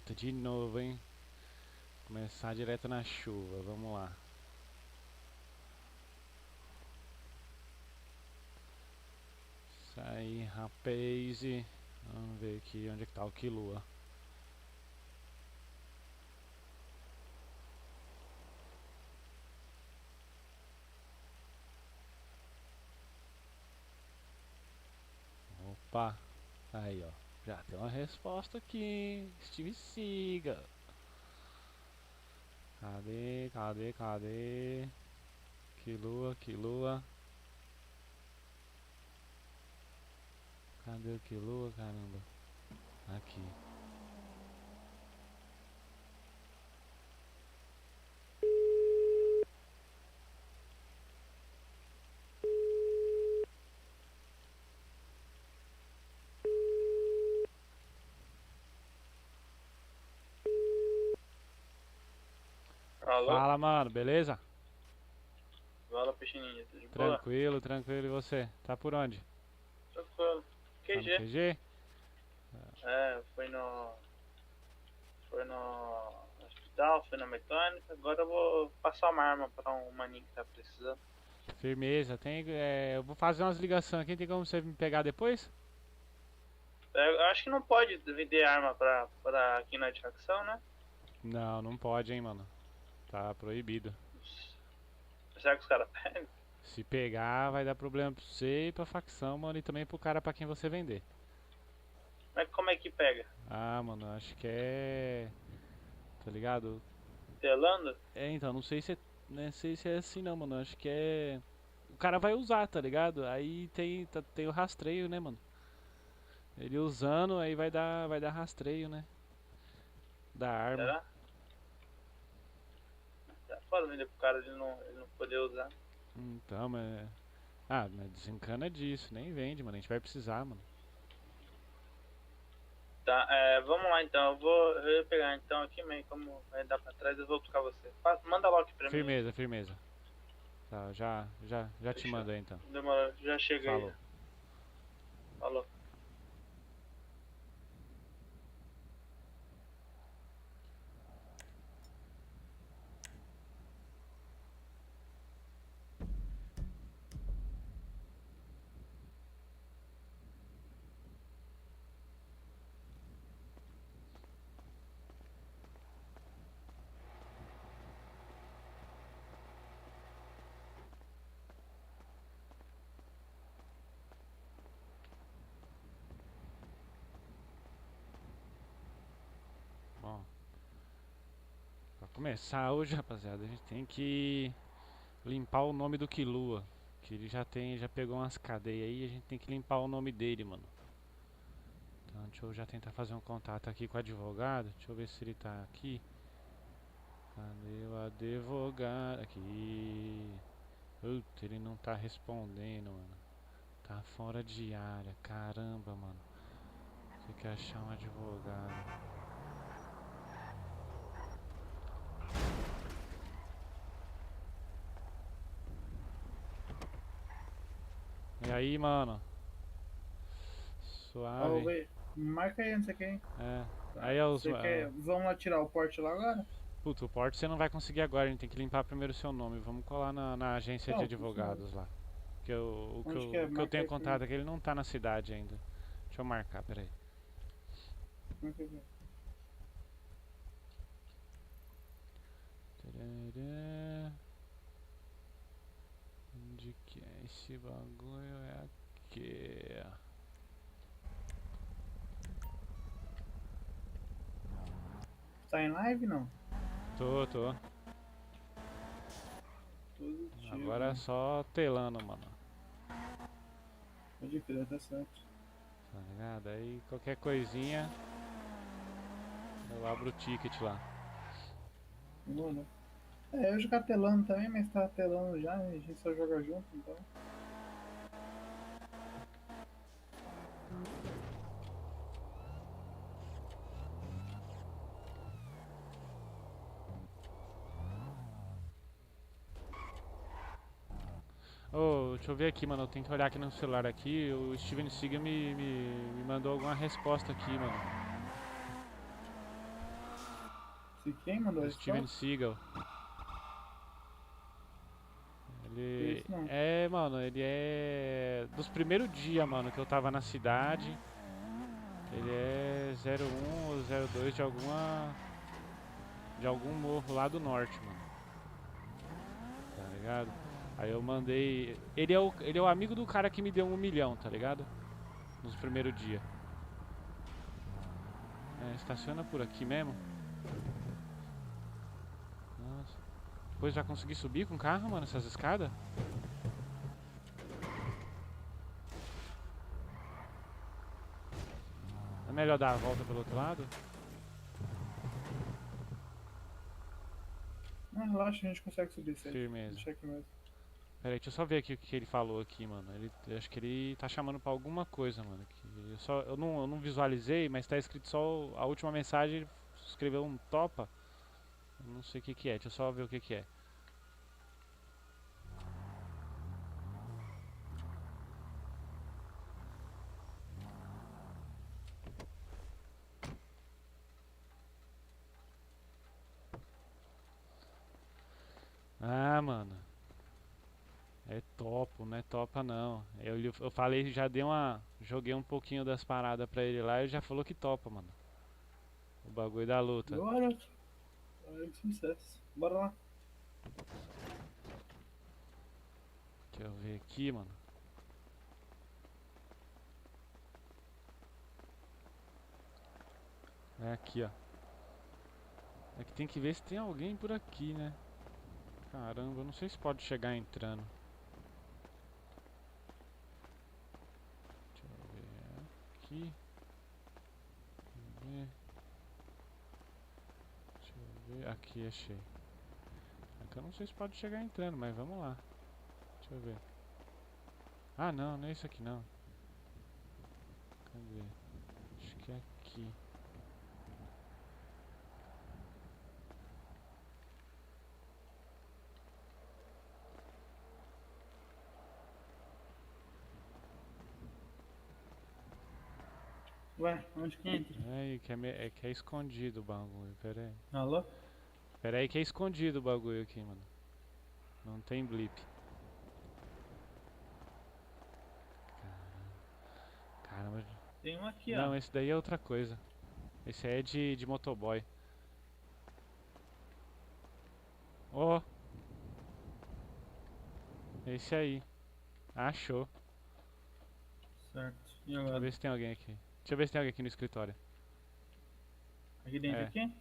Eita, de novo, hein? Começar direto na chuva, vamos lá. Isso aí, rapaz. Vamos ver aqui onde é que tá o Quilua. Opa, aí ó. Já tem uma resposta aqui, hein? Steve Seagal. Cadê? Quilua. Cadê o Quilua, caramba? Aqui. Alô? Fala, mano, beleza? Fala, peixinho, tudo de boa? Tranquilo, e você? Tá por onde? Tranquilo. Tá no QG. QG? É, foi no hospital, fui na mecânica, agora eu vou passar uma arma pra um maninho que tá precisando. Firmeza, eu vou fazer umas ligações aqui, tem como você me pegar depois? Eu acho que não pode vender arma pra aqui na facção, né? Não, não pode, hein, mano. Tá proibido. Será que os caras pegam? Se pegar, vai dar problema pra você e pra facção, mano, e também pro cara pra quem você vender. Mas como é que pega? Ah, mano, acho que é. Tá ligado? Telando? Então, não sei se é. Não sei se é assim não, mano. Acho que é. O cara vai usar, tá ligado? Aí tem o rastreio, né, mano? Ele usando, aí vai dar rastreio, né? Da arma. Será? Tá foda vender pro cara ele não poder usar. Então, mas. Ah, mas desencana disso, nem vende, mano. A gente vai precisar, mano. Tá, vamos lá então. Eu ia pegar então aqui, mas como vai dar pra trás, eu vou buscar você. Manda logo aqui pra mim aí. Firmeza. Tá, já te Fechou. mando aí então. Demorou, já chega aí. Falou. Já. Falou. Bom, pra começar hoje, rapaziada, a gente tem que limpar o nome do Kilua. Que ele já pegou umas cadeias aí, a gente tem que limpar o nome dele, mano. Então deixa eu já tentar fazer um contato aqui com o advogado. Deixa eu ver se ele tá aqui. Cadê o advogado? Aqui. Puta, ele não tá respondendo, mano. Tá fora de área, caramba, mano. Tem que achar um advogado. E aí, mano? Ô, Suave. velho, marca aí onde você quer, hein? É. Aí Tá. é os. Você quer. Vamos lá tirar o porte lá agora? Puta, o porte você não vai conseguir agora, a gente tem que limpar primeiro o seu nome. Vamos colar na agência de Não, por favor. advogados lá. Que eu, o, que Onde que é? eu, o que eu Marca tenho aí pra mim. contato é que ele não tá na cidade ainda. Deixa eu marcar, peraí. Marca aqui. Tarará. Onde que é esse bagulho? É aqui. Tá em live, não? Tô. Agora é Positivo. só telando, mano. Pode crer, tá certo. Tá ligado? Aí qualquer coisinha eu abro o ticket lá. Mano. Eu jogar telando também, mas tá telando já, a gente só joga junto, então. Ô, deixa eu ver aqui, mano. Eu tenho que olhar aqui no celular aqui. O Steven Seagal me mandou alguma resposta aqui, mano. Se quem mandou isso? Steven Seagal. Ele Isso não. é, mano, ele é dos primeiros dias, mano, que eu tava na cidade. Ele é 01 ou 02 de algum morro lá do norte, mano. Tá ligado? Aí eu mandei. Ele é o amigo do cara que me deu 1 milhão, tá ligado? Nos primeiros dias. É, estaciona por aqui mesmo. Nossa. Depois já consegui subir com o carro, mano, essas escadas? É melhor dar a volta pelo outro lado? Não, relaxa, a gente consegue subir isso aí. Firmeza. Deixa aqui mesmo. Pera aí, deixa eu só ver aqui o que ele falou aqui, mano. Eu acho que ele tá chamando pra alguma coisa, mano. Eu não visualizei, mas tá escrito só a última mensagem, ele escreveu um topa. Eu não sei o que que é, deixa eu só ver o que que é. Ah, mano. É topo, não é topa não. Eu falei, já dei uma. Joguei um pouquinho das paradas pra ele lá e ele já falou que topa, mano. O bagulho da luta. Bora. Ai, sucesso. Bora lá. Deixa eu ver aqui, mano. É aqui, ó. É que tem que ver se tem alguém por aqui, né? Caramba, eu não sei se pode chegar entrando. Deixa eu ver aqui. Deixa eu ver. Aqui, achei. Aqui eu não sei se pode chegar entrando, mas vamos lá. Deixa eu ver. Ah, não, não é isso aqui não. Cadê? Acho que é aqui. Ué, onde que entra? É, que é escondido o bagulho, pera aí. Alô? Pera aí que é escondido o bagulho aqui, mano. Não tem blip. Caramba. Tem um aqui, Não, ó. esse daí é outra coisa. Esse aí é de motoboy. Ó. Esse aí. Achou. Certo. E Deixa eu agora? ver se tem alguém aqui. Deixa eu ver se tem alguém aqui no escritório. Aqui dentro É. aqui?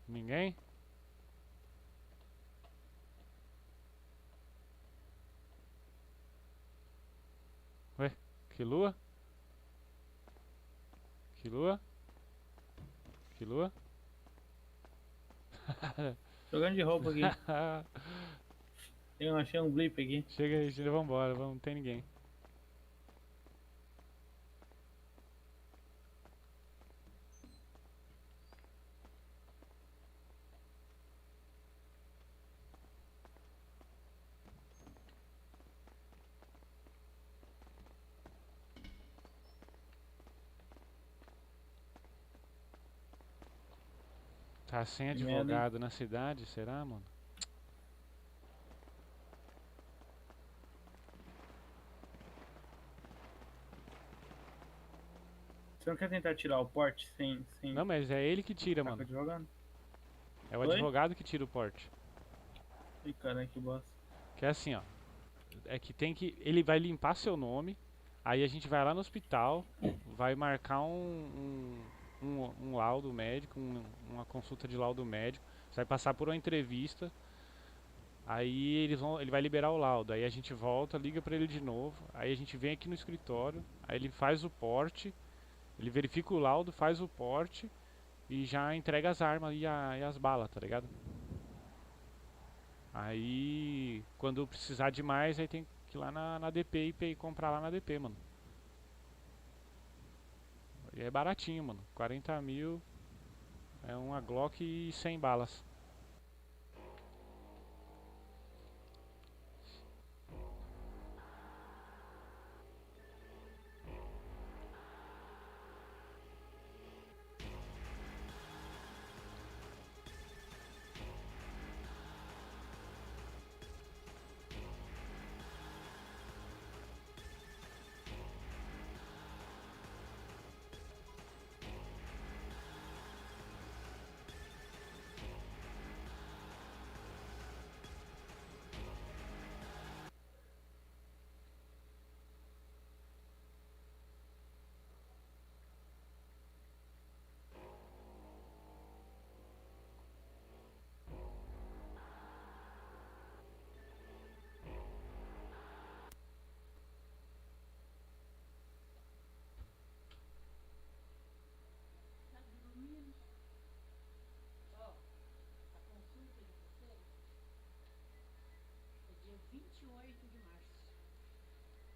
Ninguém? Ué, que lua? Que lua? Que lua? Jogando de roupa aqui. Eu achei um blip aqui. Chega aí, vambora, vamos, não tem ninguém. Tá sem Que merda, hein? advogado na cidade, será, mano? Você não quer tentar tirar o porte sem Não, mas é ele que tira, ficar com o mano. advogado? É o Oi? advogado que tira o porte. Ih, caralho, que bosta. Que é assim, ó. É que tem que. Ele vai limpar seu nome. Aí a gente vai lá no hospital. Vai marcar um laudo médico. Uma consulta de laudo médico. Você vai passar por uma entrevista. Aí ele vai liberar o laudo. Aí a gente volta, liga pra ele de novo. Aí a gente vem aqui no escritório. Aí ele faz o porte. Ele verifica o laudo, faz o porte. E já entrega as armas e as balas, tá ligado? Aí, quando precisar de mais, aí tem que ir lá na DP e comprar lá na DP, mano. E é baratinho, mano. 40 mil é uma Glock e 100 balas.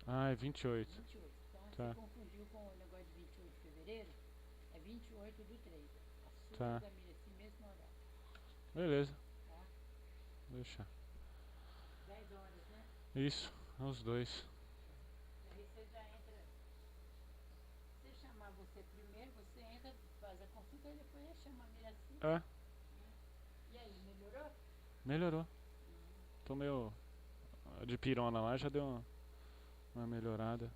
Ah, é 28. 28. Então Tá. você confundiu com o negócio de 28 de fevereiro. É 28/3. A sua Tá. e da Miraci, mesmo horário. Beleza. Tá? Deixa. 10 horas, né? Isso, os dois. Aí você já entra. Se eu chamar você primeiro, você entra, faz a consulta e depois ele chama a Miraci. É, E aí, melhorou? melhorou. Tô meio de pirona lá, já deu uma melhorada.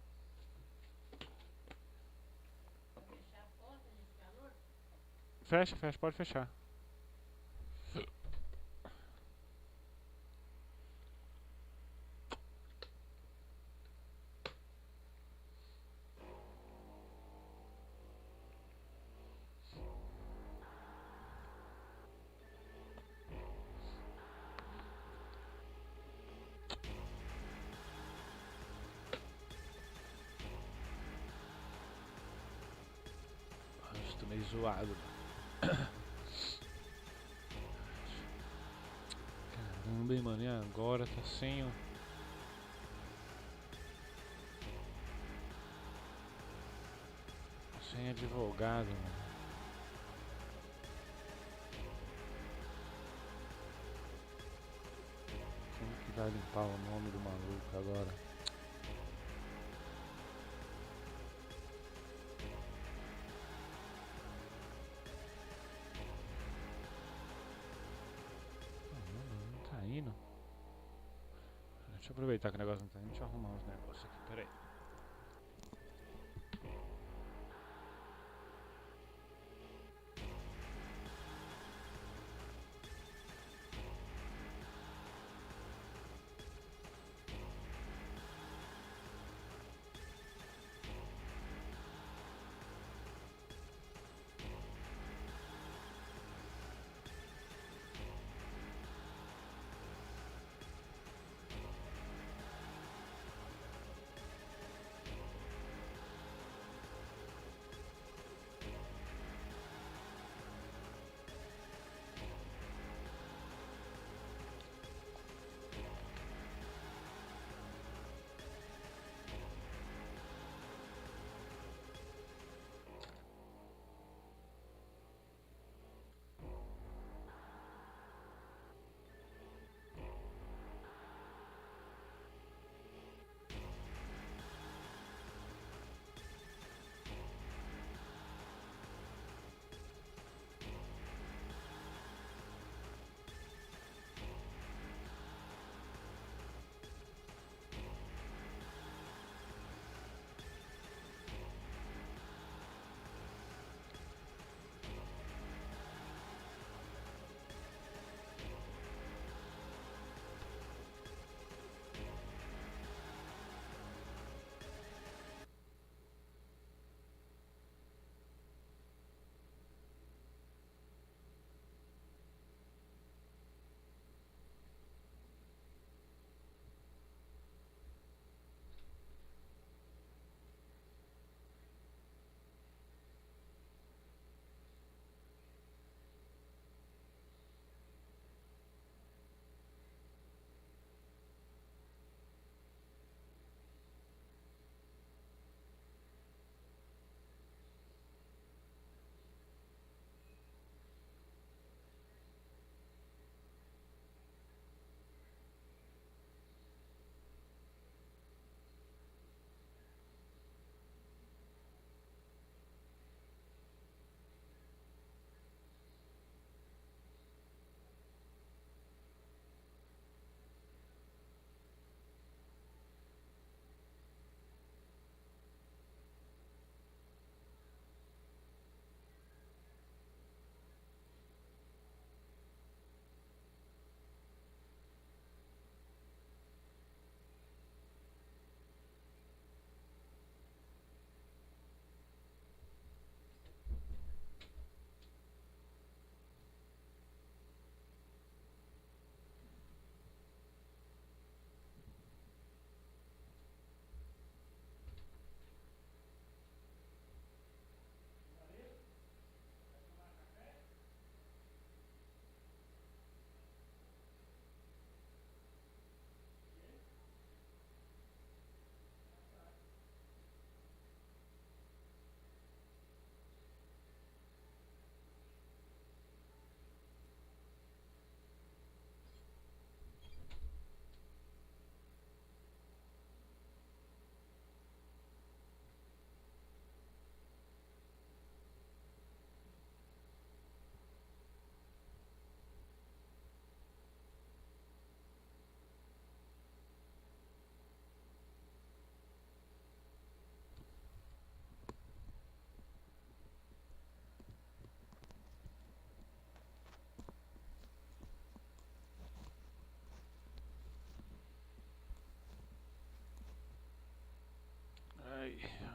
Pra fechar a porta nesse calor? Fecha, fecha, pode fechar. Eu tô meio zoado, mano. Caramba, hein, mano, e agora tá sem o... Sem advogado, mano. Como que vai limpar o nome do maluco agora? Não tá indo. Deixa eu aproveitar que o negócio não tá indo. Deixa eu arrumar uns negócios aqui, peraí.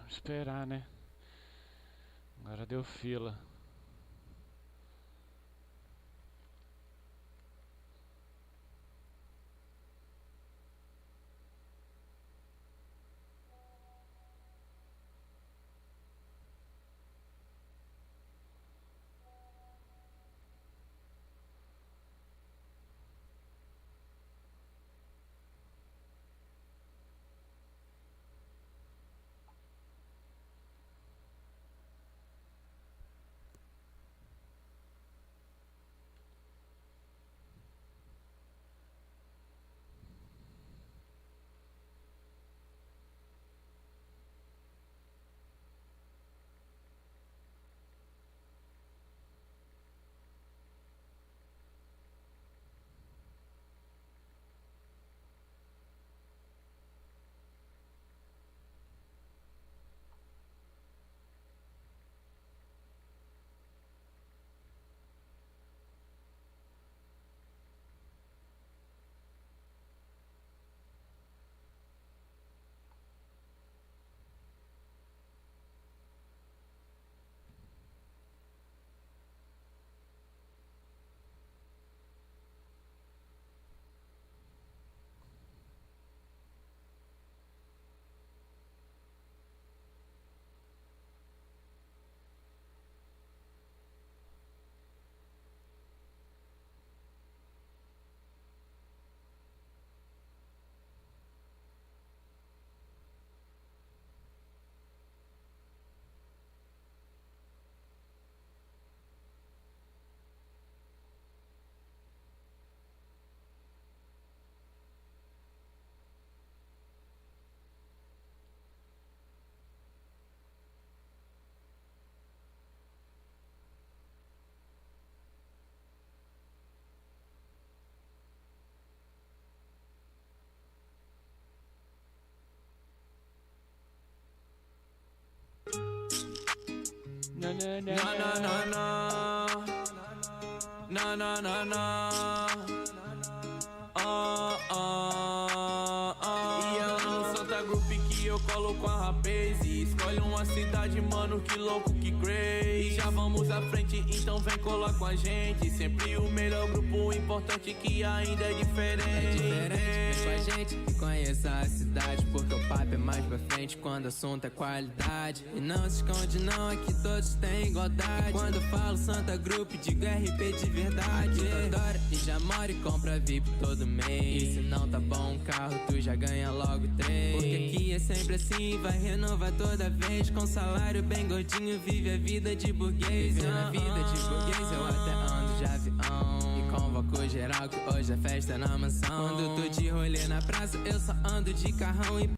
esperar, né? Agora deu fila. Não, não, não, não, não, não, não. E é lá no Santa Group que eu colo com a rapaz. E escolhe uma cidade, mano, que louco, que crazy. E já vamos à frente, então vem colar com a gente. Sempre o melhor grupo, importante que ainda é diferente. É diferente, vem com a gente e conheça a cidade. Porque o papo é mais pra frente quando o assunto é qualidade. E não se esconde não, aqui todos têm igualdade. Quando eu falo Santa Group, digo RP de verdade. Tu adora e já mora e compra VIP todo mês. E se não tá bom um carro, tu já ganha logo 3. Porque aqui é sempre assim, vai renovar toda vez. Com salário bem gordinho, vive a vida de burguês. E na vida de burguês eu até ando de avião. E convoco geral que hoje é festa na mansão. Quando tô de rolê na praça, eu só ando de carrão e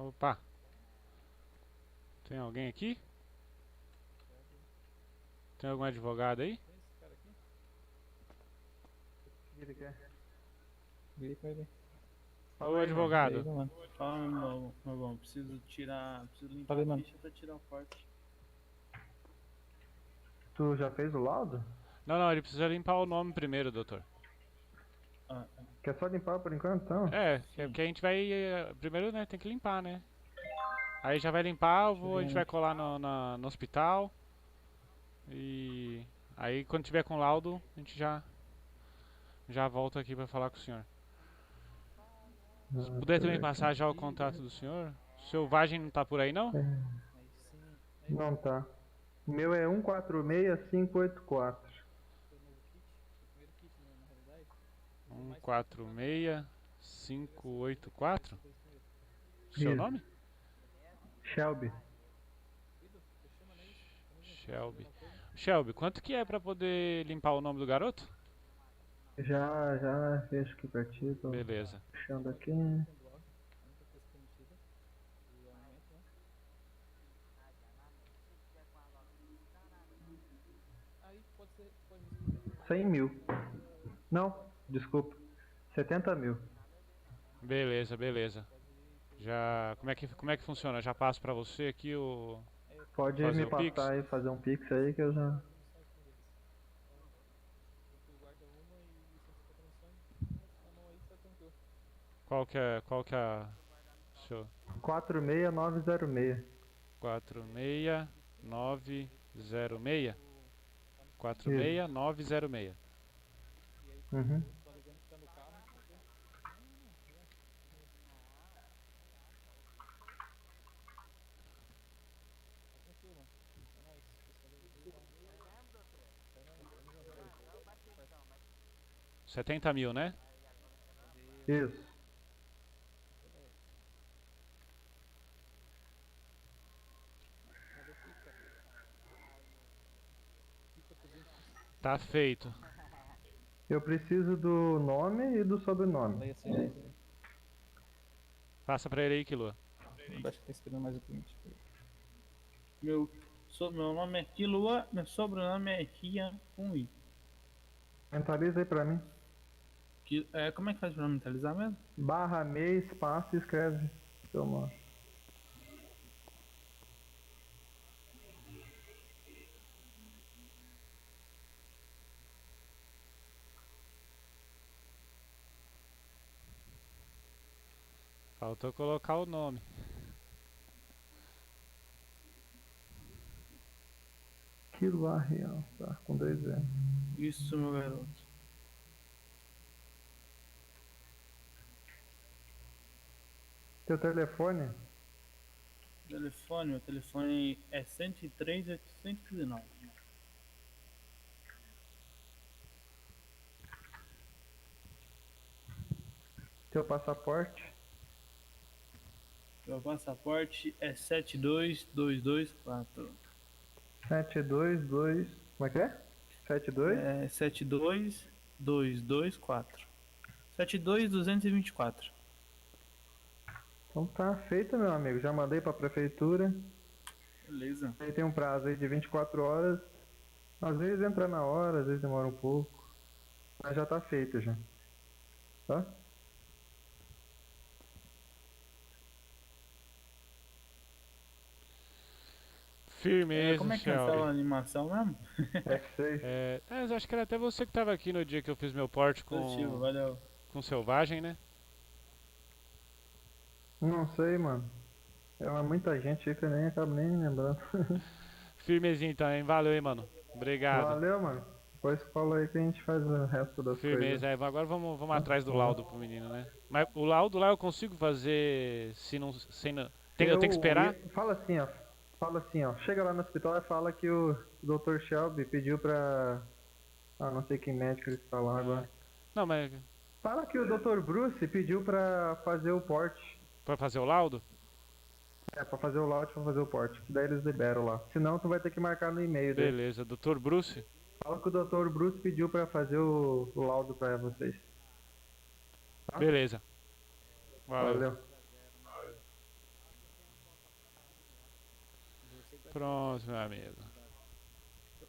Opa. Tem alguém aqui? Tem algum advogado aí? O que ele quer? Liga pra ele. Ô advogado. Liga, mano. Fala, meu bom, preciso limpar Falei, a mano. ficha pra tirar o corte. Tu já fez o laudo? Não, ele precisa limpar o nome primeiro, doutor. Quer só limpar por enquanto, então? É porque a gente vai. Primeiro, né, tem que limpar, né? Aí já vai limpar, a gente vai colar no hospital. E aí quando tiver com laudo, a gente já volta aqui pra falar com o senhor. Se puder também passar já o contato do senhor. O seu Vagem não tá por aí não? Não tá. O meu é 146584. 146584. Seu Isso. nome? Shelby. Shelby, quanto que é pra poder limpar o nome do garoto? Já vejo aqui pra ti, tô Beleza. puxando aqui. R$100.000. Não, desculpa. 70.000. Beleza. Já. Como é que funciona? Já passo pra você aqui o. Pode Fazer me o Pix? passar e fazer um pix aí que eu já. Qual que é seu 46906. 46906? 46906. Uhum. R$70.000, né? Isso. Tá feito. Eu preciso do nome e do sobrenome. Passa pra ele aí, Quilua. Acho que tá esperando mais um cliente. Meu nome é Kilua, meu sobrenome é Rian com I. Mentaliza aí pra mim. Como é que faz pra mentalizar mesmo? Barra meia, espaço e escreve seu nome. Faltou colocar o nome. Quilua Real, tá? Com 2 N. Isso, meu garoto. Teu telefone? Meu telefone é 103.819. Teu passaporte? Meu passaporte é 72224. 722. Como é que é? 72? É 72224. 72224. Então tá feito, meu amigo. Já mandei pra prefeitura. Beleza. Aí tem um prazo aí de 24 horas. Às vezes entra na hora, às vezes demora um pouco. Mas já tá feito já. Tá? Firmeza, Como é que Shelby. cancela a animação mesmo? F6. Mas acho que era até você que tava aqui no dia que eu fiz meu porte Positivo, valeu. com Selvagem, né? Não sei, mano. É muita gente aí que eu nem acabo nem lembrando. Firmezinho então, hein? Valeu, hein, mano. Obrigado. Valeu, mano. Depois fala aí que a gente faz o resto das Firmeza, coisas. agora vamos atrás do laudo pro menino, né? Mas o laudo lá eu consigo fazer se não. Sem, eu tenho que esperar? Fala assim, ó. Chega lá no hospital e fala que o Dr. Shelby pediu pra. Ah, não sei quem médico ele tá lá agora. Não, mas. Fala que o Dr. Bruce pediu pra fazer o porte. Pra fazer o laudo? É, pra fazer o laudo e pra fazer o porte. Daí eles liberam lá. Senão tu vai ter que marcar no e-mail dele. Beleza, Dr. Bruce? Fala que o Dr. Bruce pediu pra fazer o laudo pra vocês. Tá? Beleza. Valeu. Pronto, meu amigo.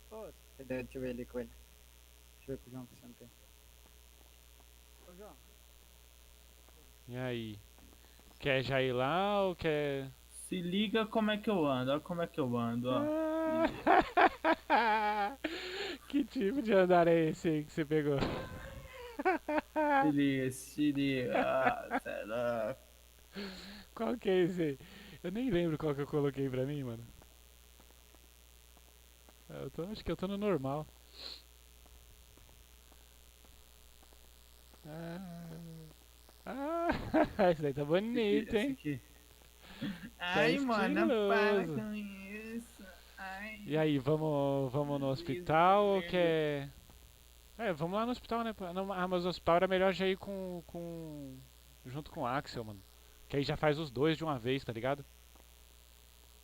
Ô, deixa eu ver ali com ele. Deixa eu ver com o João que você não tem. Ô, João. E aí? Quer já ir lá ou quer... Se liga como é que eu ando, olha como é que eu ando, ó. Que tipo de andar é esse aí que você pegou? Se liga, ah, cê é louco. Qual que é esse aí? Eu nem lembro qual que eu coloquei pra mim, mano. Acho que eu tô no normal. Esse daí tá bonito, Esse hein? aqui. Ai, mano, para estiloso. com isso. Ai. E aí, vamos no hospital ou quer... vamos lá no hospital, né? Mas no hospital era melhor já ir junto com o Axel, mano. Que aí já faz os dois de uma vez, tá ligado?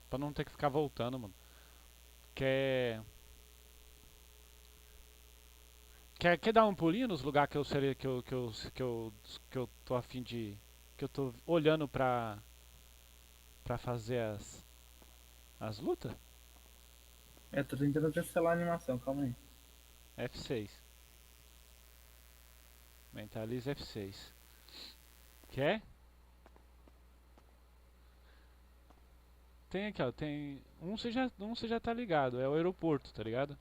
Pra não ter que ficar voltando, mano. Quer dar um pulinho nos lugares que eu seria que eu tô a fim de... Que eu tô olhando pra fazer as lutas? Tô tentando cancelar a animação, calma aí. F6. Mentaliza F6. Quer? Tem aqui, ó. Tem. Um você já tá ligado. É o aeroporto, tá ligado?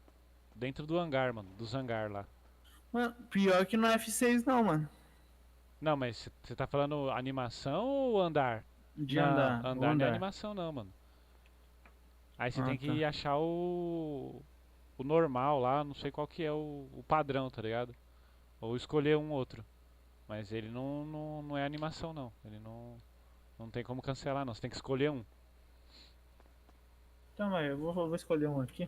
Dentro do hangar, mano. Dos hangar lá. Mano, pior que no F6 não, mano. Não, mas você tá falando animação ou andar? De Não, andar. andar vou não é andar. animação não, mano. Aí você Ah, tem que tá. achar o normal lá, não sei qual que é o padrão, tá ligado? Ou escolher um outro. Mas ele não é animação não. Ele não tem como cancelar não, você tem que escolher um. Então, mas eu vou escolher um aqui.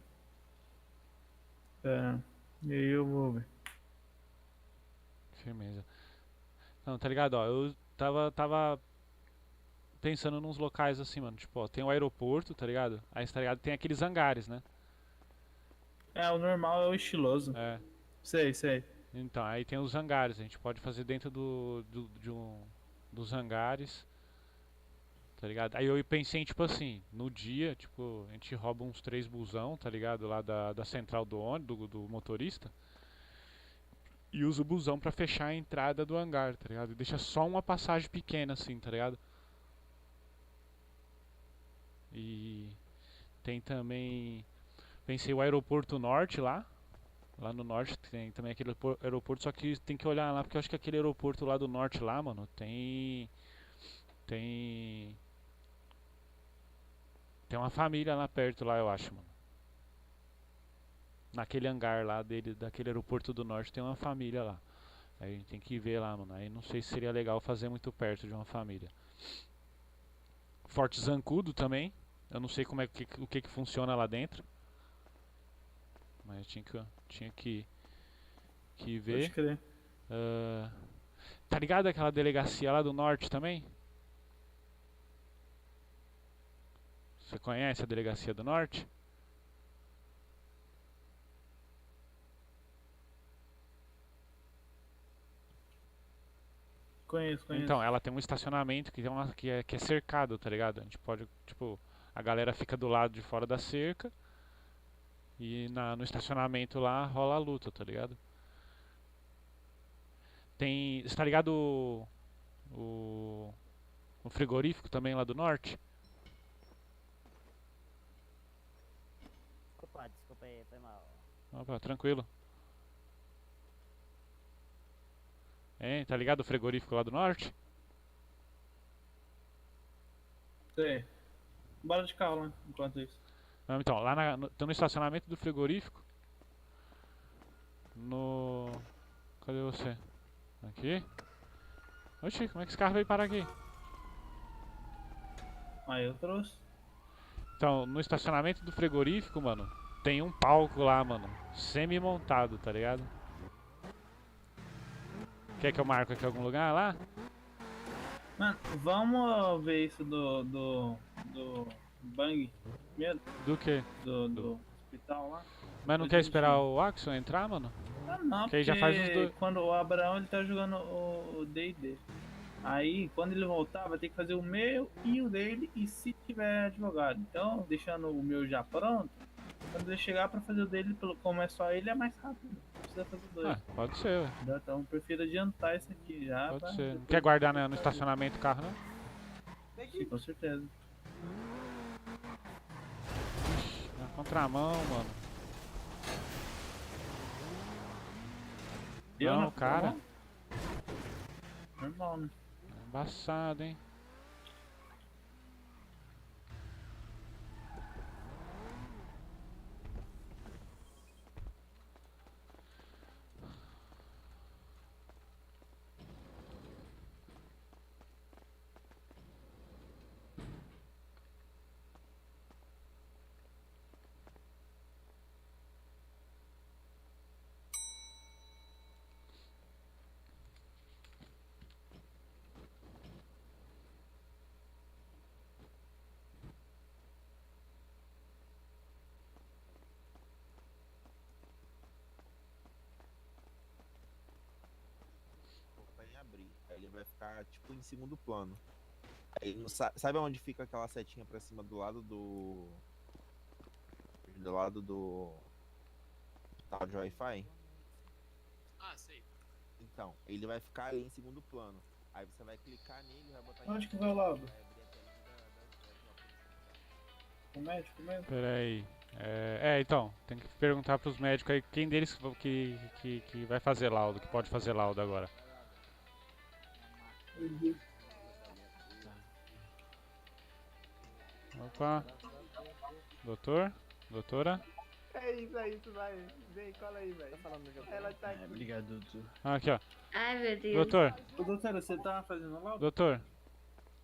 Pera. E aí eu vou ver. Firmeza. Não, tá ligado, ó, eu tava pensando nos locais assim, mano, tipo, ó, tem o aeroporto, tá ligado? Aí, tá ligado, tem aqueles hangares, né? O normal é o estiloso. É. Sei. Então, aí tem os hangares, a gente pode fazer dentro dos hangares, tá ligado? Aí eu pensei em, tipo assim, no dia, tipo, a gente rouba uns 3 busão, tá ligado? Lá da central do ônibus, do motorista. E usa o busão pra fechar a entrada do hangar, tá ligado? E deixa só uma passagem pequena assim, tá ligado? E tem também, pensei o aeroporto norte lá. Lá no norte tem também aquele aeroporto, só que tem que olhar lá, porque eu acho que aquele aeroporto lá do norte lá, mano, tem uma família lá perto lá, eu acho, mano. Naquele hangar lá daquele aeroporto do norte tem uma família lá. Aí a gente tem que ver lá, mano. Aí não sei se seria legal fazer muito perto de uma família. Forte Zancudo também. Eu não sei como é o que funciona lá dentro. Mas tinha que ver. Pode crer. Tá ligado aquela delegacia lá do norte também? Você conhece a delegacia do norte? Conheço. Então, ela tem um estacionamento que é cercado, tá ligado? A gente pode, tipo, a galera fica do lado de fora da cerca e no estacionamento lá rola a luta, tá ligado? Você tá ligado o frigorífico também lá do norte? Desculpa aí, foi mal. Opa, tranquilo. Tá ligado o frigorífico lá do norte? Sei. Bora de carro lá, enquanto isso. Não, então, lá no estacionamento do frigorífico. Cadê você? Aqui? Oxi, como é que esse carro veio parar aqui? Aí eu trouxe. Então, no estacionamento do frigorífico, mano, tem um palco lá, mano, semi-montado, tá ligado? Quer que eu marque aqui em algum lugar lá? Mano, vamos ver isso do Bang primeiro? Do que? Do hospital lá. Mas não quer esperar o Axel entrar, mano? Ah, não, Que aí já faz os dois. quando o Abraão ele tá jogando o D&D. Aí, quando ele voltar, vai ter que fazer o meu e o dele, e se tiver advogado. Então, deixando o meu já pronto, quando ele chegar pra fazer o dele, como é só ele, é mais rápido. Não precisa fazer dois. Ah, pode ser, ué. Entendeu? Então, eu prefiro adiantar isso aqui já. Pode pra ser. Não depois quer guardar ter que no fazer. estacionamento o carro, não? Sim, com certeza. Na contramão, mano. Eu Não, cara. Normal, né? Embaçado, hein? Voltar em abrir. Aí ele vai ficar tipo em segundo plano. Aí sabe onde fica aquela setinha pra cima do lado do. Do lado do. Tal de Wi-Fi? Ah, sei. Então, ele vai ficar ali em segundo plano. Aí você vai clicar nele e vai botar Onde que vai o laudo? Vai abrir a telinha da O médico mesmo? Pera aí. Então, tem que perguntar pros médicos aí quem deles que vai fazer laudo, que pode fazer laudo agora. Opa. Doutor? Doutora? É isso, vai. Vem, cola aí, velho. Ela tá aqui. Obrigado, doutor. Ah, aqui, ó. Ai, meu Deus. Doutor, Ô, doutora, você tá fazendo laudo? doutor.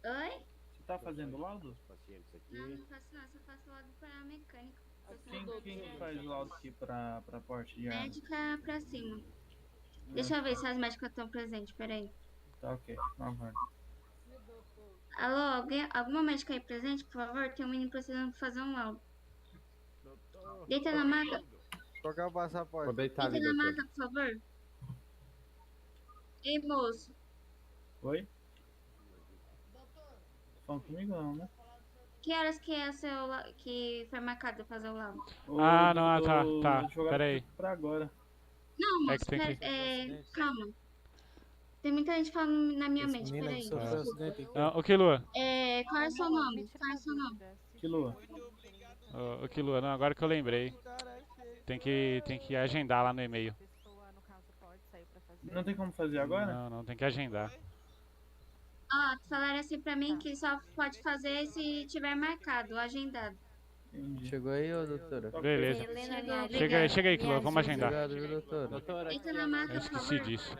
Oi? Você tá fazendo laudo? Não, não faço não, só faço laudo pra mecânica. Quem faz laudo aqui pra porte de arma? Médica pra cima. Deixa eu ver se as médicas estão presentes, peraí. Tá ok, não vai. Alô, alguma médica aí presente, por favor? Tem um menino precisando fazer um laudo. Deita na maca. Qual que é o passaporte? Deita na maca, por favor. Ei, moço. Oi? Falando comigo não, né? Que horas que é o seu que foi marcado pra fazer o laudo? Ah, não, tá. Advogado Pera aí. pra agora. Não, É moço, que tem que- calma. Tem muita gente falando na minha mente, peraí. Ô, Kilua. Qual é o seu nome? Qual é o seu nome? Que lua? Ô, Kilua, não, agora que eu lembrei. Tem que agendar lá no e-mail. Não tem como fazer agora? Não, tem que agendar. Ó, falaram assim pra mim que só pode fazer se tiver marcado, agendado. Entendi. Chegou aí, ô doutora? Beleza. Chegou. Chega aí, Kilua, vamos agendar. Obrigado, viu, doutora? Deita na maca, Eu por esqueci favor. disso.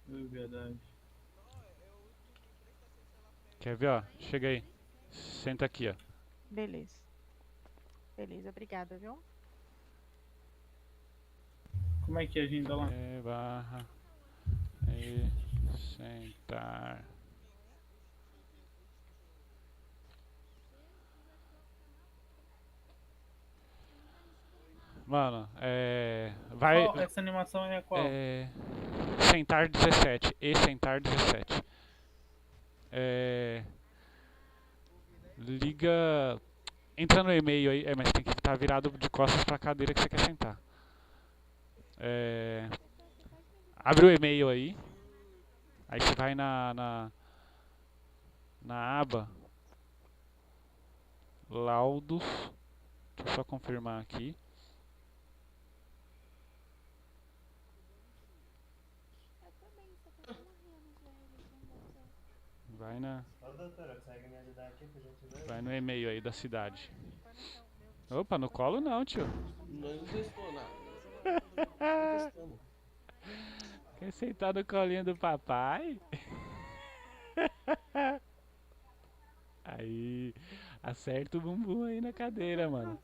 É verdade. Quer ver, ó? Chega aí. Senta aqui, ó. Beleza. Beleza, obrigada, viu? Como é que é a agenda lá? Barra. E sentar. Mano, vai. Essa animação é qual? Sentar 17. E sentar 17. Liga. Entra no e-mail aí. Mas tem que estar virado de costas pra cadeira que você quer sentar. Abre o e-mail aí. Aí você vai na aba Laudos. Deixa eu só confirmar aqui. Vai no e-mail aí da cidade. Opa, no colo não, tio. Não testou nada. Quer sentar no colinho do papai? Aí, acerta o bumbum aí na cadeira, mano.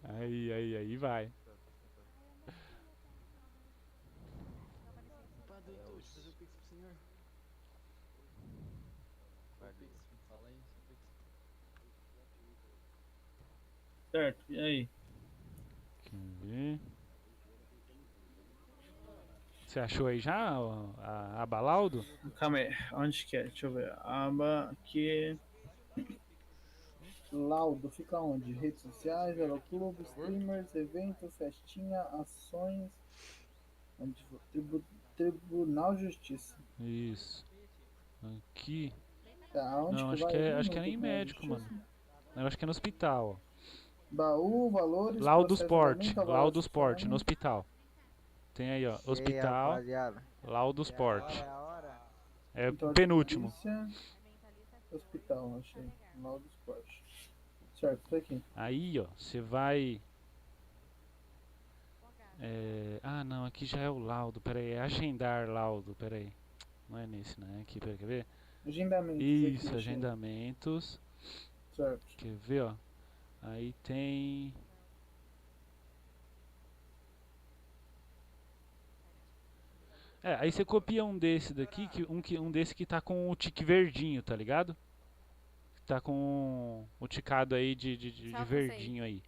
Aí vai. Certo, e aí? Vamos ver. Você achou aí já a aba laudo? Calma aí, onde que é? Deixa eu ver. Aba aqui. Laudo, fica onde? Redes sociais, Aeroclube, streamers, eventos, festinha, ações. Tribunal Justiça. Isso. Aqui. Tá, onde Não, que acho vai? que é, ali acho no que é nem Tribunal médico, Justiça? mano. Eu acho que é no hospital, ó. Baú, valores, Laudo processo de Sport. julgamento, aval Laudo Sport, no acionamento. hospital. Tem aí, ó. E aí, Hospital, rapaziada? Laudo Sport. É a hora? É Então, penúltimo. polícia, hospital, achei. Laudo Esporte. Certo, tá aqui. Aí, ó, você vai. Ah, não, aqui já é o laudo. Pera aí, é agendar laudo. Pera aí. Não é nesse, né? Aqui, pera, quer ver? Agendamentos. Isso, aqui, achei. agendamentos. Certo. Quer ver, ó? Aí tem. Aí você copia um desse daqui, um desse que tá com o tique verdinho, tá ligado? Tá com o ticado aí de verdinho aí.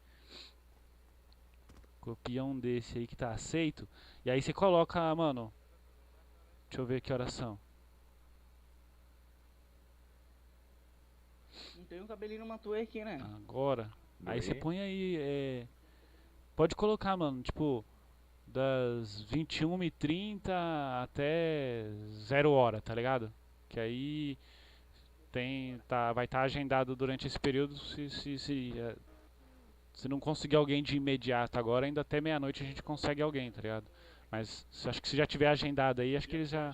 Copia um desse aí que tá aceito. E aí você coloca, mano. Deixa eu ver que horas são. Não tem um cabelinho no Matuê aqui, né? Agora. Aí você põe aí. Pode colocar, mano, tipo. Das 21h30 até 0h, tá ligado? Que aí vai estar agendado durante esse período. Se não conseguir alguém de imediato agora, ainda até meia-noite a gente consegue alguém, tá ligado? Mas acho que se já tiver agendado aí, acho que eles já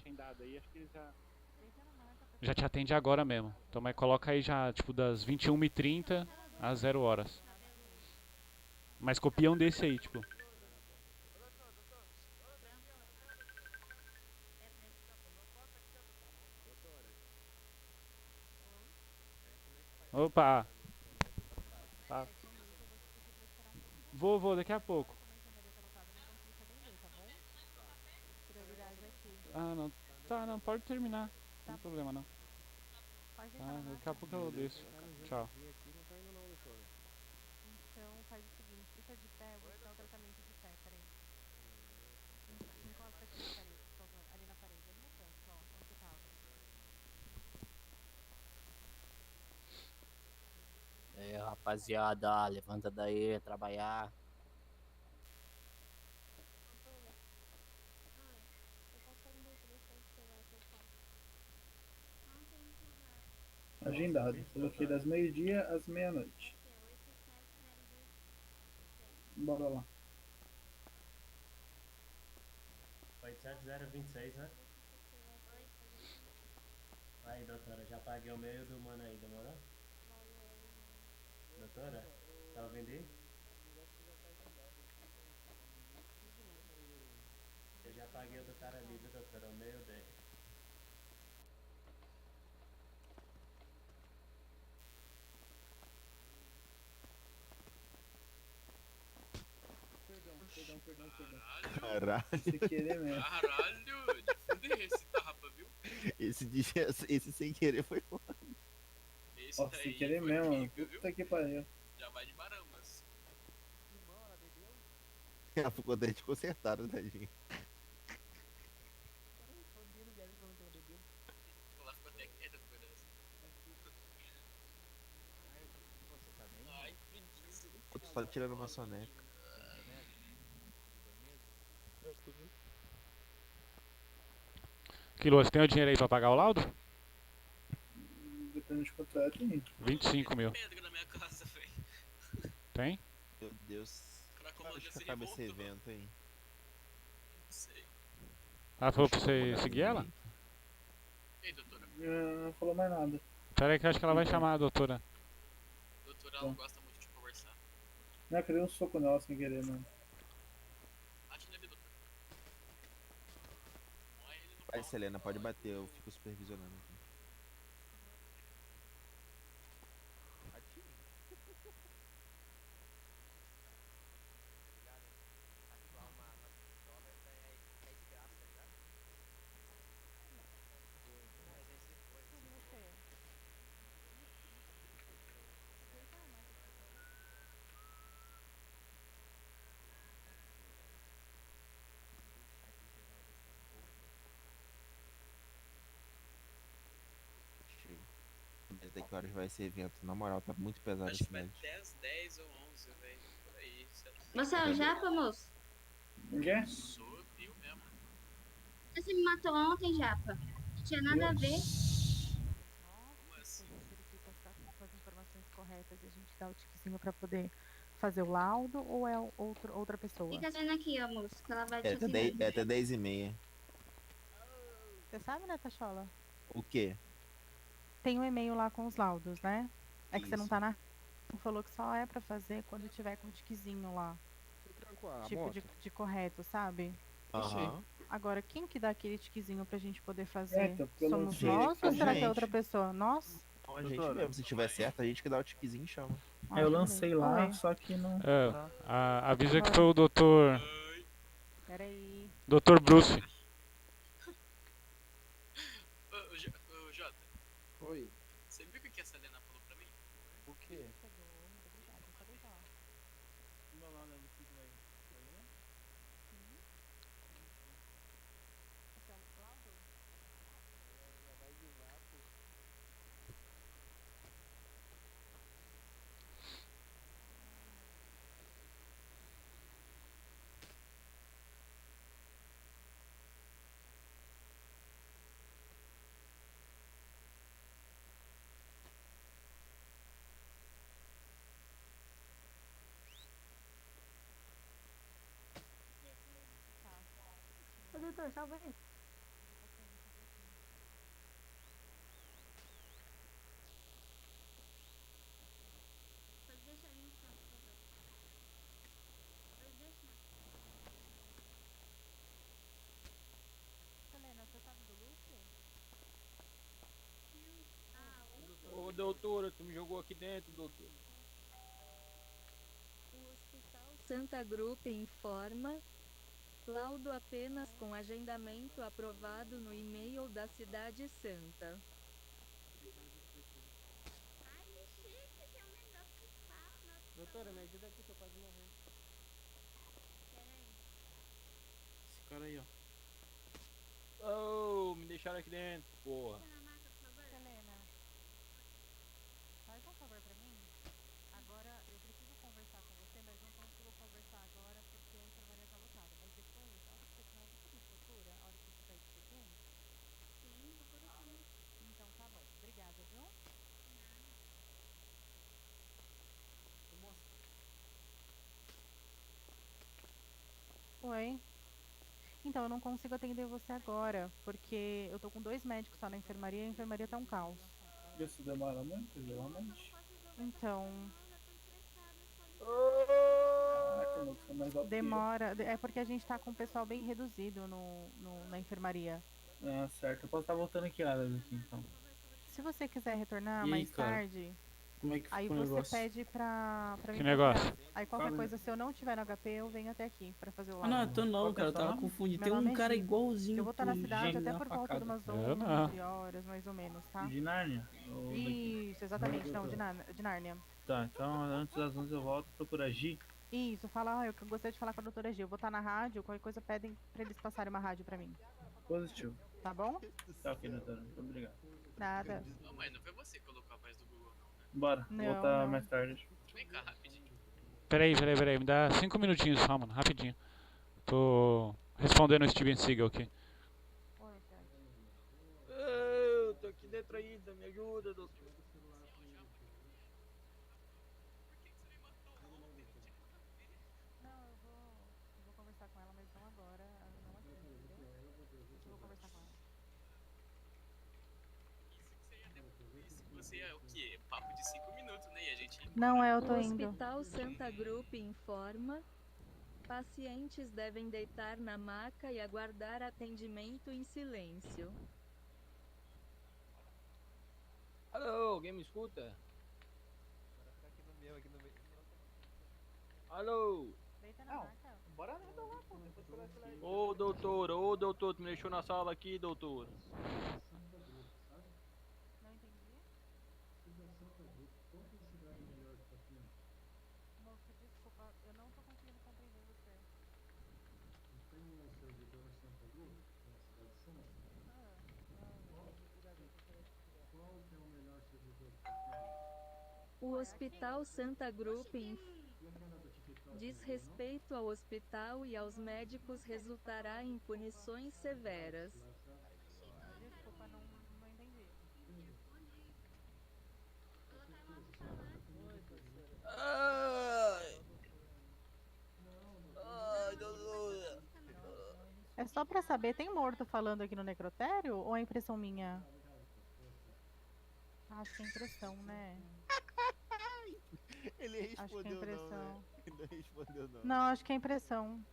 te atende agora mesmo. Então, mas coloca aí já, tipo, das 21h30 às 0h. Mas copia um desse aí, tipo. Opa! Tá. Vou, daqui a pouco. Ah, não. Tá, não, pode terminar. Não tem problema, não. Ah, daqui a pouco eu desço. Tchau. Então faz o seguinte, fica de pé, eu vou te dar o tratamento de pé, peraí. Encosta aqui na parede, por favor. Ali na parede, ali no canto, ó, onde você tava. Rapaziada, levanta daí, trabalhar. Agendado. Coloquei das meio-dia às meia-noite. Bora lá. 87026, né? Aí, doutora, já paguei o meio do mano aí, demorou? Doutora, tá ouvindo aí? Eu já paguei o do cara ali, viu, doutora? O meio dele. Perdão. Caralho. Sem querer mesmo. Caralho, de fuder esse tarrapa, viu? Esse sem querer foi foda. Esse Ó, daí sem querer foi mesmo, pica, viu? puta que pariu. Já vai de baramas. Ela ficou até desconcertada, tadinho. Ela ficou até quieta depois dessa. Ai, preguiça. Eu tô só tirando uma soneca. Quilo, você tem o dinheiro aí pra pagar o laudo? Depende de quanto é, tem. 25 mil. Pedra na minha casa, velho. Tem? Meu Deus. Cracomanga Acho que se acaba esse revolta, evento, hein? Não sei. Ela falou pra você seguir ela? Ei, doutora. Não falou mais nada. Pera aí que eu acho que ela vai chamar a doutora. Doutora, ela não gosta muito de conversar. Não, eu queria um soco nela sem querer, mano. Bate nele, doutora. Morre ele no Vai, pau. Selena, pode bater, eu fico supervisionando aqui. que horas vai esse evento. Na moral, tá muito pesado Acho esse que vai médico. 10, 10 ou 11, velho. Por aí. Sei lá. Você é o Japa, moço? O quê? Sou eu mesmo. Você me matou ontem, Japa. Não tinha nada a ver. Como assim? Você verifica com as informações corretas e a gente dá o tiquezinho pra poder fazer o laudo ou é outra pessoa? Fica vendo aqui, ó, moço, que ela vai te É até atender. 10, é até 10h30. Você sabe, né, Tachola? O quê? Tem um e-mail lá com os laudos, né? É que você não Isso. tá na... Falou que só é pra fazer quando tiver com o tiquezinho lá. Tipo de correto, sabe? Aham. Agora, quem que dá aquele tiquezinho pra gente poder fazer? então, porque eu não Somos sei. nós ou A será que é gente. outra pessoa? Nós? Então a gente Doutora. mesmo. Se tiver certo, a gente que dá o tiquezinho e chama. Ah, Eu beleza. lancei lá, Oi. só que não. Avisa que foi o doutor. Peraí. Doutor Bruce. Ô, Jota, Oi. você viu o que a Selena falou pra mim? O quê? Ô, doutor, salva aí. Pode deixar ele no canto, por favor. Pode deixar. Helena, você sabe do Luke? Ô, doutora, tu me jogou aqui dentro, doutor. O Hospital Santa Group informa laudo apenas com agendamento aprovado no e-mail da Cidade Santa. Ai, que chique, tem um negócio que fala. Doutora, me ajuda aqui que eu quase morri. Peraí. Esse cara aí, ó. Oh, me deixaram aqui dentro, porra. Fica na maca, por favor. Helena, faz um favor pra mim. Agora, eu preciso conversar com você, mas não consigo conversar agora porque a enfermaria tá lotada. Mas depois, a hora que você tiver um pouco de procura, a hora que você sair do segundo. Sim, procura sim. Então tá bom. Obrigada, viu? Oi. Então, eu não consigo atender você agora, porque eu tô com 2 médicos só na enfermaria e a enfermaria tá um caos. Isso demora muito, geralmente. Então, Caraca, moço, é mais alto que eu. demora. É porque a gente tá com o pessoal bem reduzido na enfermaria. Ah, certo. Eu posso estar voltando aqui horas aqui, então. Se você quiser retornar E aí, mais cara? tarde, Como é que aí ficou o você negócio? pede pra Que mim negócio? procurar. Aí qualquer Fala. coisa, se eu não tiver no HP, eu venho até aqui pra fazer o Ah, não, laudo. tô não, Qual que é cara, eu o seu tava nome? confundido. Meu Tem um nome é cara Gi. igualzinho. Eu vou estar na tu, cidade gêmeo até na por volta de facada. umas Eu não. 11 horas, mais ou menos, tá? De Nárnia? Ou daqui? Isso, exatamente, não, de Nárnia. Tá, então antes das 11 eu volto, procura Gi. Isso, fala, eu gostaria de falar com a doutora Gil. Eu vou estar na rádio, qualquer coisa pedem pra eles passarem uma rádio pra mim. Positivo. Tá bom? Tá ok, doutora. Muito obrigado. Nada. Não, mas não foi você que colocou a voz do Google, não, né? Bora, Não, voltar não. mais tarde. Vem cá, rapidinho. Peraí. Me dá 5 minutinhos só, mano. Rapidinho. Tô respondendo o Steven Seagal aqui. Oi, Sérgio. Eu tô aqui dentro ainda, me ajuda, doutor. Não, eu vou conversar com ela, mas não agora, não aqui, entendeu? Eu vou conversar com ela. Isso que você é o quê? Papo de 5 minutos, né? E a gente. Não, eu O tô indo. Hospital Santa Group informa pacientes devem deitar na maca e aguardar atendimento em silêncio. Alô, alguém me escuta? Alô? Deita na maca. Bora nada lá, pô. Depois que eu vai lá. Ô, doutor, tu me deixou na sala aqui, doutor. Não entendi? Moço, desculpa, eu não tô conseguindo compreender você. Ah, não, O Hospital Santa Group diz respeito ao hospital e aos médicos resultará em punições severas. Desculpa, não entendi. Ai! Ai, Deus. É só pra saber, tem morto falando aqui no necrotério ou é impressão minha? Acho que é impressão, né? Ele respondeu Acho que é impressão. não, né? Ele não respondeu não. Não, acho que é impressão.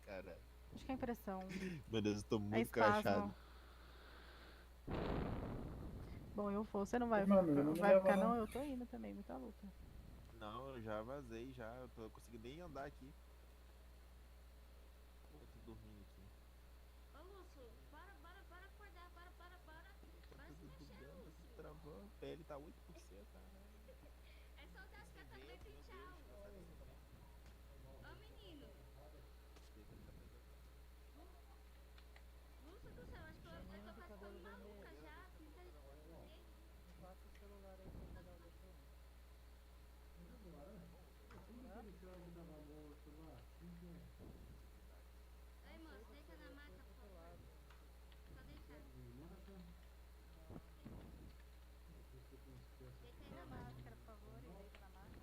Cara. Acho que é impressão. Meu Deus, eu tô É muito espasmo. crachado. Bom, eu vou. Você não vai, Mano, eu não me vai leva, ficar não. não? Eu tô indo também, muita luta. Não, eu já vazei já. Eu tô conseguindo nem andar aqui. Pô, eu tô dormindo aqui. Ô, Lúcio, bora acordar, bora se mexer, Lúcio. Travou, a pele tá 8%. É só dar as catacuetas e tchau. Ô, menino. Lúcio do céu, acho que eu tô quase ficando maluca já. Passa o celular aí pra pegar o doutor. Ei, moço, deita na maca, por favor. Só deitar. Deita aí na maca, por favor, e deita na maca.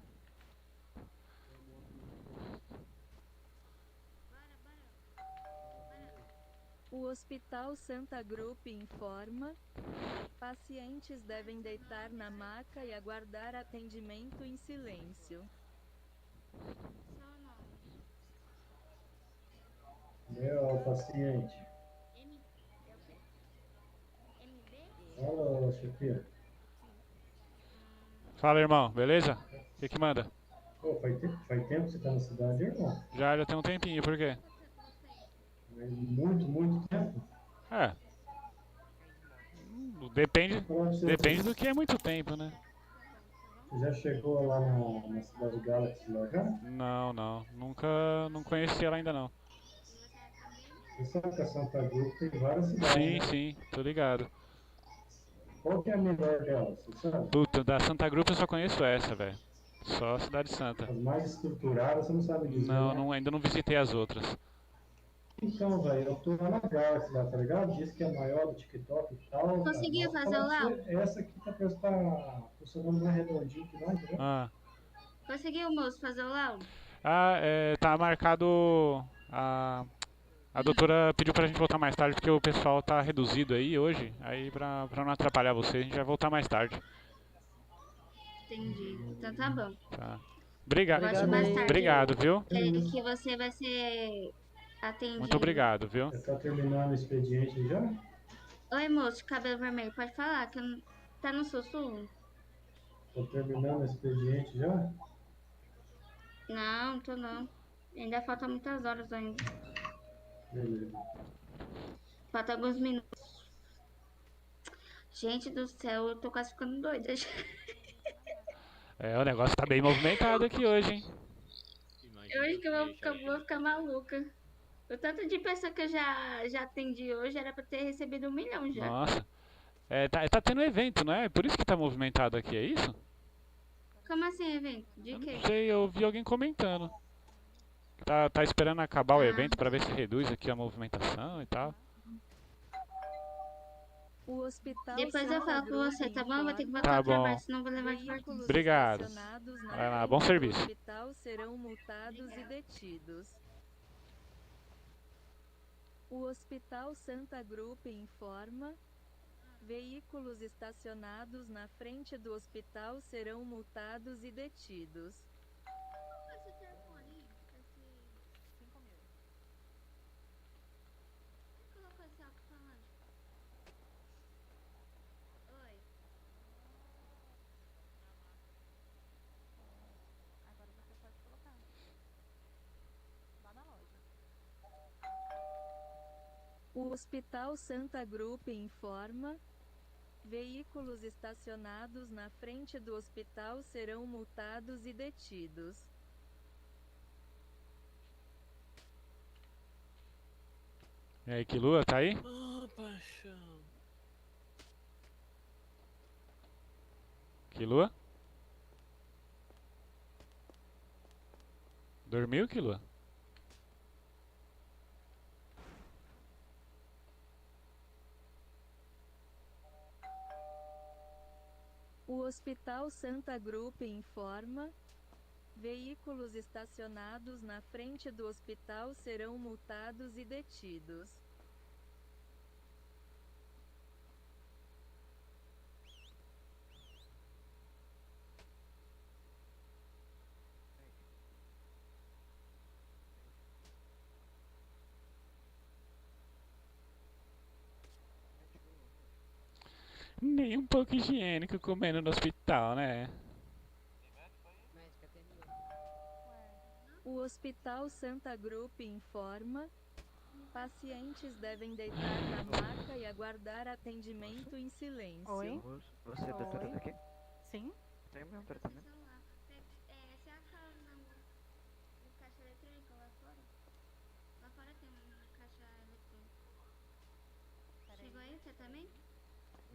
O Hospital Santa Group informa: pacientes devem deitar na maca e aguardar atendimento em silêncio. Meu paciente. Fala, chefia. Fala, irmão, beleza? O que manda? Pô, faz tempo que você tá na cidade, irmão? Já tem um tempinho, por quê? Muito tempo? É. Depende do que é muito tempo, né? Você já chegou lá na cidade Galaxy lá já? Não. Não conheci ela ainda não. Você sabe que a Santa Group tem várias cidades, né? Sim, tô ligado. Qual que é a melhor delas, você sabe? Puta, da Santa Group eu só conheço essa, velho. Só a Cidade Santa. As mais estruturadas, você não sabe dizer, Não, né? ainda não visitei as outras. Então, velho, eu tô lá na Galaxy lá, tá ligado? Diz que é a maior do TikTok e tal. Conseguiu cara. fazer o Fala pra laudo? você, essa aqui tá funcionando mais redondinho que nós, entendeu? Conseguiu, moço, fazer o laudo? Tá marcado. A doutora pediu pra gente voltar mais tarde porque o pessoal tá reduzido aí hoje. Aí pra não atrapalhar você, a gente vai voltar mais tarde. Entendi. Então tá bom. Tá. Obrigado, Mais tarde. obrigado, viu? Que você vai ser atendido. Muito obrigado, viu? Você tá terminando o expediente já? Oi, moço, de cabelo vermelho, pode falar, que eu não... Tá no sussurro? Tô terminando o expediente já? Não, tô não. Ainda faltam muitas horas ainda. Beleza. Falta alguns minutos. Gente do céu, eu tô quase ficando doida. O negócio tá bem movimentado aqui hoje, hein? Eu acho que eu vou ficar maluca. O tanto de pessoa que eu já atendi hoje era pra ter recebido 1 milhão já. Nossa. Tá tendo evento, não é? Por isso que tá movimentado aqui, é isso? Como assim, evento? De quê? Não sei, eu vi alguém comentando. Tá esperando acabar o evento pra ver se reduz aqui a movimentação e tal. O hospital Depois eu falo com você, tá bom? Eu vou ter que voltar Tá ao trabalho, bom. senão eu vou levar de partida. Obrigado. Vai lá, bom serviço. O hospital serão multados e detidos. O Hospital Santa Group informa: veículos estacionados na frente do hospital serão multados e detidos. Agora você pode colocar. Lá na loja. O Hospital Santa Group informa: veículos estacionados na frente do hospital serão multados e detidos. E aí, Kilua, tá aí? Paixão. Quilua? Dormiu, Quilua? O Hospital Santa Group informa: veículos estacionados na frente do hospital serão multados e detidos. Nem um pouco higiênico comendo no hospital, né? O Hospital Santa Group informa: pacientes devem deitar na maca e aguardar atendimento em silêncio. Oi? Você é doutora daqui? Sim? Tem o mesmo tratamento? Se a cara no caixa eletrônico lá fora. Lá fora tem uma caixa eletrônica. Chegou aí, você também?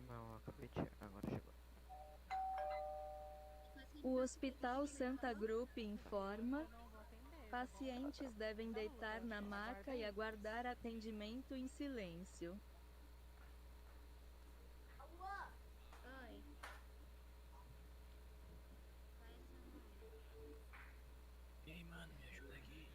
Não, acabei de... Agora chegou. O Hospital Santa Group informa: pacientes devem deitar na maca e aguardar atendimento em silêncio. Oi. E aí, mano, me ajuda aqui.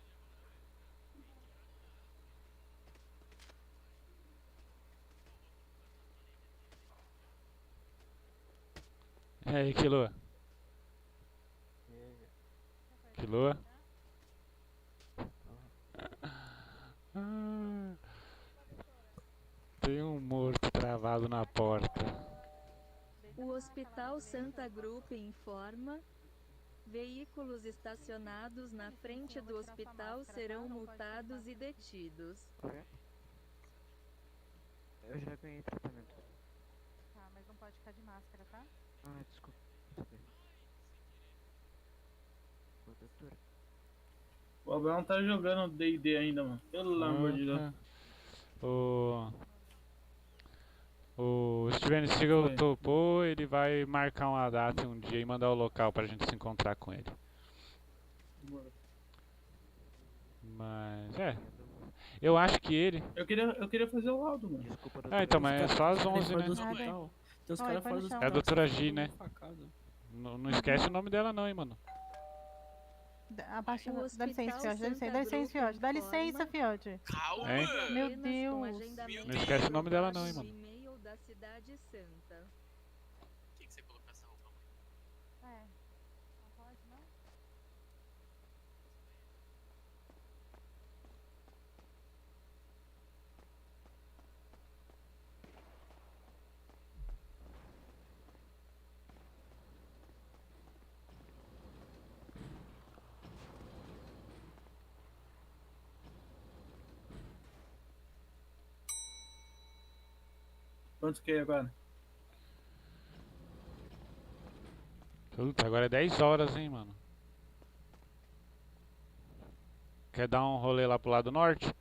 E aí, Quilua? Quilua? Tem um morto travado na porta. O Hospital Santa Group informa: veículos estacionados na frente do hospital serão multados e detidos. Eu já ganhei tratamento. Tá, mas não pode ficar de máscara, tá? Ah, desculpa. Ô, doutora. O Abel não tá jogando D&D ainda, mano. Pelo amor de Deus. O Steven Seagal topou, ele vai marcar uma data um dia e mandar o local pra gente se encontrar com ele. Mas, eu acho que ele... Eu queria fazer o laudo, mano. Ah, então, mas é só às 11, né? Tem os caras fora do hospital. É a doutora G, todo né? mundo facado. Não esquece o nome dela não, hein, mano. Abaixa, dá licença, Fiote, dá licença, Fiote, dá licença, Fiote. Calma! Hein? Meu Deus. Não esquece o nome dela não, hein, mano. E-mail da Cidade Santa. Por que você colocou essa roupa, mãe? É. Não pode, não? Quantos que é agora? Puta, agora é 10 horas, hein, mano. Quer dar um rolê lá pro lado norte?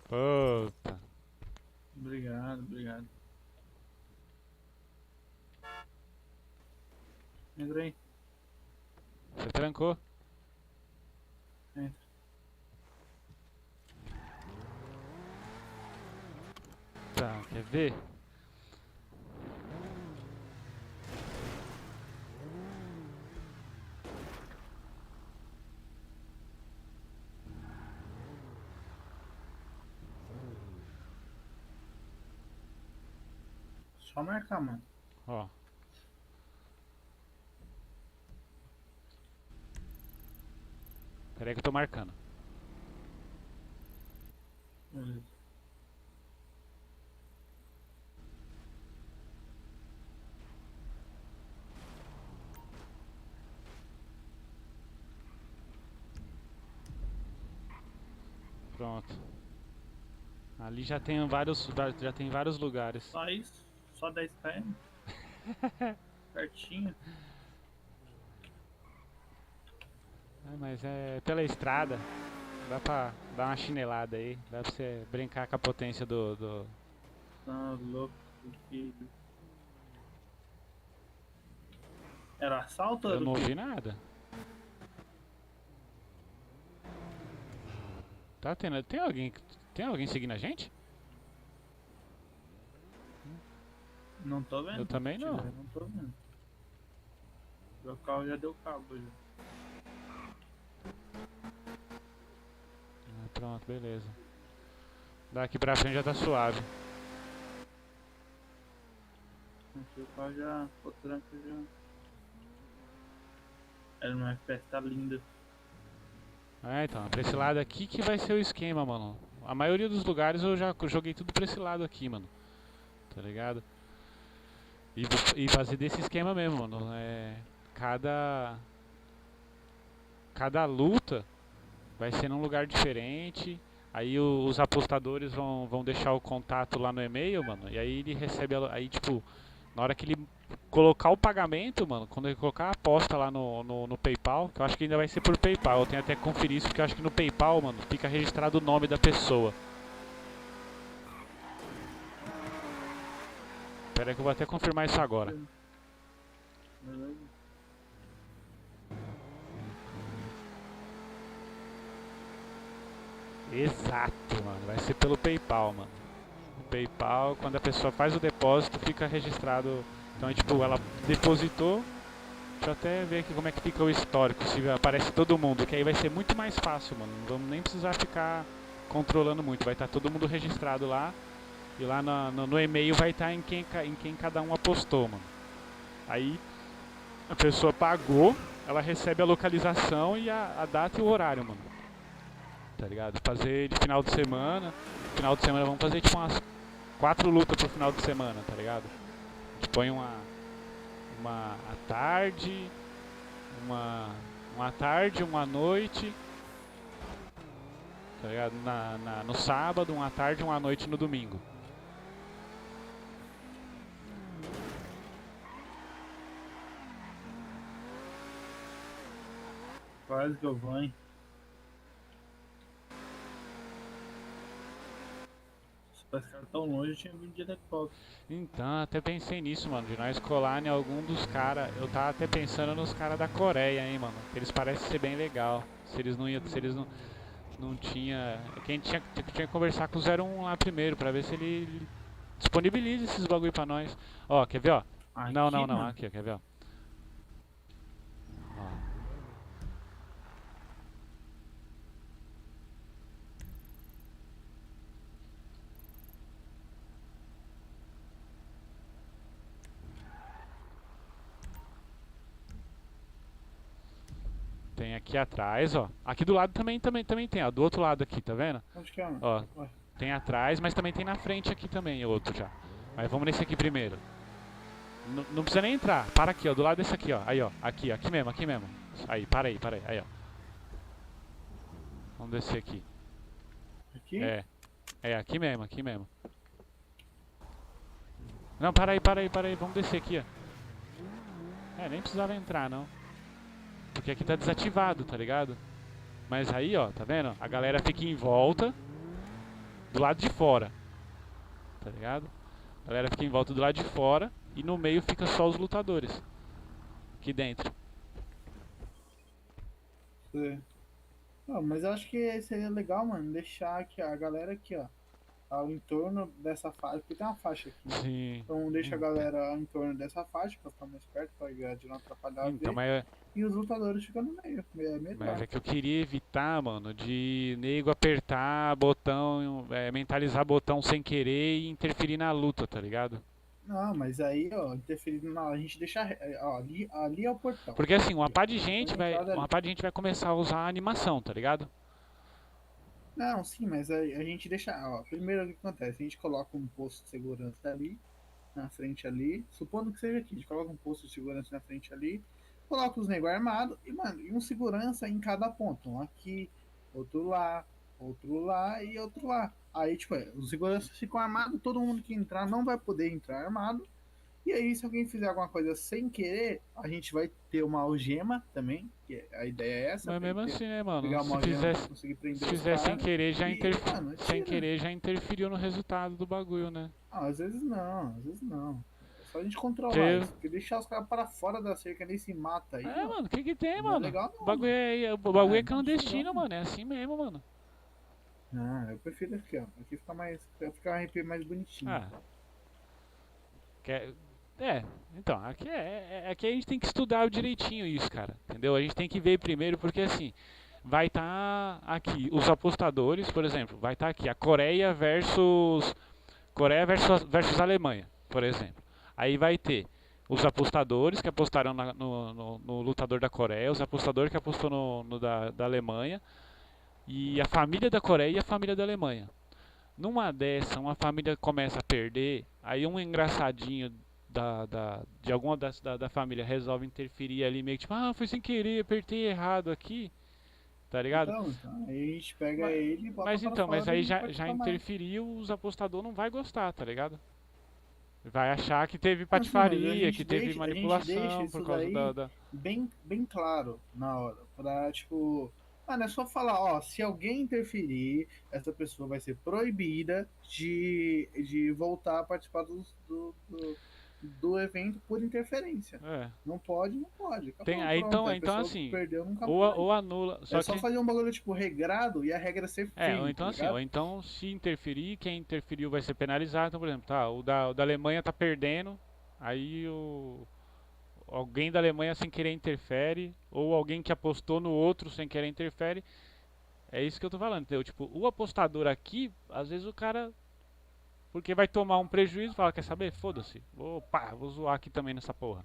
Puta. Obrigado. Entra aí. Você trancou? Entra. Tá, quer ver? Só marcar, mano. Ó. Peraí que eu tô marcando. Beleza. Pronto. Ali já tem vários lugares. Só isso? Só 10 km? Pertinho. Mas é pela estrada. Dá pra dar uma chinelada aí. Dá pra você brincar com a potência do... Tá louco. Era assalto ou Eu era não o quê? ouvi nada. Tá tendo... Tem alguém seguindo a gente? Não tô vendo. Eu também não. Não tô vendo. Meu carro já deu cabo já. Pronto, beleza. Daqui pra frente já tá suave. Aqui o carro já... O tranco já... Era uma FPS, tá linda. Então, pra esse lado aqui que vai ser o esquema, mano. A maioria dos lugares eu já joguei tudo pra esse lado aqui, mano. Tá ligado? E fazer desse esquema mesmo, mano. Cada luta vai ser num lugar diferente. Aí os apostadores vão deixar o contato lá no e-mail, mano. E aí ele recebe, aí tipo, na hora que ele colocar o pagamento, mano, quando ele colocar a aposta lá no PayPal, que eu acho que ainda vai ser por PayPal, eu tenho até que conferir isso, porque eu acho que no PayPal, mano, fica registrado o nome da pessoa. Pera aí que eu vou até confirmar isso agora. Exato, mano, vai ser pelo PayPal, mano. O PayPal, quando a pessoa faz o depósito, fica registrado. Então, tipo, ela depositou. Deixa eu até ver aqui como é que fica o histórico, se aparece todo mundo, que aí vai ser muito mais fácil, mano. Não vamos nem precisar ficar controlando muito, vai estar todo mundo registrado lá. E lá no e-mail vai estar em quem cada um apostou, mano. Aí a pessoa pagou, ela recebe a localização e a data e o horário, mano. Tá ligado? Fazer de final de semana. Final de semana vamos fazer tipo umas 4 lutas pro final de semana, tá ligado? A gente põe uma à tarde, uma tarde, uma noite, tá ligado? No sábado, uma tarde, uma noite no domingo. Quase que eu vou, hein? Os caras tão longe, eu tinha vindo de helicóptero. Então, até pensei nisso, mano, de nós colar em algum dos caras. Eu tava até pensando nos caras da Coreia, hein, mano. Que eles parecem ser bem legal. Se eles não tinha. Quem tinha que conversar com o 01 lá primeiro, pra ver se ele disponibiliza esses bagulho pra nós. Ó, quer ver, ó? Aqui, não, mano. aqui, ó, quer ver, ó? Tem aqui atrás, ó. Aqui do lado também tem, ó. Do outro lado aqui, tá vendo? Onde que é, mano? Ó, Ué. tem atrás, mas também tem na frente aqui também, outro já. Mas vamos nesse aqui primeiro. Não precisa nem entrar. Para aqui, ó. Do lado desse aqui, ó. Aí, ó. Aqui mesmo. Aí, para aí. Aí, ó. Vamos descer aqui. Aqui? É, aqui mesmo. Não, para aí. Vamos descer aqui, ó. Nem precisava entrar, não. Porque aqui tá desativado, tá ligado? Mas aí, ó, tá vendo? A galera fica em volta do lado de fora. Tá ligado? A galera fica em volta do lado de fora e no meio fica só os lutadores. Aqui dentro. Não, mas eu acho que seria legal, mano, deixar aqui, ó, a galera aqui, ó. Ao entorno dessa faixa, porque tem uma faixa aqui. Sim. Então deixa a galera em torno dessa faixa, pra ficar mais perto, pra de não atrapalhar a Então, vida. E os lutadores ficam no meio. Mas é que eu queria evitar, mano, de nego apertar botão, mentalizar botão sem querer e interferir na luta, tá ligado? Não, mas aí, ó, interferindo a gente deixa, ó, ali é o portão. Porque assim, uma pá de gente vai começar a usar a animação, tá ligado? Não, sim, mas a gente deixa, ó, primeiro o que acontece? A gente coloca um posto de segurança ali, na frente ali, supondo que seja aqui, a gente coloca um posto de segurança na frente ali, coloca os nego armados e, mano, e um segurança em cada ponto, um aqui, outro lá e outro lá. Aí, tipo, os seguranças ficam armados, todo mundo que entrar não vai poder entrar armado, E aí, se alguém fizer alguma coisa sem querer, a gente vai ter uma algema também, que a ideia é essa. Mas mesmo assim, né, mano? Pegar uma Se algema fizer, pra conseguir prender se os fizer sem caras. querer, já, E, mano, sem tira. querer já interferiu no resultado do bagulho, né? Ah, às vezes não, às vezes não. É só a gente controlar Teve- isso. Porque deixar os caras para fora da cerca nem se mata aí. É, ó, mano, o que tem, não mano? é legal, O não. bagulho é, o bagulho é não, clandestino, não. mano. É assim mesmo, mano. Não, eu prefiro aqui, ó. Aqui fica um RP mais bonitinho. Ah. Então, aqui a gente tem que estudar direitinho isso, cara. Entendeu? A gente tem que ver primeiro, porque assim, vai estar aqui os apostadores, por exemplo, vai estar aqui a Coreia versus Alemanha, por exemplo. Aí vai ter os apostadores que apostaram no lutador da Coreia, os apostadores que apostou no da Alemanha, e a família da Coreia e a família da Alemanha. Numa dessa, uma família começa a perder, aí um engraçadinho de alguma da família resolve interferir ali, meio que tipo, foi sem querer, apertei errado aqui, tá ligado? Então, aí a gente pega ele e bota Mas pra então, fora mas aí e já pode tomar. interferiu, os apostadores não vai gostar, tá ligado? Vai achar que teve Não, sim, mas a patifaria, gente que teve deixa- a gente manipulação deixa isso por causa daí da... bem claro na hora. Pra, tipo. Mano, é só falar, ó, se alguém interferir, essa pessoa vai ser proibida de voltar a participar do evento por interferência. É. Não pode, não pode. Acabou, Tem, aí, pronto. A então pessoa assim, que perdeu nunca ou mais. anula, É só fazer um bagulho, tipo, regrado e a regra ser feita. ou então assim, ou então se interferir, quem interferiu vai ser penalizado. Então, por exemplo, tá, o da Alemanha tá perdendo, aí alguém da Alemanha sem querer interfere, ou alguém que apostou no outro sem querer interfere. É isso que eu tô falando, entendeu? Tipo, o apostador aqui, às vezes o cara, porque vai tomar um prejuízo, fala, quer saber? Foda-se, vou zoar aqui também nessa porra.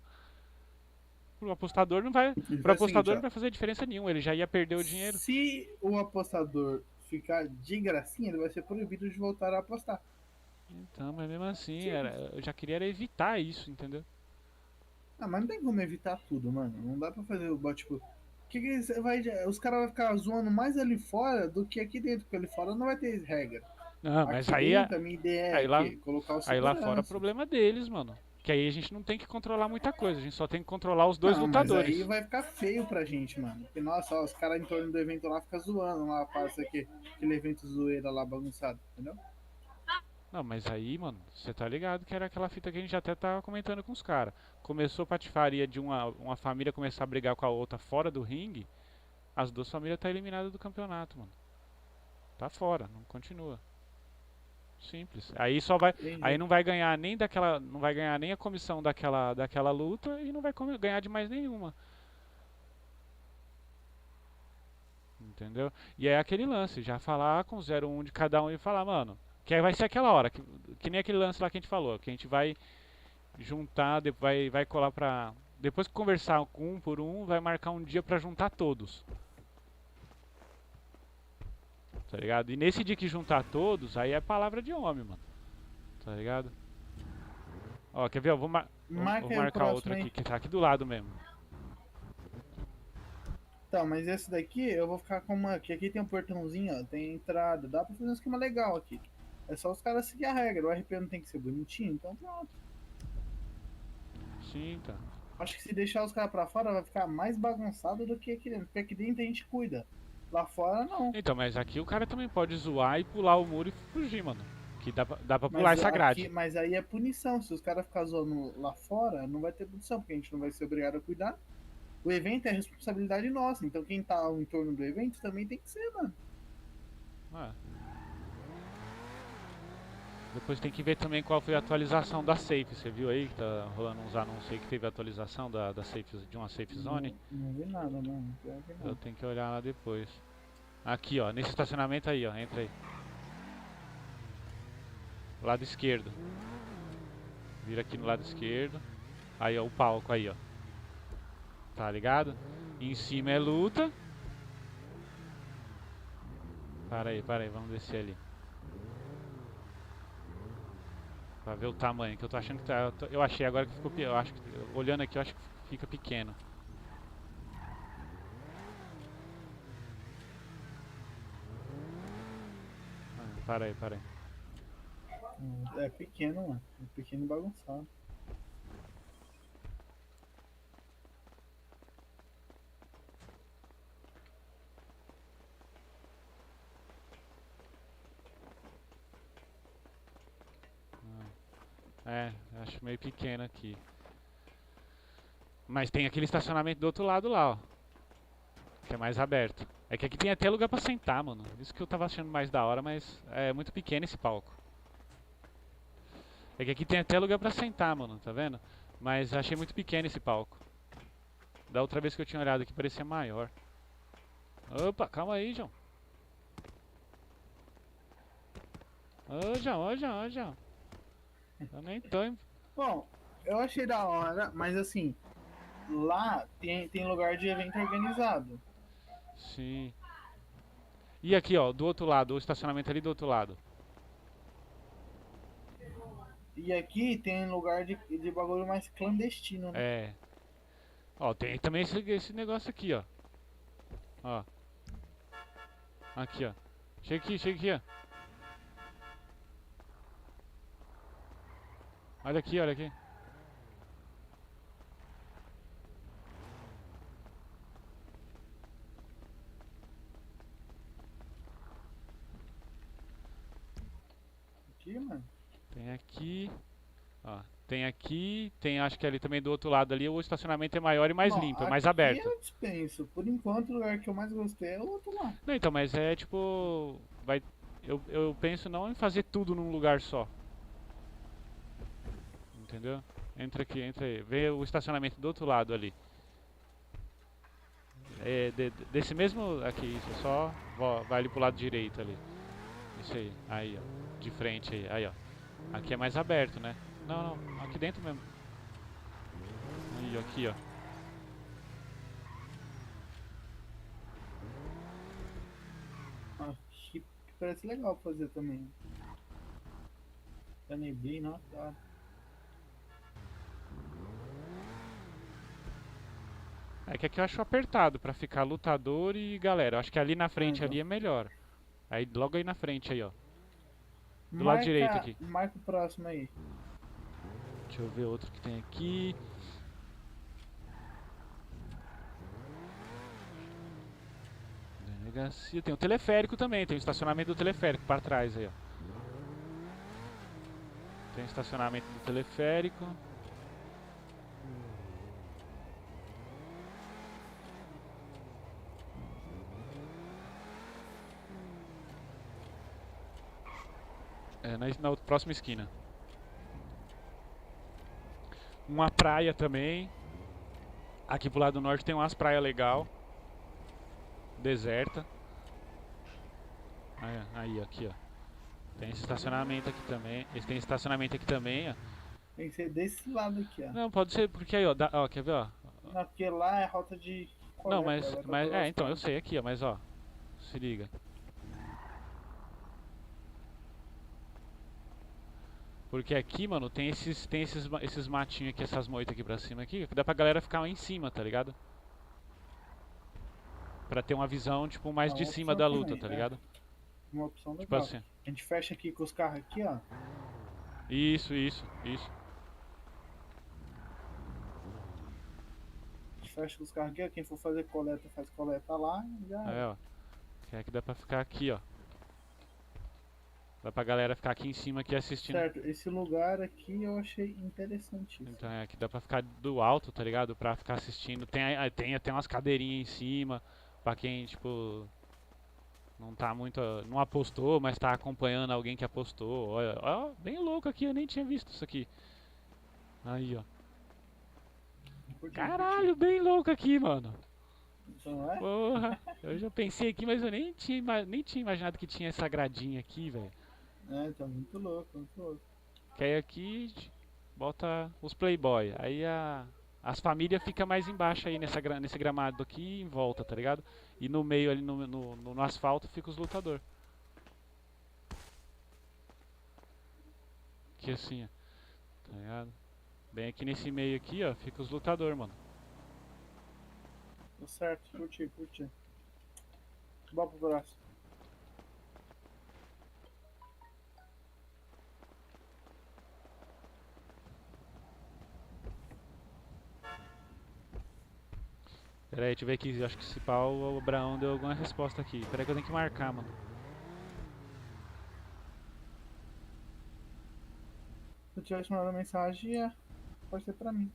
Pro apostador não vai, não vai fazer diferença nenhuma, ele já ia perder o dinheiro. Se o apostador ficar de gracinha, ele vai ser proibido de voltar a apostar. Então, mas mesmo assim, eu já queria evitar isso, entendeu? Ah, mas não tem como evitar tudo, mano. Não dá pra fazer o tipo. Os caras vão ficar zoando mais ali fora do que aqui dentro, porque ali fora não vai ter regra. Não, mas aqui aí dentro, a minha ideia aí lá, colocar o aí lá fora é problema deles, mano. Que aí a gente não tem que controlar muita coisa, a gente só tem que controlar os dois lutadores. Mas aí vai ficar feio pra gente, mano. Porque, nossa, ó, os caras em torno do evento lá ficam zoando lá, passa aquele evento zoeira lá bagunçado, entendeu? Não, mas aí, mano, você tá ligado que era aquela fita que a gente até tava comentando com os caras. Começou patifaria de uma família começar a brigar com a outra fora do ringue, as duas famílias tá eliminadas do campeonato, mano. Tá fora, não continua. Simples. Aí só vai, aí não vai ganhar nem não vai ganhar nem a comissão daquela luta e não vai ganhar de mais nenhuma. Entendeu? E é aquele lance, já falar com 0-1 de cada um e falar, mano, que aí vai ser aquela hora, que nem aquele lance lá que a gente falou, que a gente vai juntar, vai colar pra... Depois que conversar com um por um, vai marcar um dia pra juntar todos. Tá ligado? E nesse dia que juntar todos, aí é palavra de homem, mano. Tá ligado? Ó, quer ver? Eu vou marcar outro aqui, que tá aqui do lado mesmo. Então, mas esse daqui eu vou ficar com uma... Que aqui tem um portãozinho, ó, tem entrada, dá pra fazer um esquema legal aqui. É só os caras seguir a regra, o RP não tem que ser bonitinho, então pronto. Sim, tá. Acho que se deixar os caras pra fora vai ficar mais bagunçado do que aqui dentro, porque aqui dentro a gente cuida. Lá fora não. Então, mas aqui o cara também pode zoar e pular o muro e fugir, mano. Que dá pra pular essa grade. Mas aí é punição, se os caras ficarem zoando lá fora, não vai ter punição, porque a gente não vai ser obrigado a cuidar. O evento é responsabilidade nossa, então quem tá em torno do evento também tem que ser, mano. Depois tem que ver também qual foi a atualização da Safe. Você viu aí que tá rolando uns anúncios aí que teve atualização da safe, de uma Safe Zone? Não vi nada, mano. Eu tenho que olhar lá depois. Aqui, ó, nesse estacionamento aí, ó, entra aí. Lado esquerdo. Vira aqui no lado esquerdo. Aí, ó, o palco aí, ó. Tá ligado? E em cima é luta. Para aí, vamos descer ali. Pra ver o tamanho, que eu tô achando que tá... Eu achei agora que ficou... Eu acho que, olhando aqui, eu acho que fica pequeno. Para aí. É pequeno, mano. É pequeno e bagunçado. É, acho meio pequeno aqui. Mas tem aquele estacionamento do outro lado lá, ó. Que é mais aberto. É que aqui tem até lugar pra sentar, mano. Isso que eu tava achando mais da hora, mas é muito pequeno esse palco. É que aqui tem até lugar pra sentar, mano, tá vendo? Mas achei muito pequeno esse palco. Da outra vez que eu tinha olhado aqui parecia maior. Opa, calma aí, João. Ô, João. Eu nem tô... Bom, eu achei da hora, mas assim, lá tem lugar de evento organizado. Sim. E aqui, ó, do outro lado, o estacionamento ali do outro lado. E aqui tem lugar de bagulho mais clandestino, né? É. Ó, tem também esse negócio aqui, ó. Ó. Aqui, ó. Chega aqui, ó. Olha aqui. Aqui, mano. Tem aqui. Ó. Tem aqui. Tem acho que ali também do outro lado ali o estacionamento é maior e mais Não, limpo, é mais aqui aberto. eu dispenso. Por enquanto, o lugar que eu mais gostei é o outro lá. Não, então, mas é tipo. Eu penso não em fazer tudo num lugar só. Entendeu? Entra aí. Vê o estacionamento do outro lado ali. É, desse mesmo. Aqui, isso, só vai ali pro lado direito ali. Isso aí, ó. De frente aí, ó. Aqui é mais aberto, né? Não, aqui dentro mesmo. Aí, aqui, ó. Acho que parece legal fazer também. Tá neblina, ó. Tá. É que aqui eu acho apertado pra ficar lutador e galera. Eu acho que ali na frente ali é melhor. Aí logo aí na frente aí, ó. Do lado direito aqui. Marca o próximo aí. Deixa eu ver outro que tem aqui. Delegacia. Tem o teleférico também. Tem o estacionamento do teleférico para trás aí, ó. Tem o estacionamento do teleférico. É, na próxima esquina. Uma praia também. Aqui pro lado do norte tem umas praias legal. Deserta. Aí, aqui, ó. Tem esse estacionamento aqui também. Tem estacionamento aqui também, ó. Tem que ser desse lado aqui, ó. Não, pode ser porque aí, ó, quer ver, ó? Não, porque lá é rota de Não, coleta, mas então, eu sei aqui, ó, mas ó. Se liga. Porque aqui, mano, tem esses matinhos aqui, essas moitas aqui pra cima aqui, que dá pra galera ficar lá em cima, tá ligado? Pra ter uma visão, tipo, mais de cima da luta, tá ligado? Uma opção legal. Tipo assim. A gente fecha aqui com os carros aqui, ó. Isso. A gente fecha com os carros aqui, ó. Quem for fazer coleta, faz coleta lá e já... É, ó. Que é que dá pra ficar aqui, ó. Dá pra galera ficar aqui em cima aqui assistindo. Certo, esse lugar aqui eu achei interessantíssimo. Então é que dá pra ficar do alto, tá ligado? Pra ficar assistindo. Tem até umas cadeirinhas em cima. Pra quem, tipo... Não tá muito... Não apostou, mas tá acompanhando alguém que apostou. Olha, ó, bem louco aqui, eu nem tinha visto isso aqui. Aí, ó. Caralho, bem louco aqui, mano. Não é? Porra, eu já pensei aqui, mas eu nem tinha imaginado que tinha essa gradinha aqui, velho. É, tá muito louco, muito louco. Que aí aqui bota os playboy. Aí as famílias ficam mais embaixo aí nesse gramado aqui em volta, tá ligado? E no meio ali no asfalto fica os lutador. Aqui assim, ó. Tá ligado? Bem aqui nesse meio aqui, ó, fica os lutador, mano. Tá certo, curti. Bora pro próximo. Pera aí, deixa eu ver aqui, acho que esse pau o Abraão deu alguma resposta aqui. Pera aí que eu tenho que marcar, mano. tivesse mandado mensagem, pode ser pra mim.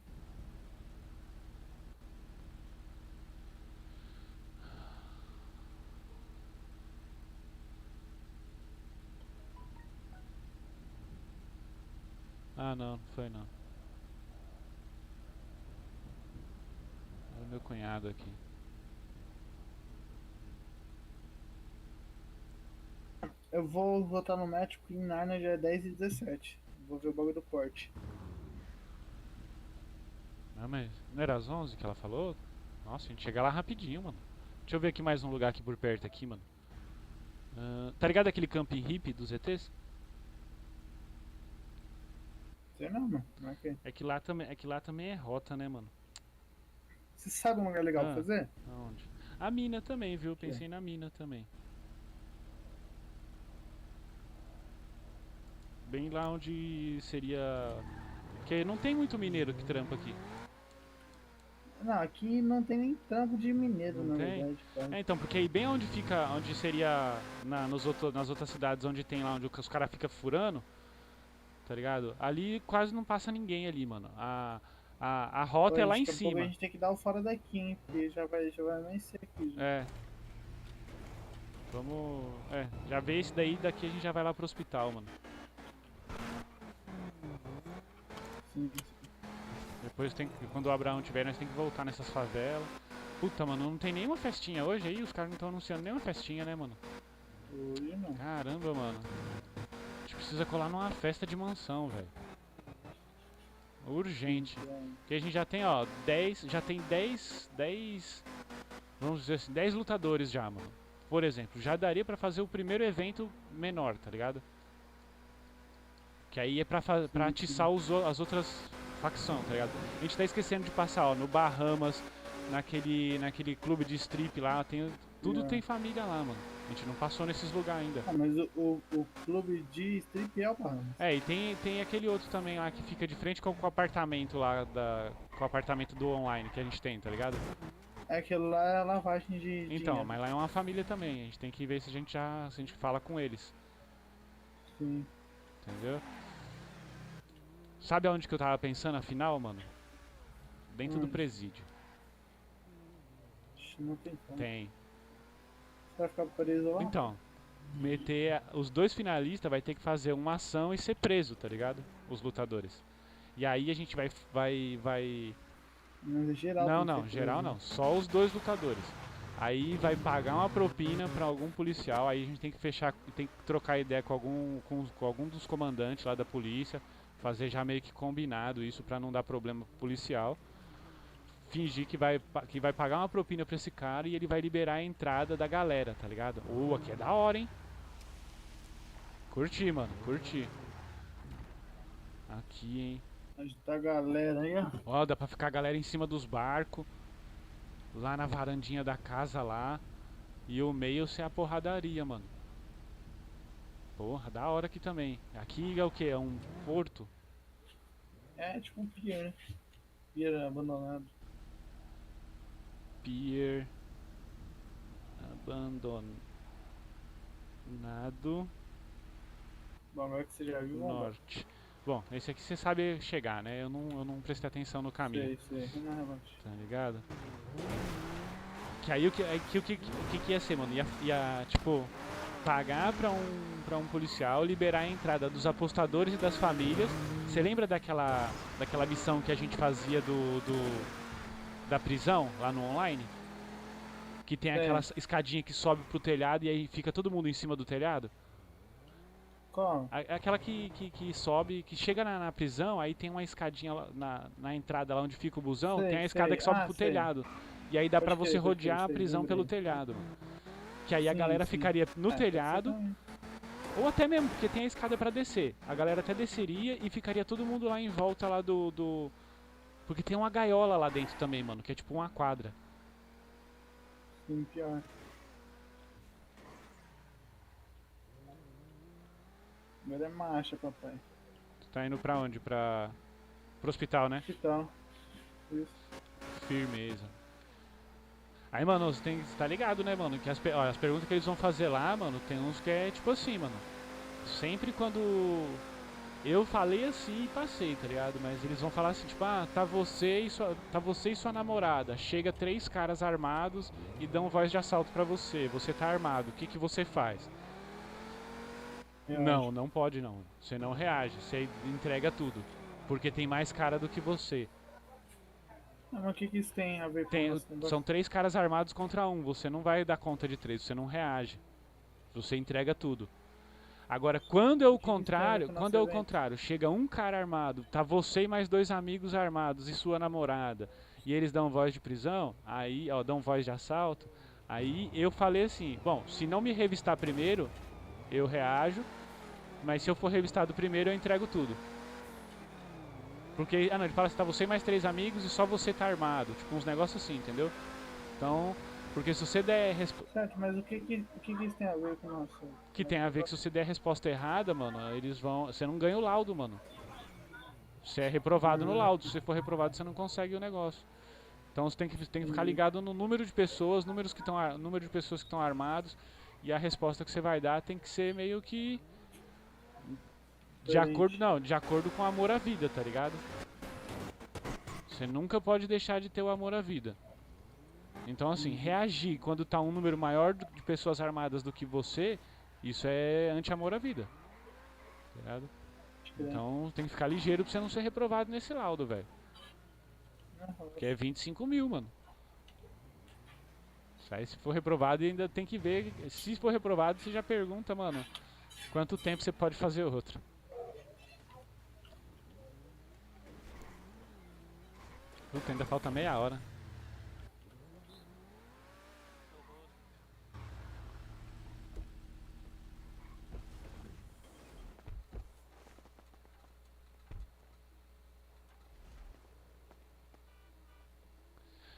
Ah, não foi não. É o meu cunhado aqui. Eu vou votar no médico em Narnia, já é 10h17. Vou ver o bagulho do porte. Ah, mas não era às 11 que ela falou? Nossa, a gente chega lá rapidinho, mano. Deixa eu ver aqui mais um lugar aqui por perto aqui, mano. Tá ligado aquele camping hippie dos ETs? Sei não, mano. Como é que é? É que lá também é rota, né, mano? Você sabe um lugar legal pra fazer? Aonde? A mina também, viu? Pensei na mina também. Bem lá onde seria... Porque não tem muito mineiro que trampa aqui. Não, aqui não tem nem trampo de mineiro, Não na tem? verdade. Cara. Então, porque aí bem onde fica, onde seria nas outras cidades onde tem lá, onde os caras ficam furando, tá ligado? Ali quase não passa ninguém ali, mano. A rota é lá em Daqui a pouco cima. A gente tem que dar o fora daqui, hein? Porque já vai amanhecer aqui. Já. É. Vamos... já vê esse daí, daqui a gente já vai lá pro hospital, mano. Sim. Depois quando o Abraão tiver, nós tem que voltar nessas favelas. Puta, mano, não tem nenhuma festinha hoje aí? Os caras não estão anunciando nenhuma festinha, né, mano? Hoje não. Caramba, mano. A gente precisa colar numa festa de mansão, velho. Urgente. Porque a gente já tem, ó, 10... Já tem 10... Vamos dizer assim, 10 lutadores já, mano. Por exemplo, já daria pra fazer o primeiro evento menor, tá ligado? Que aí é pra atiçar as outras facções, tá ligado? A gente tá esquecendo de passar, ó, no Bahamas, naquele clube de strip lá, tudo tem família lá, mano. A gente não passou nesses lugares ainda. Ah, mas o clube de strip é o Bahamas. É, e tem aquele outro também lá que fica de frente com o apartamento lá, com o apartamento do online que a gente tem, tá ligado? É aquilo lá é lavagem de Então, dinheiro. mas lá é uma família também, a gente tem que ver se a gente fala com eles. Sim. Entendeu? Sabe aonde que eu tava pensando afinal, mano? Dentro do presídio. Não tem como. Tem. Você vai ficar preso lá? Então, os dois finalistas vai ter que fazer uma ação e ser preso, tá ligado? Os lutadores. E aí a gente vai... Mas geral Não, geral não. Só os dois lutadores. Aí vai pagar uma propina pra algum policial, aí a gente tem que tem que trocar ideia com algum dos comandantes lá da polícia, fazer já meio que combinado isso pra não dar problema pro policial. Fingir que vai pagar uma propina pra esse cara e ele vai liberar a entrada da galera, tá ligado? Aqui é da hora, hein? Curti, mano, curti. Aqui, hein? Agitar a galera aí, ó. Ó, dá pra ficar a galera em cima dos barcos. Lá na varandinha da casa lá. E o meio ser a porradaria, mano. Porra, da hora aqui também. Aqui é o que? É um porto? É tipo um pier, né? Pier abandonado. Pier abandonado Bom, agora que você já viu, norte. Bom, esse aqui você sabe chegar, né? Eu não prestei atenção no caminho. Sei. Não, relaxa. Tá ligado? Que aí o que ia ser, mano? Ia tipo, pagar pra um policial liberar a entrada dos apostadores e das famílias. Você lembra daquela missão que a gente fazia da prisão lá no online? Que tem aquela escadinha que sobe pro telhado e aí fica todo mundo em cima do telhado? Qual? Aquela que sobe, que chega na prisão, aí tem uma escadinha na entrada lá onde fica o busão, tem a escada que sobe pro telhado. E aí dá pra você rodear a prisão pelo telhado. Que aí a galera ficaria no telhado, ou até mesmo, porque tem a escada pra descer. A galera até desceria e ficaria todo mundo lá em volta lá do... Porque tem uma gaiola lá dentro também, mano, que é tipo uma quadra. Sim, pior. Agora é marcha, papai. Tu tá indo pra onde? Pro hospital, né? Hospital. Isso. Firmeza. Aí, mano, você tá ligado, né, mano? Que as perguntas que eles vão fazer lá, mano, tem uns que é tipo assim, mano. Sempre quando Eu falei assim e passei, tá ligado? Mas eles vão falar assim, tipo, ah, tá você e sua namorada. Chega 3 caras armados e dão voz de assalto pra você. Você tá armado, o que que você faz? Não, não pode não. Você não reage, você entrega tudo. Porque tem mais cara do que você. Mas o que isso tem a ver com São 3 caras armados contra um. Você não vai dar conta de 3, você não reage. Você entrega tudo. Agora, quando é o contrário, chega um cara armado, tá você e mais 2 amigos armados e sua namorada, e eles dão voz de prisão, aí, ó, dão voz de assalto, aí eu falei assim, bom, se não me revistar primeiro, eu reajo, mas se eu for revistado primeiro, eu entrego tudo. Porque, não, ele fala assim, tá você e mais 3 amigos e só você tá armado, tipo, uns negócios assim, entendeu? Então... Porque se você der Certo, mas o que isso tem a ver com o nosso... Que tem a ver que se você der a resposta errada, mano, eles vão... Você não ganha o laudo, mano. Você é reprovado no laudo. Se você for reprovado, você não consegue o negócio. Então você tem que ficar ligado no número de pessoas, número de pessoas que estão armados. E a resposta que você vai dar tem que ser meio que... De acordo com o amor à vida, tá ligado? Você nunca pode deixar de ter o amor à vida. Então assim, reagir quando tá um número maior de pessoas armadas do que você, isso é anti-amor à vida. Tá ligado? Então tem que ficar ligeiro pra você não ser reprovado nesse laudo, velho. Que é 25 mil, mano. Aí se for reprovado ainda tem que ver. Se for reprovado, você já pergunta, mano, quanto tempo você pode fazer outro. Puta, ainda falta meia hora.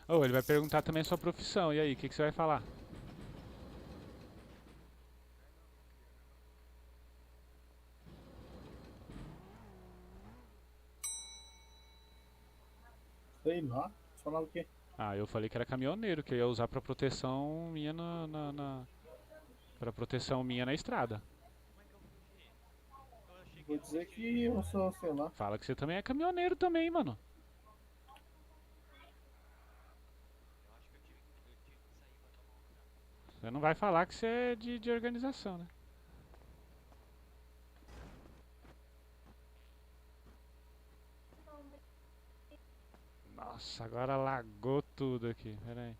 Oh, ele vai perguntar também a sua profissão. E aí, o que você vai falar? Sei lá. Falar o quê? Ah, eu falei que era caminhoneiro, que eu ia usar pra proteção minha pra proteção minha na estrada. Vou dizer que eu sou, sei lá. Fala que você também é caminhoneiro também, mano. Você não vai falar que você é de organização, né? Nossa, agora lagou tudo aqui. Pera aí.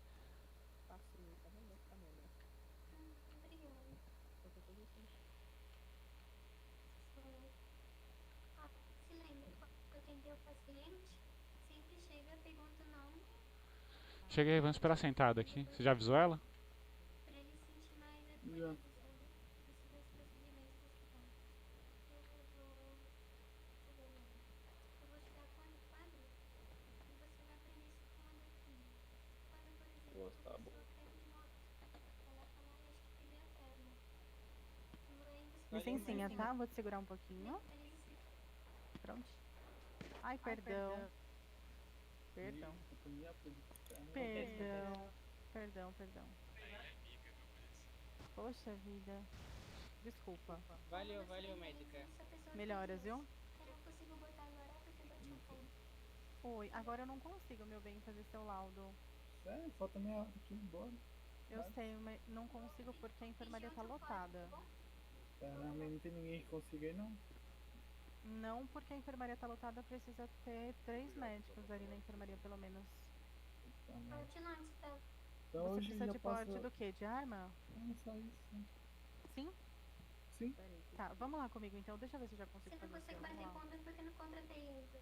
Se lembra, quando eu atender o paciente, sempre chega, pergunta o nome. Cheguei, vamos esperar sentado aqui. Você já avisou ela? Pra ele sentir mais a Já. Licencinha, tá? Vou te segurar um pouquinho. Pronto. Ai, perdão. Perdão. Perdão. Poxa vida. Desculpa. Valeu, médica. Melhoras, viu? Eu não consigo botar agora porque bati o fogo. Oi, agora eu não consigo, meu bem, fazer seu laudo. Sério? Falta meia hora aqui embora. Eu sei, mas não consigo porque a enfermaria tá lotada. Caramba, não tem ninguém que consiga aí, não? Não, porque a enfermaria tá lotada, precisa ter 3 médicos ali na enfermaria, pelo menos. Porte não, então. Então Você hoje precisa já de porte passou. do quê? De arma? Não, só isso. Sim? Sim. Tá, vamos lá comigo então. Deixa eu ver se eu já consigo Você não fazer o consegue seu. bater Vamos lá. compras porque não contratei ainda.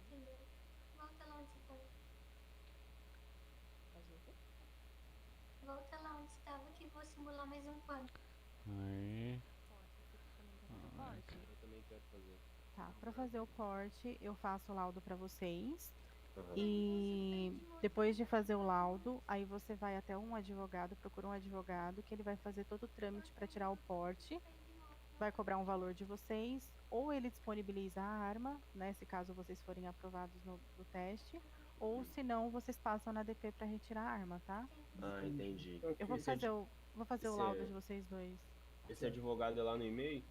Entendeu? Volta lá onde você tava. Volta lá onde você tava que eu vou simular mais um pano. Aí. Eu também quero fazer. Tá, pra fazer o porte, eu faço o laudo pra vocês. E depois de fazer o laudo, aí você vai até um advogado, procura um advogado que ele vai fazer todo o trâmite para tirar o porte, vai cobrar um valor de vocês, ou ele disponibiliza a arma, né, se caso vocês forem aprovados no teste, ou se não, vocês passam na DP para retirar a arma, tá? Ah, entendi. Eu vou fazer o laudo Esse de vocês dois. Esse advogado é lá no e-mail?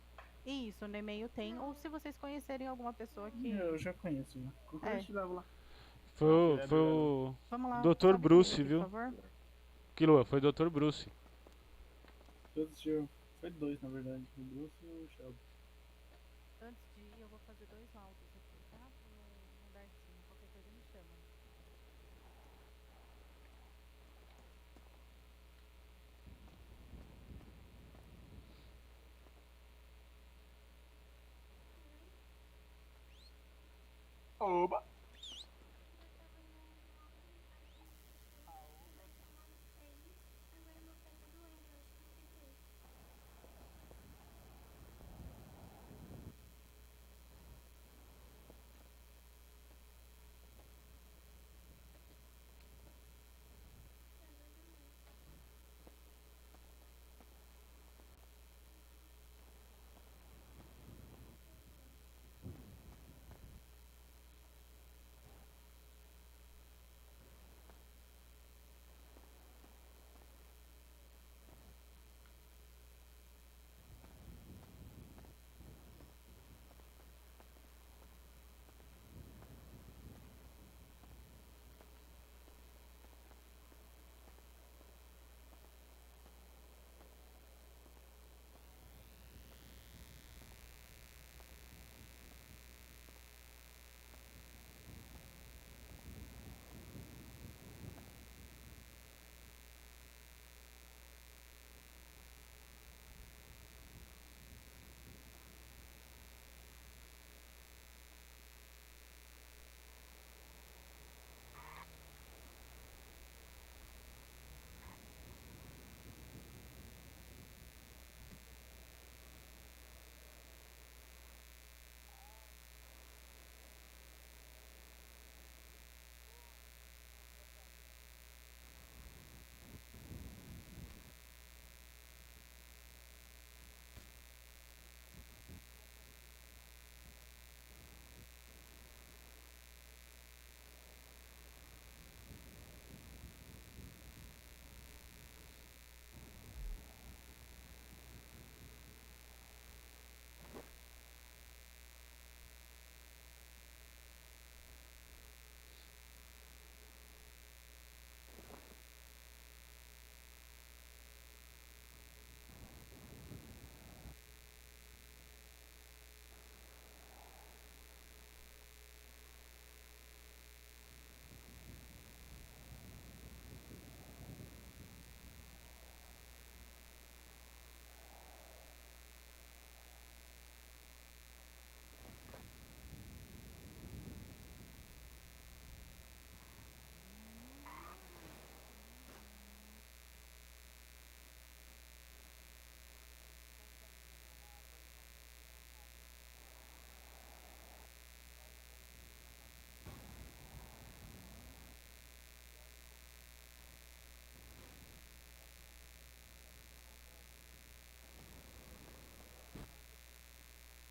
Isso, no e-mail tem, ou se vocês conhecerem alguma pessoa que... Eu já conheço, já. Qualquer É. te levo lá. Foi o Vamos lá, Dr. sobe Bruce, aqui, viu? por favor. Killua, foi o Dr. Bruce. Foi dois, na verdade. O Bruce e o Shelby. Antes de ir, eu vou fazer 2 laudos aqui, tá? No Darcinho, qualquer coisa me chama. Oba!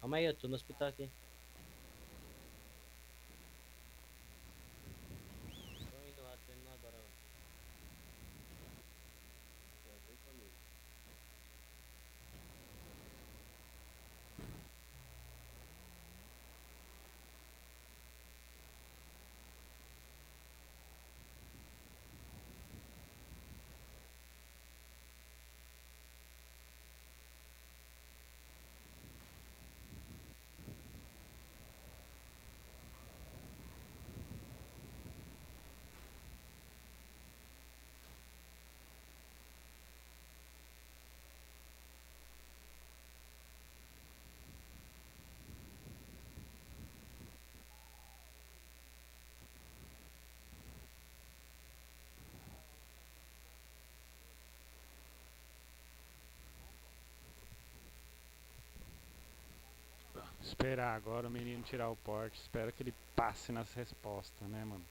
Calma aí, eu tô no hospital aqui. Tô indo lá agora, mano. Vem comigo. Esperar agora o menino tirar o porte. Espero que ele passe nas respostas, né, mano?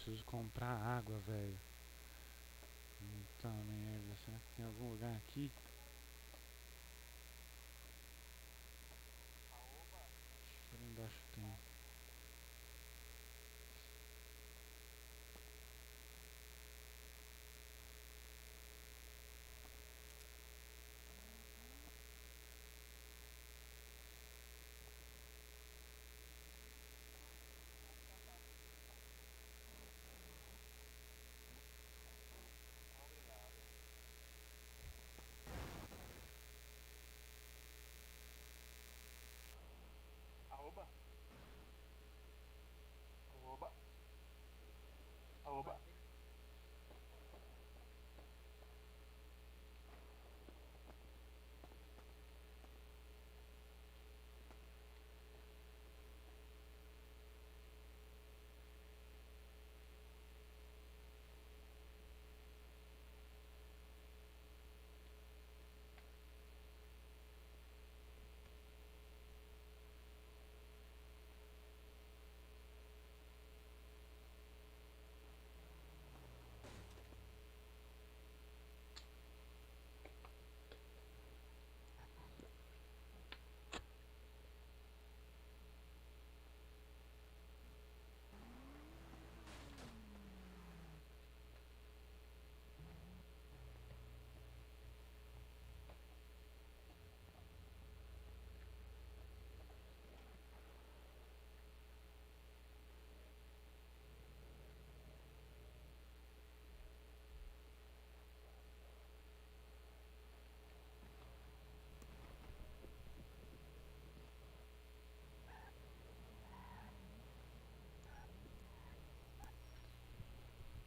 preciso comprar água, velho. Puta merda, será que tem algum lugar aqui? Ali embaixo tem. Arroba. Arroba. Arroba.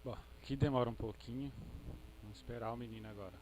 Bom, aqui demora um pouquinho. Vamos esperar o menino agora.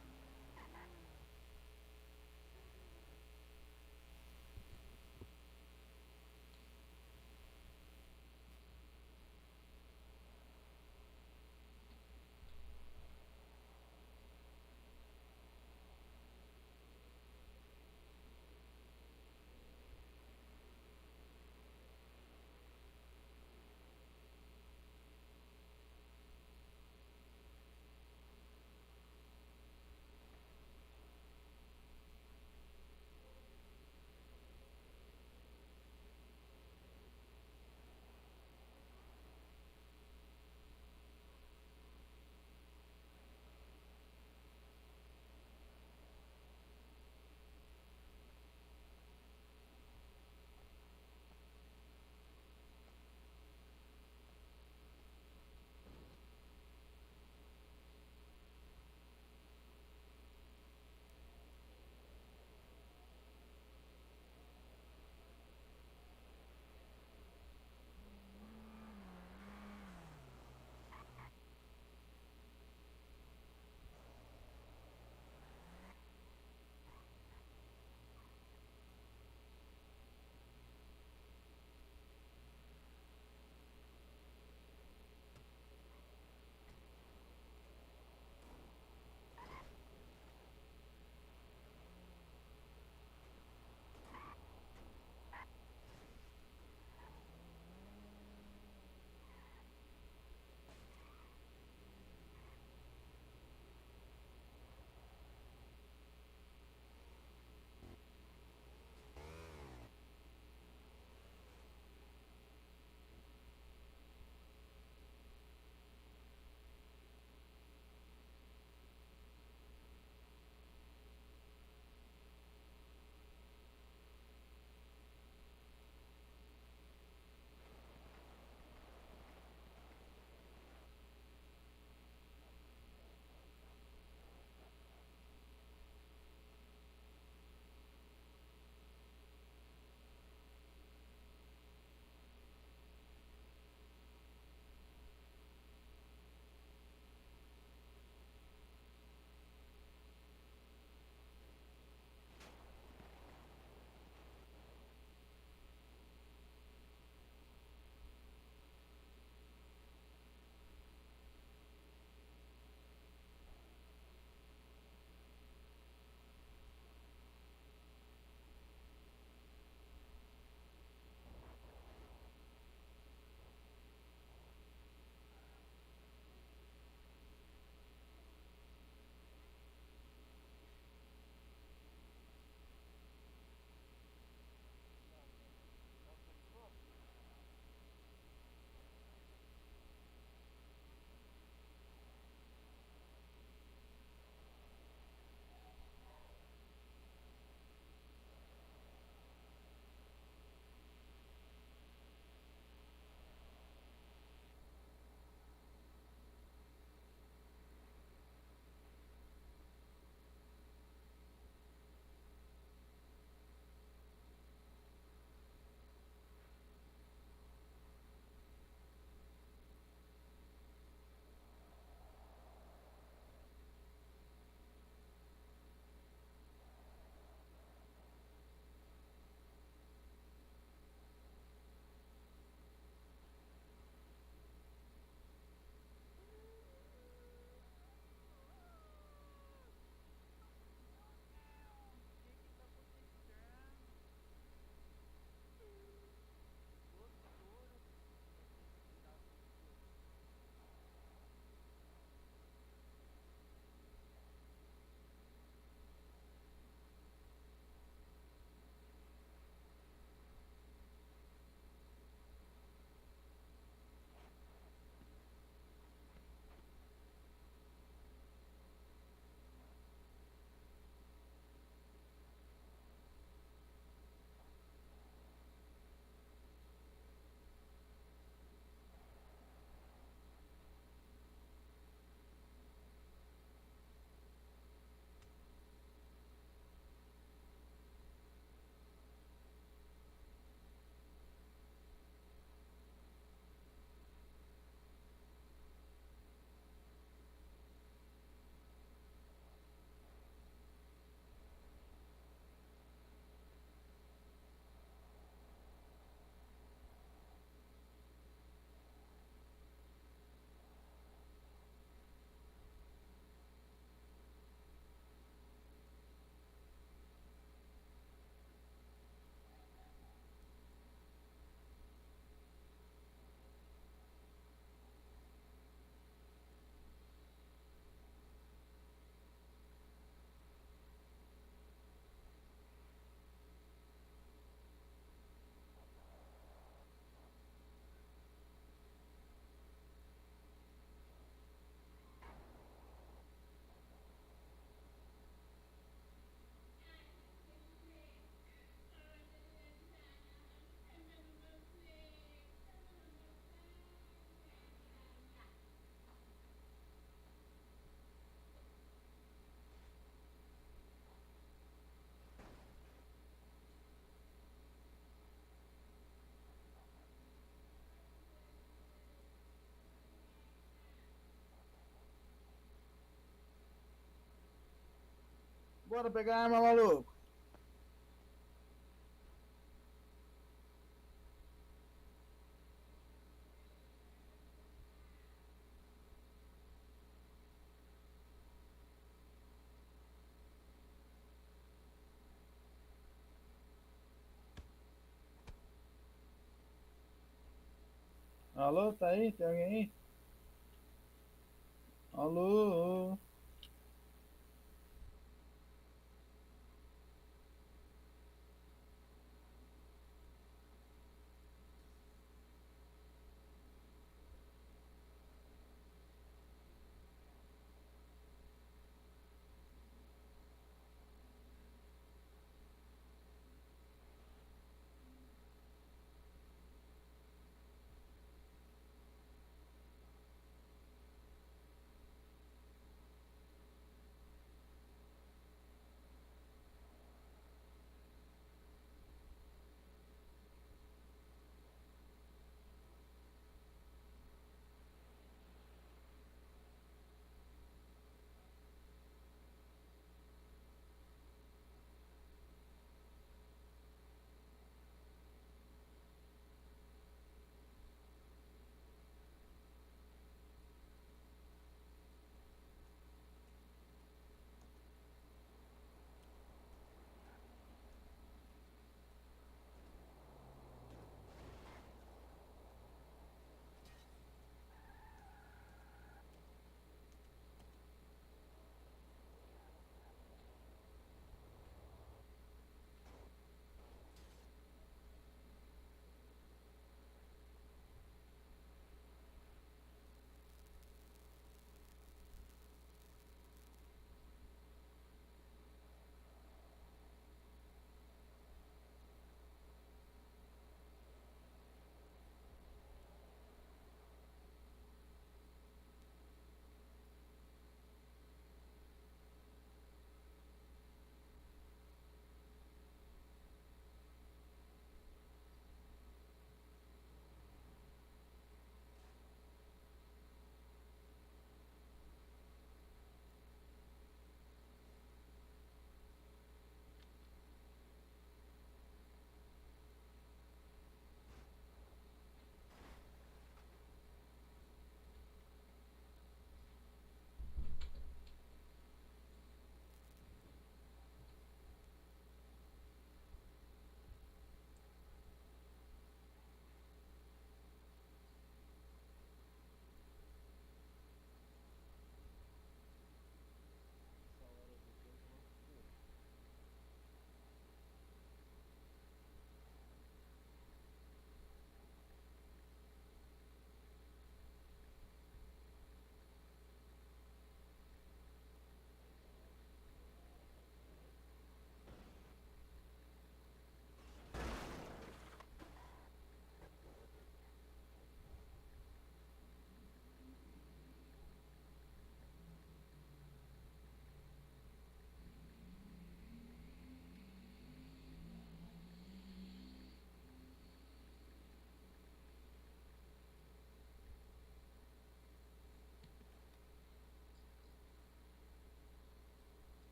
Bora pegar a arma, maluco. Alô, tá aí? Tem alguém aí? Alô?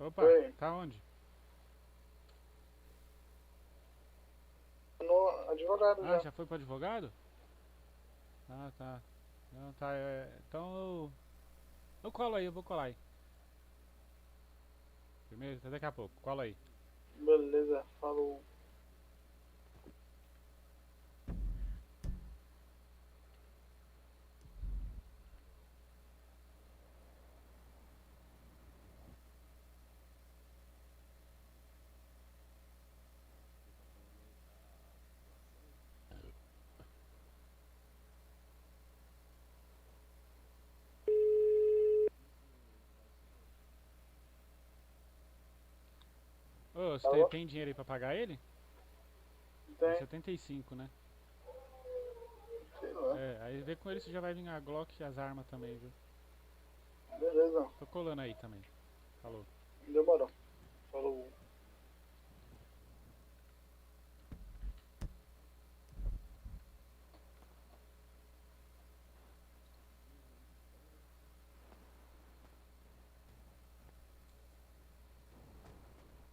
Opa, Oi. tá onde? No advogado Ah, já. já foi pro advogado? Ah, tá. Não, tá, então eu colo aí, eu vou colar aí. Primeiro, até daqui a pouco, cola aí. Beleza, falou. Ô, você Alô? tem dinheiro aí pra pagar ele? Tem. 75, né? Sei lá. É, aí vê com ele se já vai vir a Glock e as armas também, viu? Beleza. Tô colando aí também. Falou. Demorou. Falou.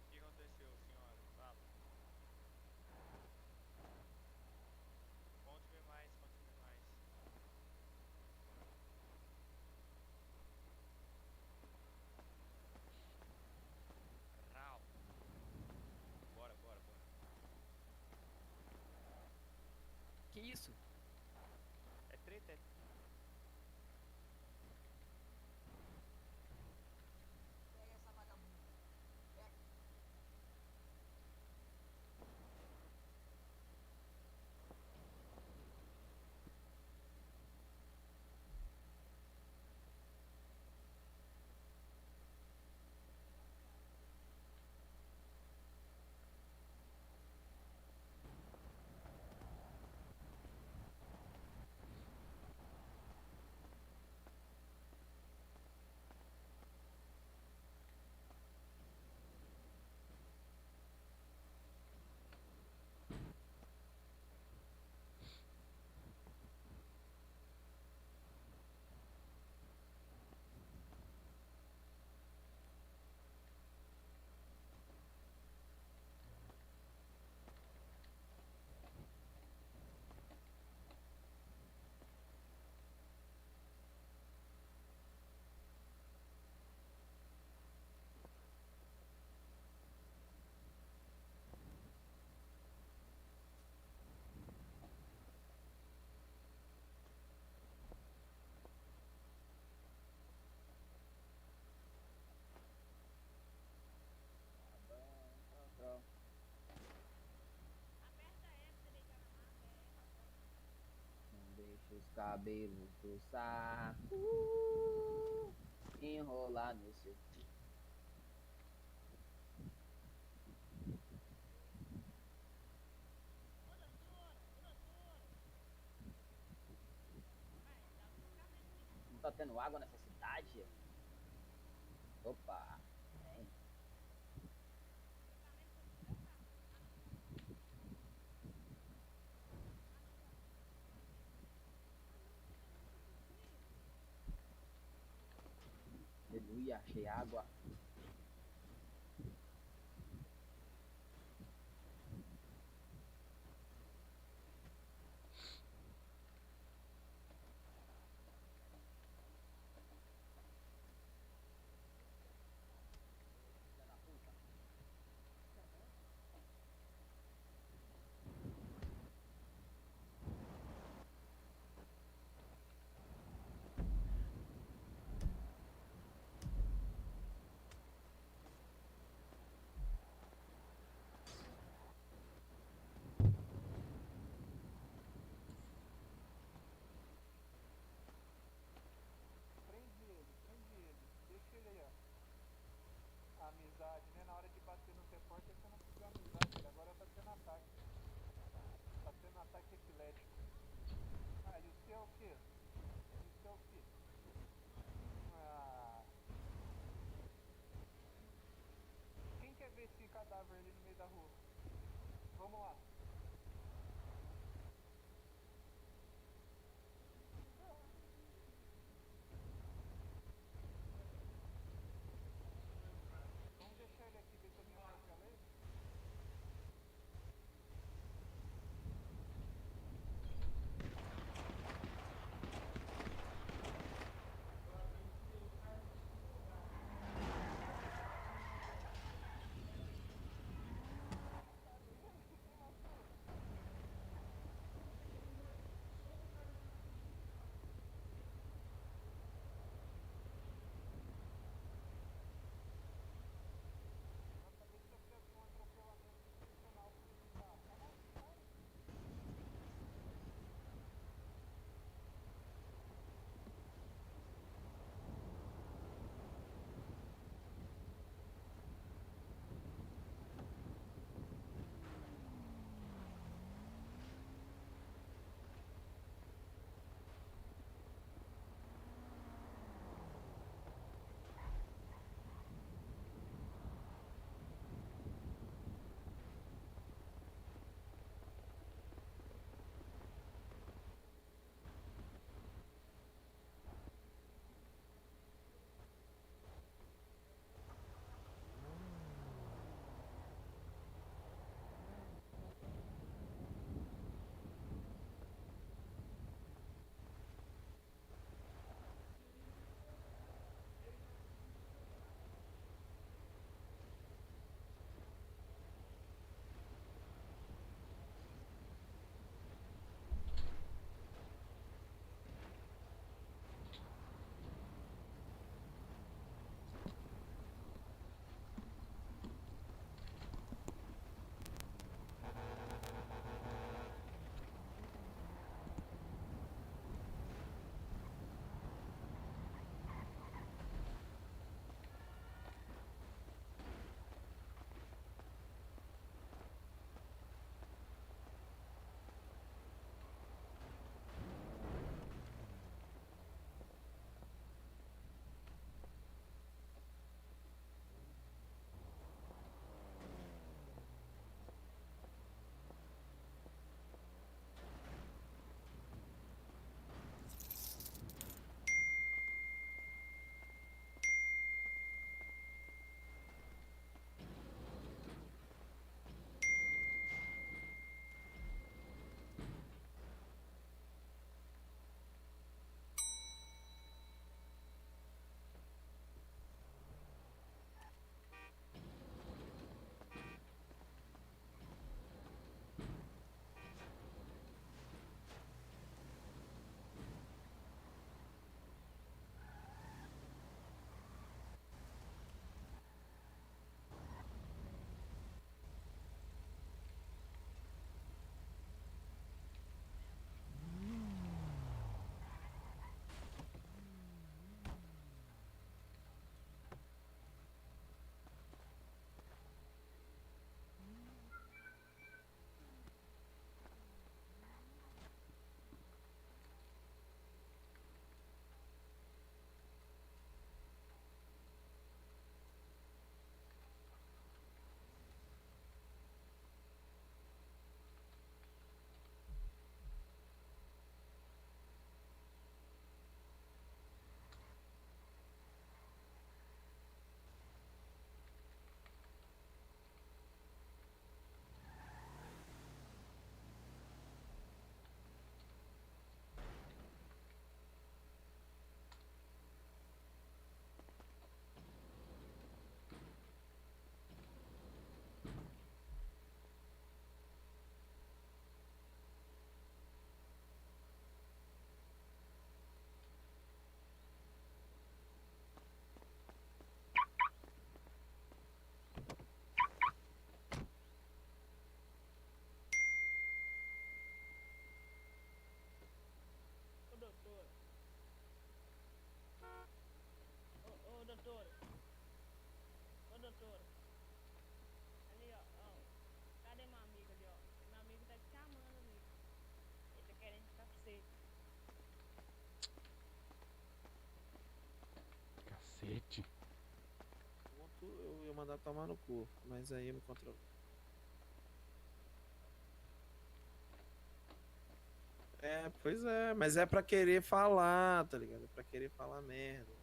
O que aconteceu, senhora? Fala. Conte-me mais, conte-me mais. Rau. Bora, bora, bora. Que isso? É treta, é. Não deixa os cabelos do saco enrolar no seu fio. Não tá tendo água nessa cidade? Opa, tem. Aleluia, achei água. Prende ele. Deixa ele aí, ó. Amizade, né? Na hora de bater nos repórteres você não pediu amizade, ele agora tá tendo ataque. Tá tendo ataque epilético. Ah, e o seu é o quê? E o seu é o quê? Ah. Quem quer ver esse cadáver ali no meio da rua? Vamos lá. Vamos deixar ele aqui ver se alguém atropela ele. Cacete. Ponto, eu ia mandar tomar no cu, mas aí eu me controlo. É, pois é, mas é pra querer falar, tá ligado? É pra querer falar merda.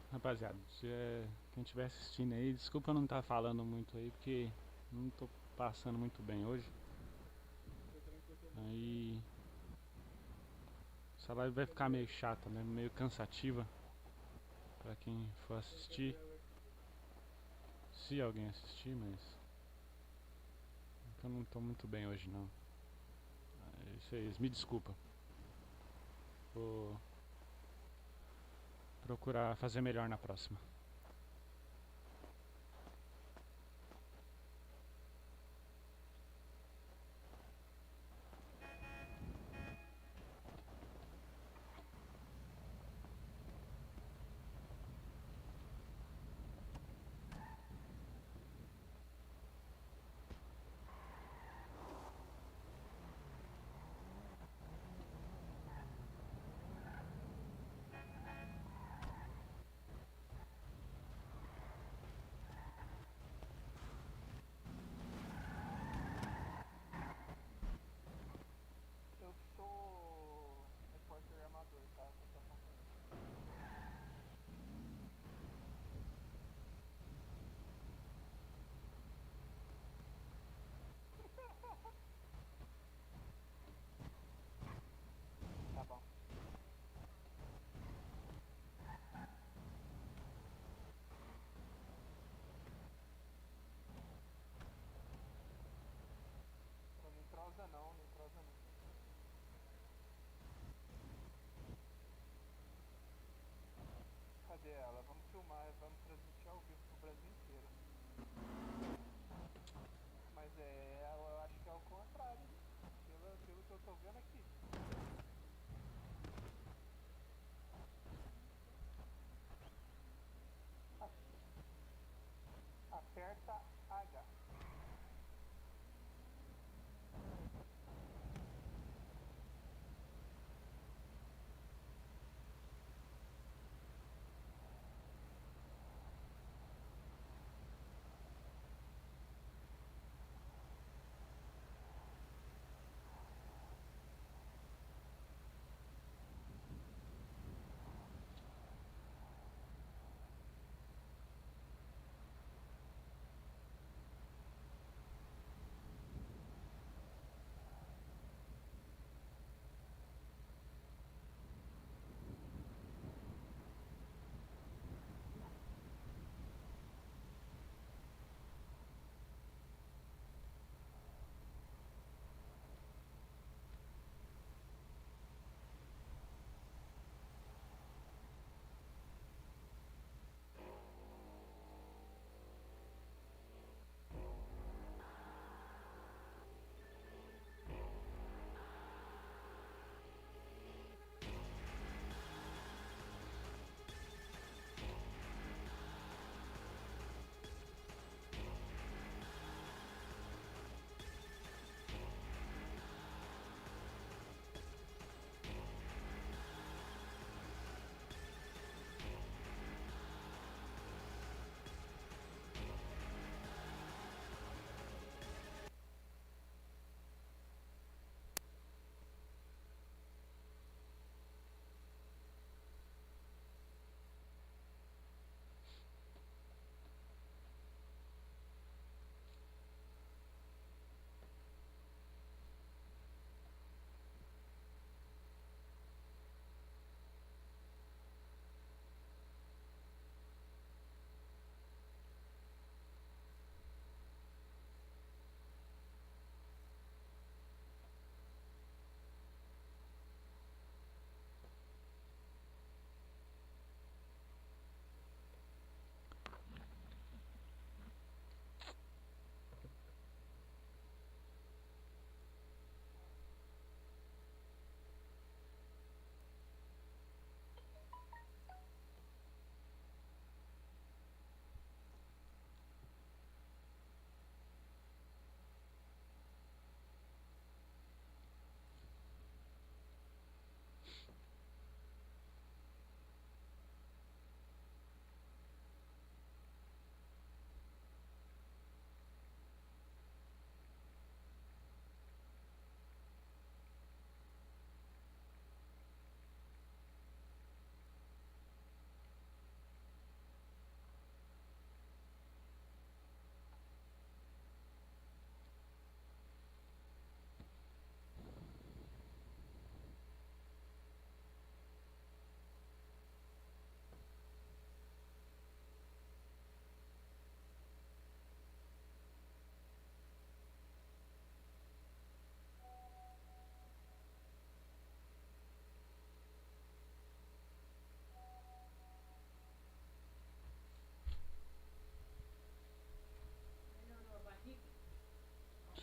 Rapaziada, quem estiver assistindo aí, desculpa eu não estar falando muito aí, porque não tô passando muito bem hoje. Aí essa live vai ficar meio chata, né? Meio cansativa pra quem for assistir. Se alguém assistir, mas eu não tô muito bem hoje não. É isso aí, me desculpa. Vou procurar fazer melhor na próxima. Eu sou repórter amador, tá? Só tô acompanhando. Tá bom. Não entrosa não, não entrosa não. Cadê ela? Vamos filmar, vamos transmitir ao vivo pro Brasil inteiro. Mas eu acho que é o contrário, né? Pelo que eu tô vendo aqui. Aperta H.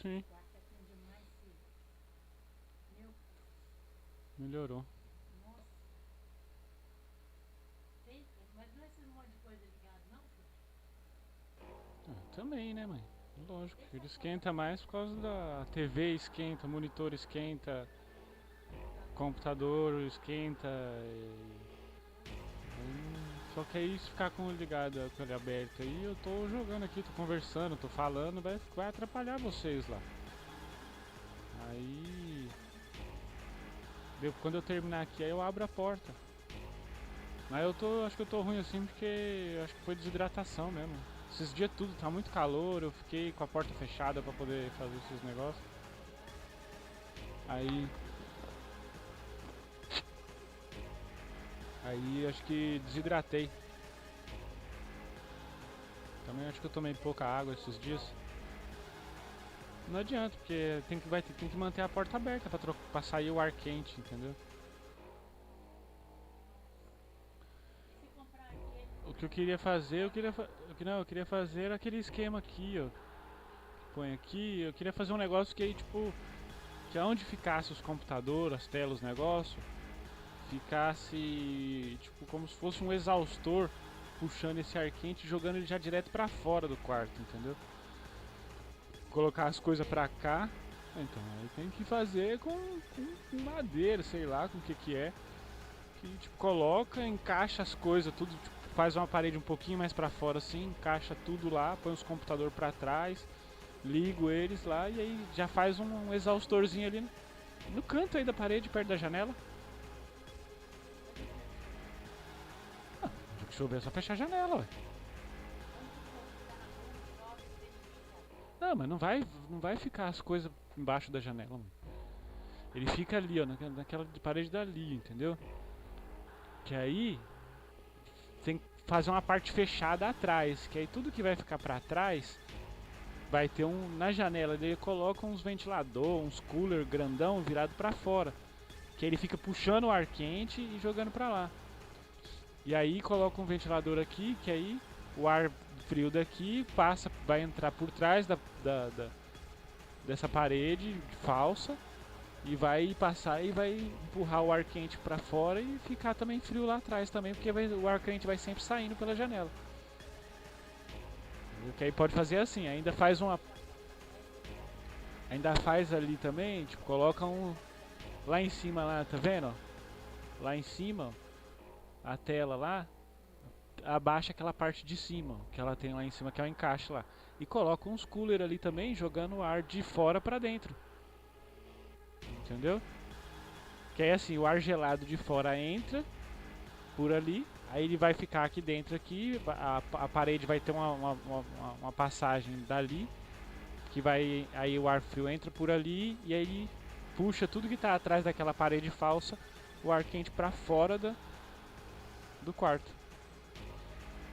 Sim. Melhorou. Mas não é esse monte de coisa ligado, não, filho? Também, né, mãe? Lógico. Ele esquenta mais por causa da TV, esquenta, monitor esquenta, computador esquenta. Só que aí se ficar com ligado com ele aberto aí, eu tô jogando aqui, tô conversando, tô falando, vai atrapalhar vocês lá. Aí quando eu terminar aqui, aí eu abro a porta. Mas acho que eu tô ruim assim porque acho que foi desidratação mesmo. Esses dias tudo tá muito calor, eu fiquei com a porta fechada pra poder fazer esses negócios. Aí acho que desidratei. Também acho que eu tomei pouca água esses dias. Não adianta, porque tem que manter a porta aberta pra sair o ar quente, entendeu? O que eu queria fazer, eu queria fazer aquele esquema aqui, ó. Põe aqui, eu queria fazer um negócio que aí, tipo, que aonde ficasse os computadores, as telas, os negócios, ficasse, tipo, como se fosse um exaustor puxando esse ar quente e jogando ele já direto pra fora do quarto, entendeu? Colocar as coisas pra cá, então aí tem que fazer com madeira, sei lá, com o que é. Que, tipo, coloca, encaixa as coisas, tudo, tipo, faz uma parede um pouquinho mais pra fora assim, encaixa tudo lá, põe os computadores pra trás, ligo eles lá e aí já faz um exaustorzinho ali no canto aí da parede, perto da janela. Se chover é só fechar a janela, ué. Não, mas não vai ficar as coisas embaixo da janela, mano. Ele fica ali, ó, naquela parede dali, entendeu? Que aí tem que fazer uma parte fechada atrás, que aí tudo que vai ficar pra trás vai ter na janela dele coloca uns ventilador, uns cooler grandão virado pra fora, que aí ele fica puxando o ar quente e jogando pra lá. E aí coloca um ventilador aqui, que aí o ar frio daqui vai entrar por trás dessa parede falsa e vai passar e vai empurrar o ar quente pra fora e ficar também frio lá atrás também, porque o ar quente vai sempre saindo pela janela. Que aí pode fazer assim, ainda faz ali também, tipo, coloca lá em cima lá, tá vendo? Ó? Lá em cima, ó, a tela lá, abaixa aquela parte de cima, que ela tem lá em cima, que é o encaixe lá. E coloca uns cooler ali também, jogando o ar de fora pra dentro. Entendeu? Que aí assim, o ar gelado de fora entra por ali, aí ele vai ficar aqui dentro aqui, a parede vai ter uma passagem dali, que vai, aí o ar frio entra por ali e aí puxa tudo que tá atrás daquela parede falsa, o ar quente pra fora do quarto.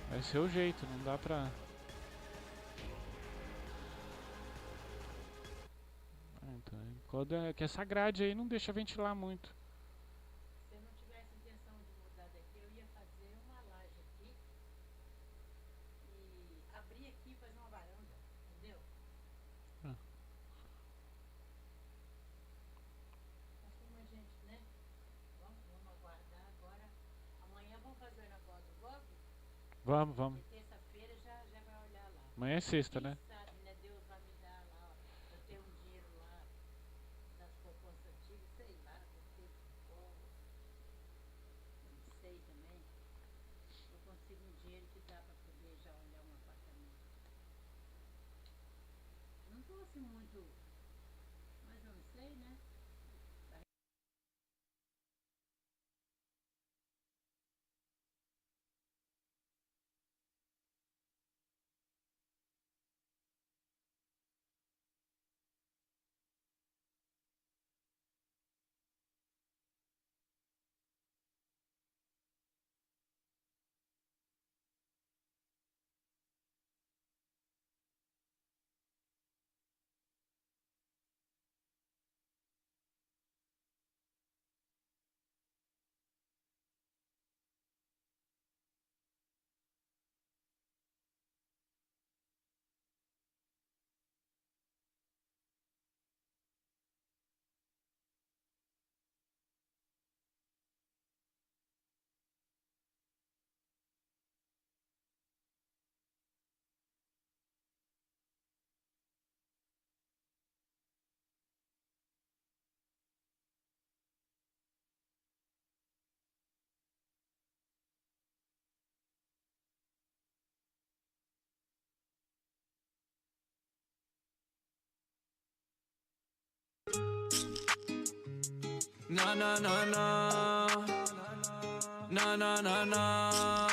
Vai ser o jeito, não dá pra... Então, que essa grade aí não deixa ventilar muito. Se eu não tivesse intenção de mudar daqui, eu ia fazer uma laje aqui e abrir aqui e fazer uma varanda, entendeu? Mas como a gente, né? Vamos aguardar agora. Amanhã vamos fazer o negócio do GOG? Vamos. E terça-feira já vai olhar lá. Amanhã é sexta, né? Sabe, né? Deus vai me dar lá, ó. Eu tenho um dinheiro lá das poupanças antigas, sei lá, porque não sei também. Eu consigo um dinheiro que dá para poder já olhar um apartamento. Não tô assim muito, mas eu não sei, né? Não, não, não, não. Não, não, não, não.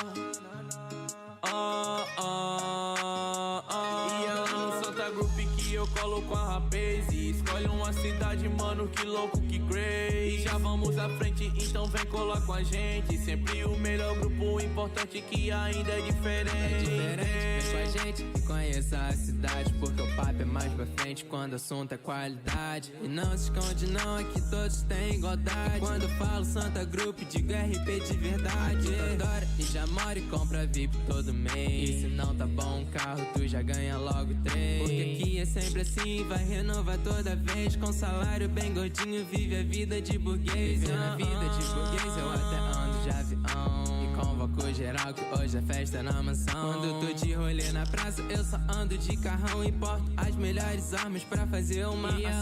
Oh, oh, oh. E é lá no Santa Group que eu colo com a rapaz. E escolhe uma cidade, mano, que louco, que crazy. E já vamos à frente, então vem colar com a gente. Sempre o melhor grupo, importante que ainda é diferente. É diferente, vem com a gente e conheça a cidade. Porque o papo é mais pra frente quando o assunto é qualidade. E não se esconde não, aqui todos têm igualdade. Quando eu falo Santa Group, digo RP de verdade. Adora e já mora e compra VIP todo mês. E se não tá bom um carro, tu já ganha logo 3. Porque aqui é sempre assim, vai renovar toda vez. Com salário bem gordinho, vive a vida de burguês. Vivendo a vida de burguês, eu até ando de avião. E convoco geral que hoje é festa na mansão. Quando tô de rolê na praça, eu só ando de carrão. Importo as melhores armas pra fazer uma ação.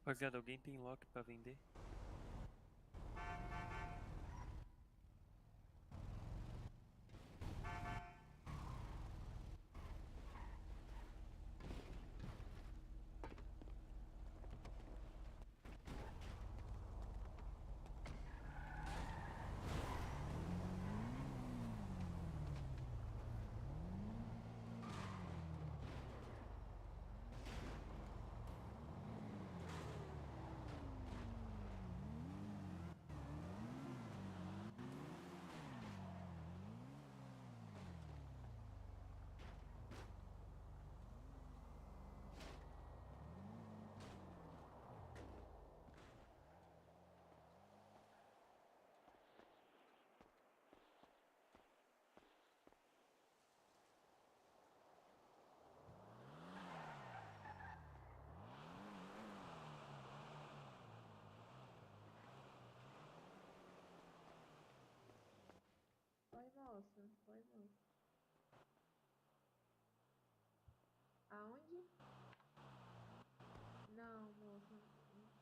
Rapaziada, alguém tem lock pra vender?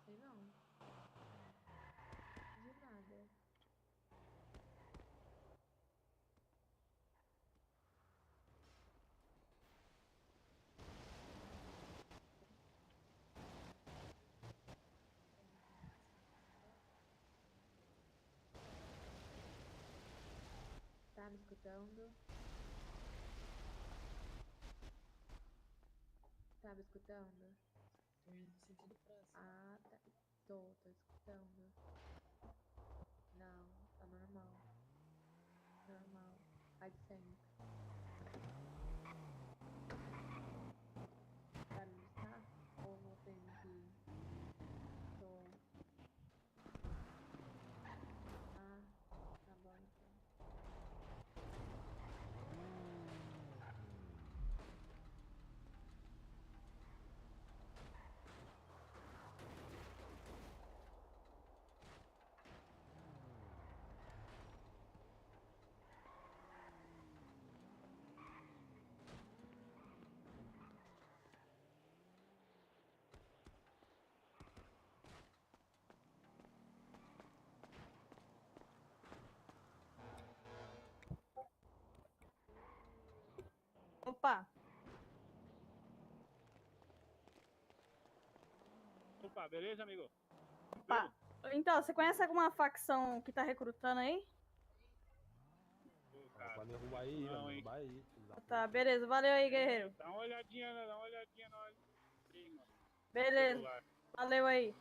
Sei não. De nada. Tá me escutando? Tá me escutando? Tô indo sentido praça. Ah, tá. Tô escutando. Não, tá normal. Normal. Faz sempre. Pra mim está? Ou vou ter que ir? Tô. Ah, tá bom então. Opa! Opa, beleza, amigo? Opa! Então, você conhece alguma facção que tá recrutando aí? Vai derrubar aí, vai derrubar aí. Tá, beleza. Valeu aí, guerreiro. Dá uma olhadinha nós. Sim, mano. Beleza. Celular. Valeu aí.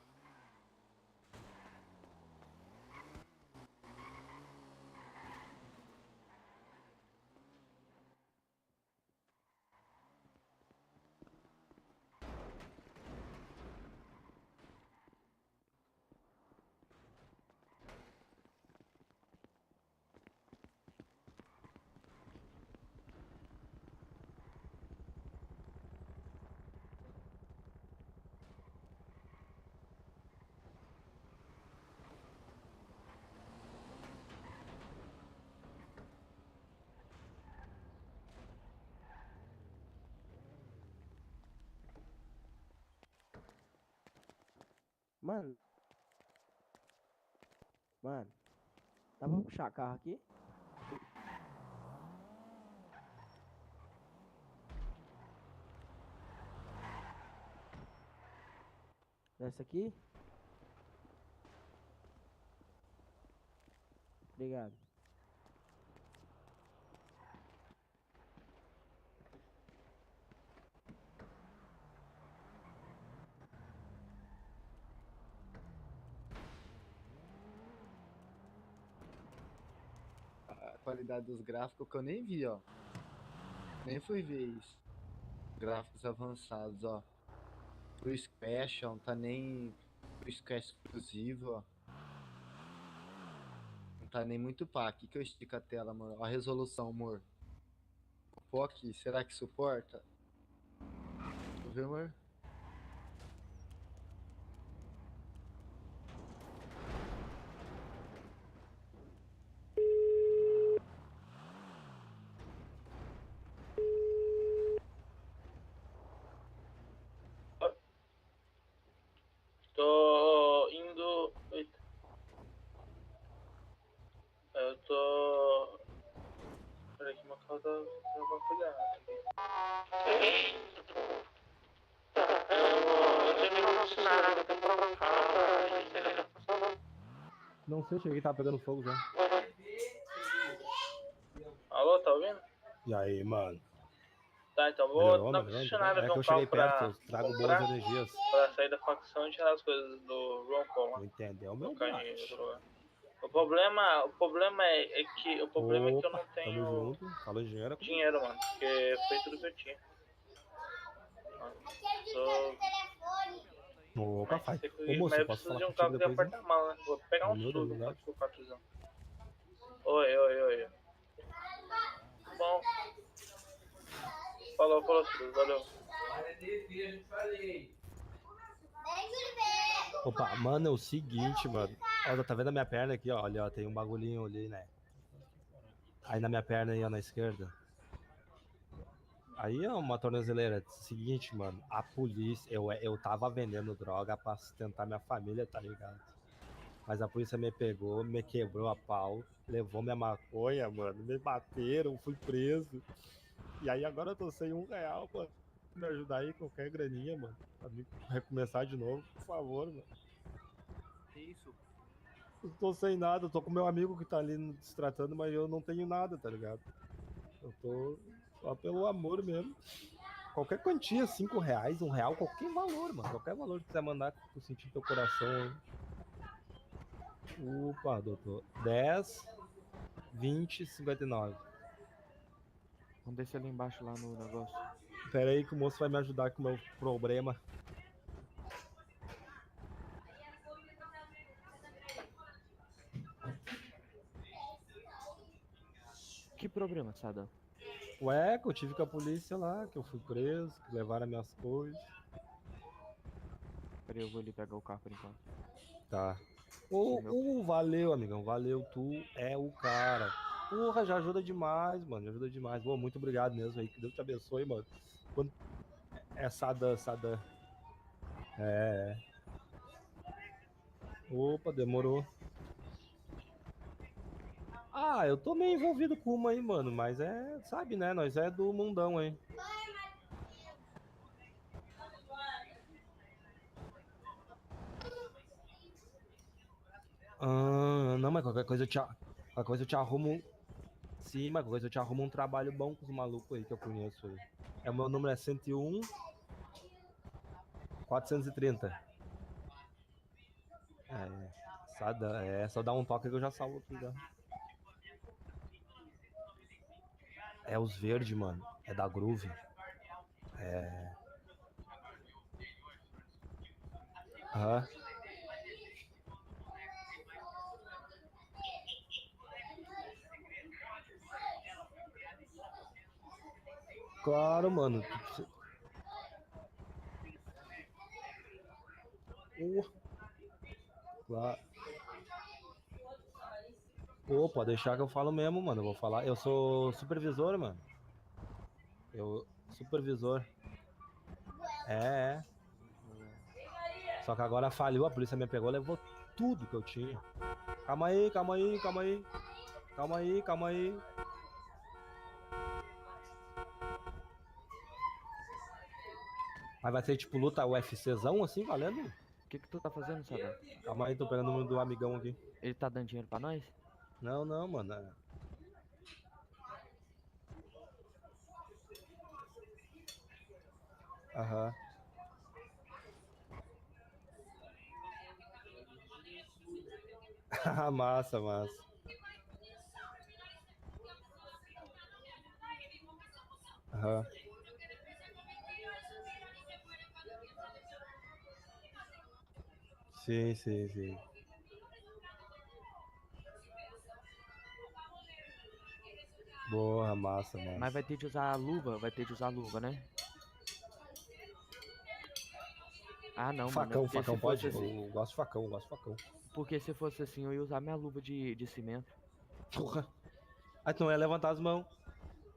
Mano. Mano. Dá pra puxar carro aqui? Desce aqui? Obrigado. A qualidade dos gráficos que eu nem vi, ó. Nem fui ver isso. Gráficos avançados, ó. Pro Special, não tá nem pro Special exclusivo, ó. Não tá nem muito pá. Aqui que eu estico a tela, amor. Ó a resolução, amor. Pô, aqui, será que suporta? Deixa eu ver, amor. Tô indo. Eita. Eu tô. Peraí que meu carro tá cuidado aqui. Não sei, cheguei, tá pegando fogo já. Alô, tá ouvindo? E aí, mano? Tá, então vou Melhorou, na melhorou? concessionária É ver que um eu cheguei carro pra perto, eu trago boas comprar, energias. pra sair da facção e tirar as coisas do Roncon lá. Entendeu, meu Colocar em bote? outro lugar. O problema é que eu não Tamo tenho junto. Falou dinheiro. dinheiro, mano, porque foi tudo que eu tinha. Opa, faz. Ô Mas moço, eu eu posso preciso falar de um contigo carro de depois, hein? porta-mala, né? Vou pegar um Humilde, SUV humildade. com 4zão. Oi. Bom. Falou, SUV, valeu. Opa, mano, é o seguinte, mano. Ó, tá vendo a minha perna aqui, ó? Olha, ó, tem um bagulhinho ali, né? Aí na minha perna aí, ó, na esquerda. Aí é uma tornozeleira. Seguinte, mano, a polícia. Eu tava vendendo droga pra sustentar minha família, tá ligado? Mas a polícia me pegou, me quebrou a pau, levou minha maconha, mano. Me bateram, fui preso. E aí agora eu tô sem R$1, mano. Me ajudar aí, qualquer graninha, mano. Pra mim recomeçar de novo, por favor, mano. Que isso? Eu tô sem nada, eu tô com meu amigo que tá ali se tratando, mas eu não tenho nada, tá ligado? Eu tô só pelo amor mesmo. Qualquer quantia, R$5, R$1, qualquer valor, mano. Qualquer valor que quiser mandar que tu sentir teu coração aí. Opa, doutor. 10, 20, 59. Vamos descer ali embaixo lá no negócio. Pera aí que o moço vai me ajudar com o meu problema. Que problema, Sadam? Ué, que eu tive com a polícia lá, que eu fui preso, que levaram minhas coisas. Peraí, eu vou ali pegar o carro por enquanto. Tá. Valeu, amigão. Valeu, tu é o cara. Porra, já ajuda demais, mano. Já ajuda demais. Pô, muito obrigado mesmo aí. Que Deus te abençoe, mano. Quando... É Sadam. É. Opa, demorou. Ah, eu tô meio envolvido com uma aí, mano. Mas é, sabe, né? Nós é do mundão, hein. Ah, não, mas qualquer coisa eu te arrumo. Sim, mas qualquer coisa eu te arrumo um trabalho bom com os malucos aí que eu conheço aí. O meu número é 101 430. Só dá um toque que eu já salvo aqui já. É os verdes, mano. É da Groove. É. Aham. Claro, mano. Claro. Pô, pode deixar que eu falo mesmo, mano. Eu vou falar. Eu sou supervisor, mano. Supervisor. É. Só que agora falhou, a polícia me pegou, levou tudo que eu tinha. Calma aí. Mas vai ser tipo luta UFCzão assim, valendo? O que tu tá fazendo, Sadam? Calma aí, tô pegando o número do amigão aqui. Ele tá dando dinheiro pra nós? Não, mano. Aham. Massa. Aham. Sim. Boa, massa. Mas vai ter de usar luva, né? Ah, não, facão, mano. Facão pode? Assim... Eu gosto de facão. Porque se fosse assim, eu ia usar minha luva de cimento. Porra. Aí tu não ia levantar as mãos.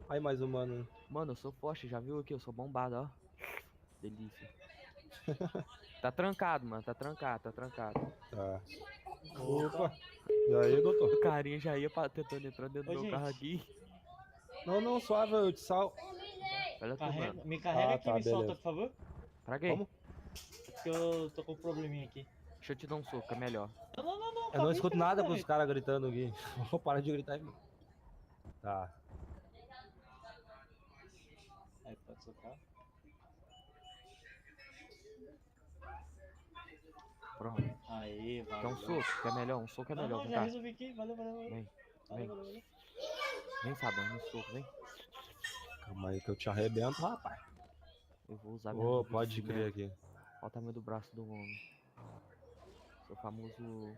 Aí mais um, mano. Mano, eu sou forte, já viu aqui? Eu sou bombado, ó. Delícia. Tá trancado, mano. Tá trancado. Tá. Opa. E aí, doutor? O carinha já ia tentando entrar dentro do meu carro aqui. Não, suave, eu te salvo. Olha tu, mano. Me carrega aqui, me beleza. solta, por favor. Pra quê? Como? Porque eu tô com um probleminha aqui. Deixa eu te dar um soco, é melhor. Não. Eu não escuto nada com os caras gritando aqui. Vou parar de gritar aí. Tá. Aí, pode socar. Pronto. Aí, valeu. Quer um soco? Quer melhor? Um soco é melhor. Não, já resolvi aqui. Valeu. Vem. Valeu. Vem, Sadam, um soco, vem. Calma aí que eu te arrebento, rapaz. Eu vou usar minha luva de pode cimento. crer aqui. Olha o tamanho do braço do homem. Seu famoso...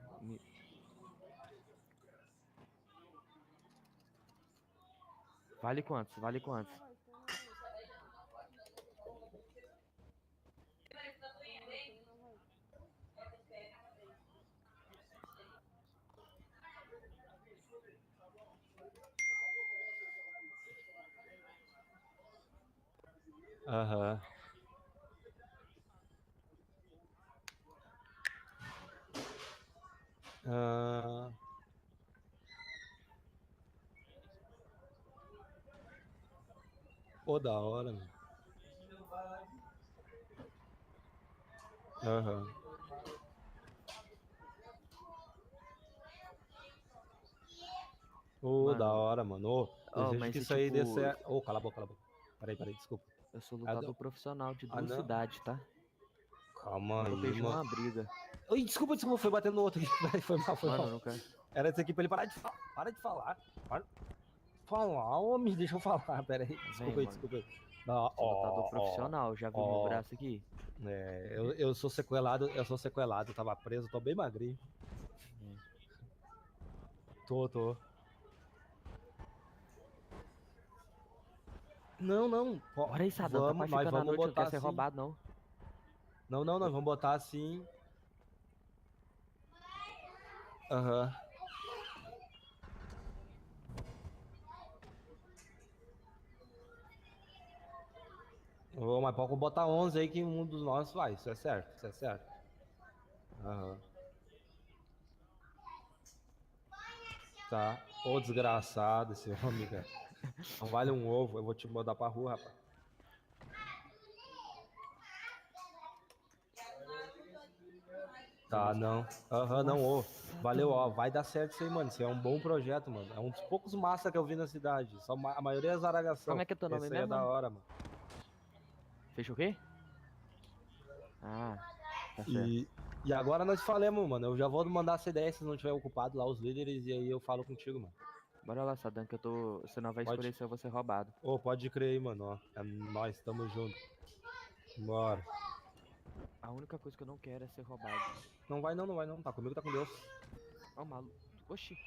Vale quantos? Aham. Ah, pô, da hora, mano. Aham. Ô, da Mano, hora, mano. Ô, ó, desejo mas que é isso aí dê tipo, certo. Ô, cala a boca, cala a boca. Peraí, desculpa. eu sou Ah, lutador profissional de ah, 2 não. cidades, tá? Calma Nunca aí, perdi mano. uma briga. Oi, desculpa, foi batendo no outro aqui. Peraí, foi mal, foi Mano, mal. nunca. Era isso aqui pra ele parar de falar. Para de falar. Para de falar, homem. Deixa eu falar. Pera aí. Desculpa aí, mano. desculpa aí. Não, Sou lutador profissional, já viu meu braço aqui? Eu sou sequelado, tava preso, tô bem magrinho. Tô. Não. Bora aí, Sadão, tá Vamos, quase nós ficando a vamos noite, eu não botar quero ser assim. roubado, não. Não, nós vamos botar assim. Aham. Ô, mas pode botar 11 aí que um dos nossos vai, isso é certo. Aham. Tá. Ô, desgraçado esse homem, cara. Não vale um ovo, eu vou te mandar pra rua, rapaz. Tá, não. Aham, não, ô. Valeu, ó. Vai dar certo isso aí, mano. Isso é um bom projeto, mano. É um dos poucos massa que eu vi na cidade. Só a maioria é zaragação. Como é que é teu nome Esse aí é mesmo, da mano? hora, mano. Fechou o quê? Ah, tá certo. E agora nós falamos, mano. Eu já vou mandar essa ideia se não tiver ocupado lá os líderes e aí eu falo contigo, mano. Bora lá, Sadam, que eu tô. Você não vai Pode. escolher se eu vou ser roubado. Ô, pode crer aí, mano. Ó, é nós, tamo junto. Bora. A única coisa que eu não quero é ser roubado. Não vai não. Tá comigo, tá com Deus. Ó, maluco. Oxi.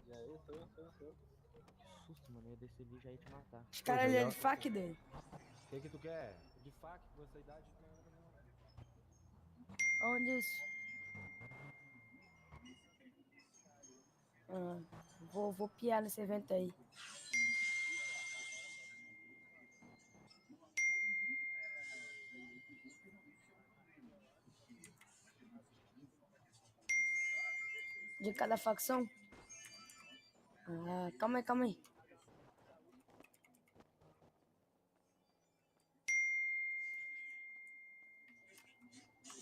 E aí, sou. Que susto, mano. Eu ia descer ali e já ia te matar. Os caras ali é de fac dele. O que tu quer? De fac, com essa idade não. Onde isso? Vou piar nesse evento aí. De cada facção? Ah, calma aí.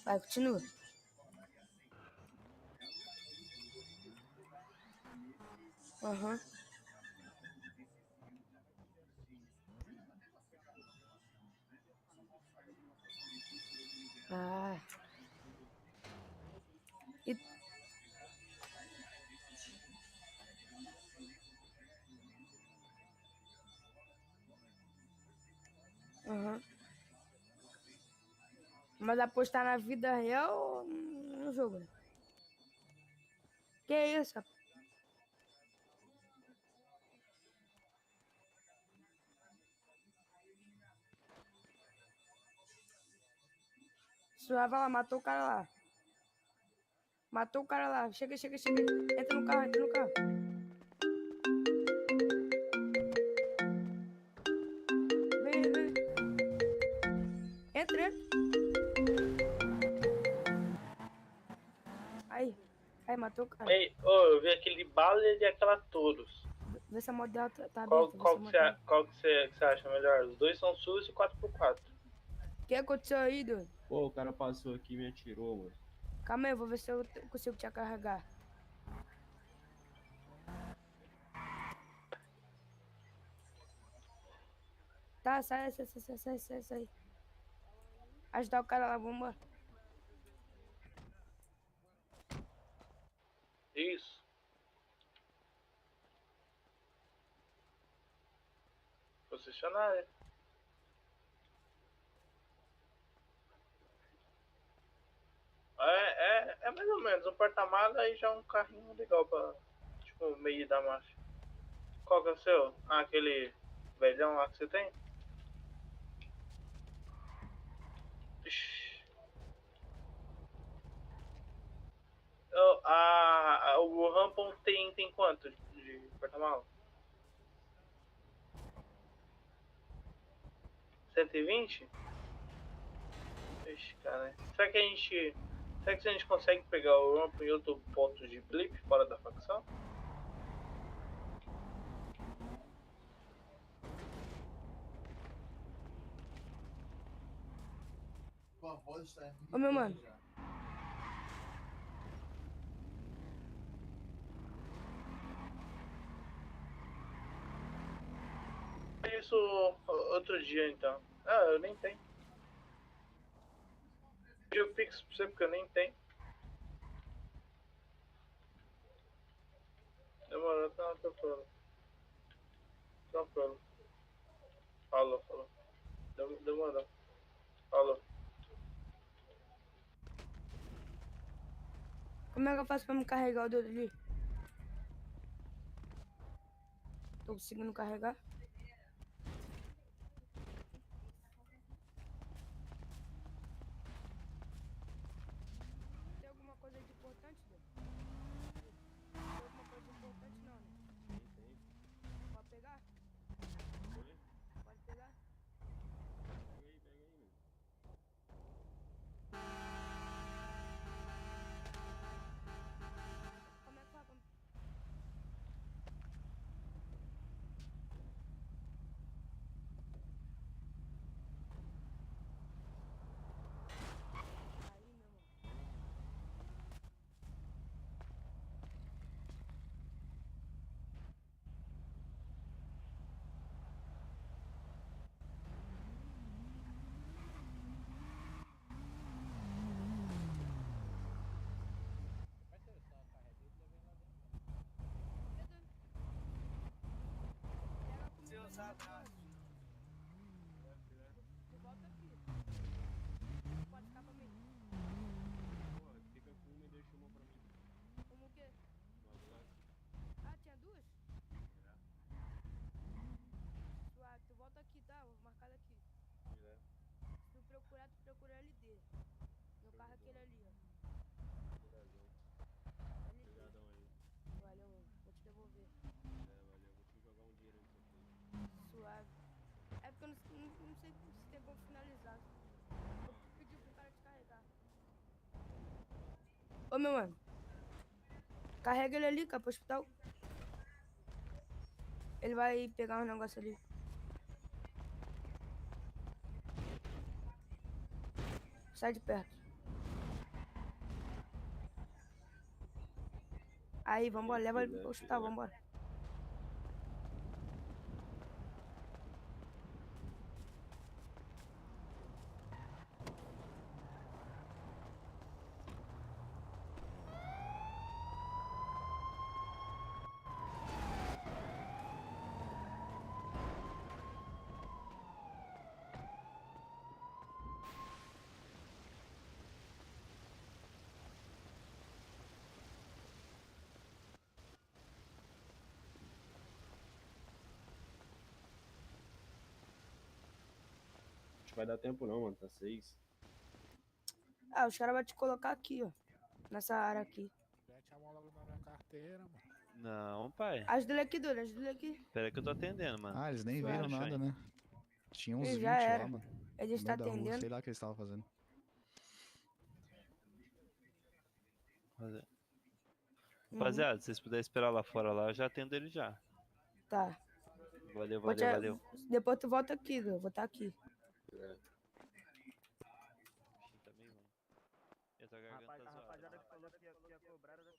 Vai, continua. Aham. Ah. E... Aham. Mas apostar na vida real ou no jogo, né? Que isso, rapaz? Suave, vai lá, matou o cara lá. Chega. Entra no carro. Vem. Entra. Aí, matou o cara. Ei, eu vi aquele Ballad e aquela Touros. Vê se a modelo tá Qual aberta. que você acha melhor? Os dois são SUS e 4x4. O que aconteceu aí, doido? Pô, o cara passou aqui e me atirou, mano. Calma aí, eu vou ver se eu consigo te carregar. Tá, sai. Ajudar o cara lá, vambora. Isso. Concessionária. É mais ou menos um porta-mala e já um carrinho legal pra, tipo, meio da máfia. Qual que é o seu? Ah, aquele velhão lá que você tem? Ixi. O Rampon tem quanto de porta-mala? 120? Ixi, cara. Será que a gente. Será que a gente consegue pegar o ramp em outro ponto de blip fora da facção? Ô, meu mano. Isso outro dia então. Ah, eu nem tenho. Eu fixo pra você porque eu nem tenho. Demorou, tá tranquilo. Tranquilo. Falou. Demorou. Falou. Como é que eu faço pra me carregar o dedo ali? Tô conseguindo carregar? Tem alguma coisa de importante, Deus? Tem alguma coisa importante não, né? Pode pegar? Pode pegar? Como é que faz? Aí, meu irmão. Seus abraços. Tu volta aqui. Pode ficar pra mim. Fica com uma e deixa uma pra mim. Como o quê? Uma agora. Ah, tinha duas? Suave, tu volta aqui, tá? Vou marcar daqui. Se tu procurar, tu procura LD. Meu carro é aquele ali, ó. LD. Obrigadão aí. Valeu, mano. Vou te devolver. Valeu. Vou te jogar um dinheiro aí pra você. Suave. É porque eu não sei se tem como finalizar. Eu pedi pro cara te carregar. Ô, meu mano. Carrega ele ali, cara, pro hospital. Ele vai pegar um negócio ali. Sai de perto. Aí, vambora. Leva ele pro hospital, vambora. Acho que vai dar tempo não, mano. Tá 6. Ah, os caras vão te colocar aqui, ó. Nessa área aqui. Mete a mão logo na minha carteira, mano. Não, pai. Ajuda ele aqui, Dura. Ajuda ele aqui. Pera que eu tô atendendo, mano. Ah, eles nem Suave. viram nada, né? Tinha uns Ele 20 já era. lá, mano. Ele No está meio da rua, atendendo. sei lá o que eles estavam fazendo. Rapaziada, se vocês puderem esperar lá fora lá, eu já atendo ele já. Tá. Valeu. Depois tu volta aqui, eu vou estar aqui. Também, mano. E tua garganta tá zoada. Rapaziada que falou que ia cobrar era daqui.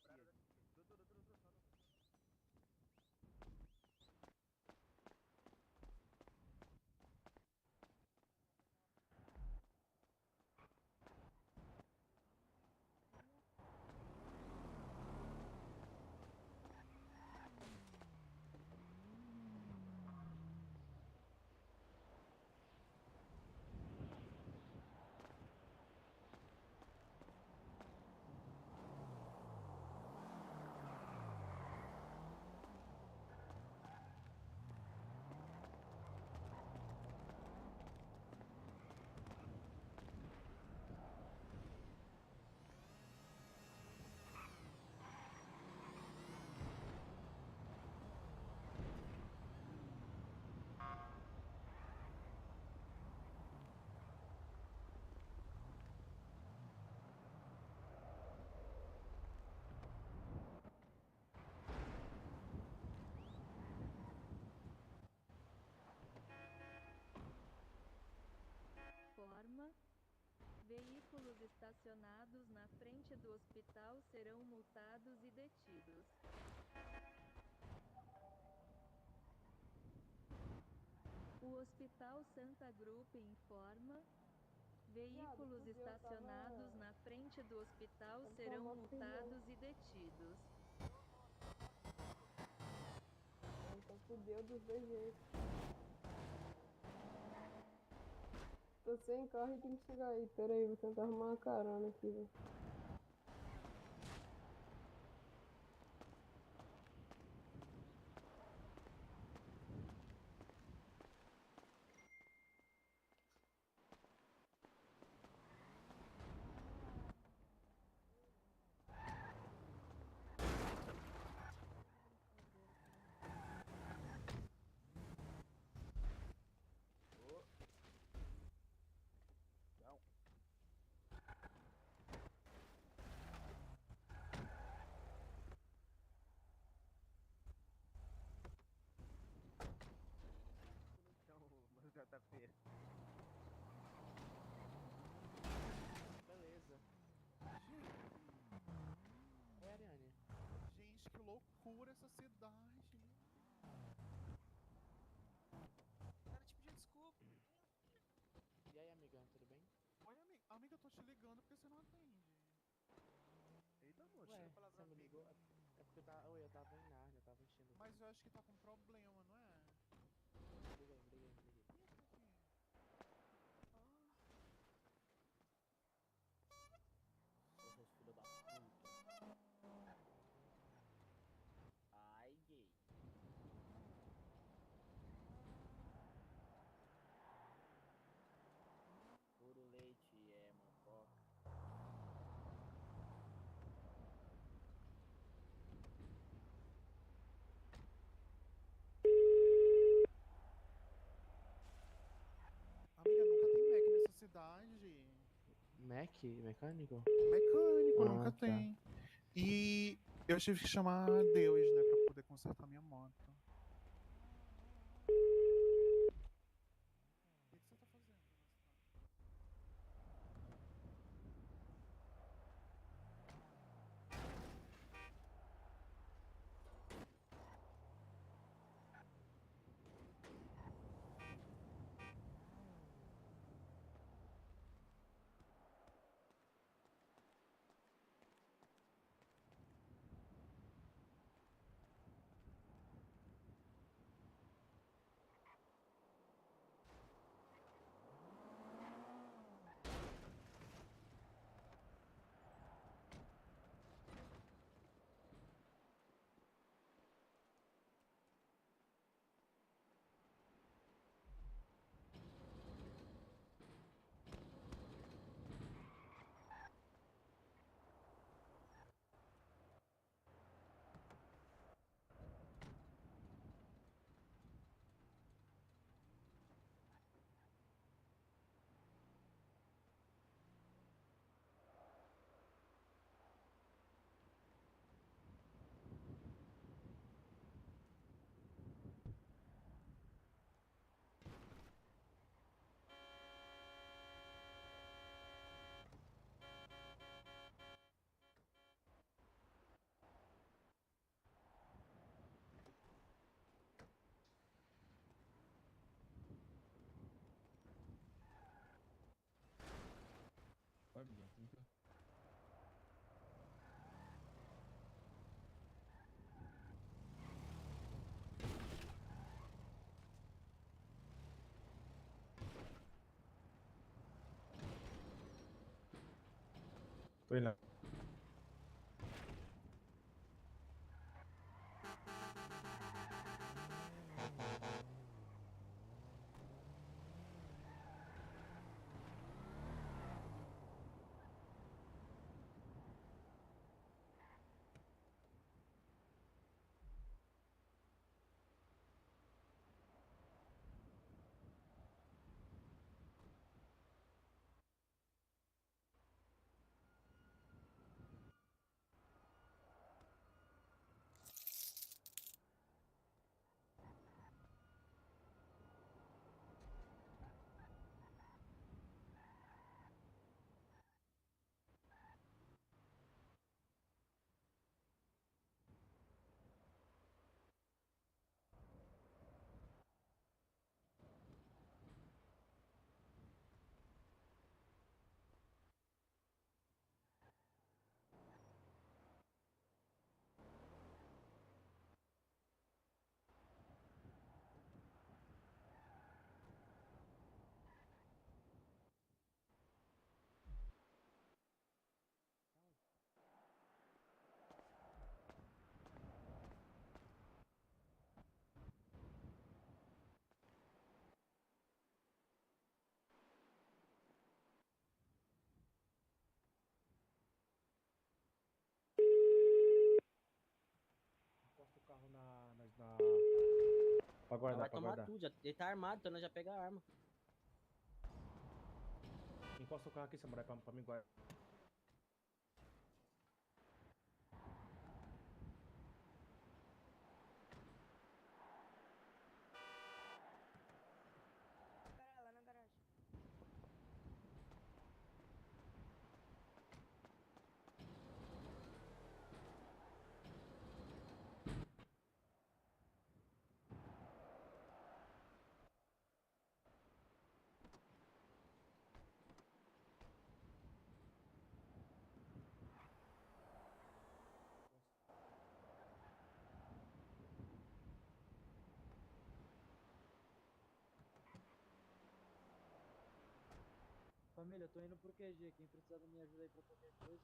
Veículos estacionados na frente do hospital serão multados e detidos. O Hospital Santa Group informa. Veículos fudeu, estacionados tava- na frente do hospital tava serão com a moto multados e detidos. Então fudeu dos dois jeitos. Tô sem carro e tem que chegar aí. Pera aí, vou tentar arrumar uma carona aqui, velho. Não. Então, mano, JP. Beleza. É, Ariane. Gente, que loucura essa cidade. Cara, te pedi desculpa. E aí, amigão, tudo bem? Oi, amiga. Amiga, eu tô te ligando porque você não atende. Eita, moço, você me ligou? É porque eu tava em Nárnia, eu tava enchendo. Mas eu acho que tá com problema, não é? Liguei. Ô, seus filhos da puta. Ai, gay. Puro leite é mococa. Amiga, nunca tem Mac nessa cidade. Mac? Mecânico? Mecânico, Ah, nunca tá. tem. E eu tive que chamar Deus, né, pra poder consertar minha moto. O que você tá fazendo na cidade? Oi, amiguinho, tranquilo. Tô indo. Pra guardar, vai pra tomar guardar. tudo, ele tá armado, então nós já pega a arma. Encosta o carro aqui, samurai, pra me guardar. Espera lá na garagem. Família, eu tô indo pro QG. Quem precisar da minha ajuda aí pra qualquer coisa.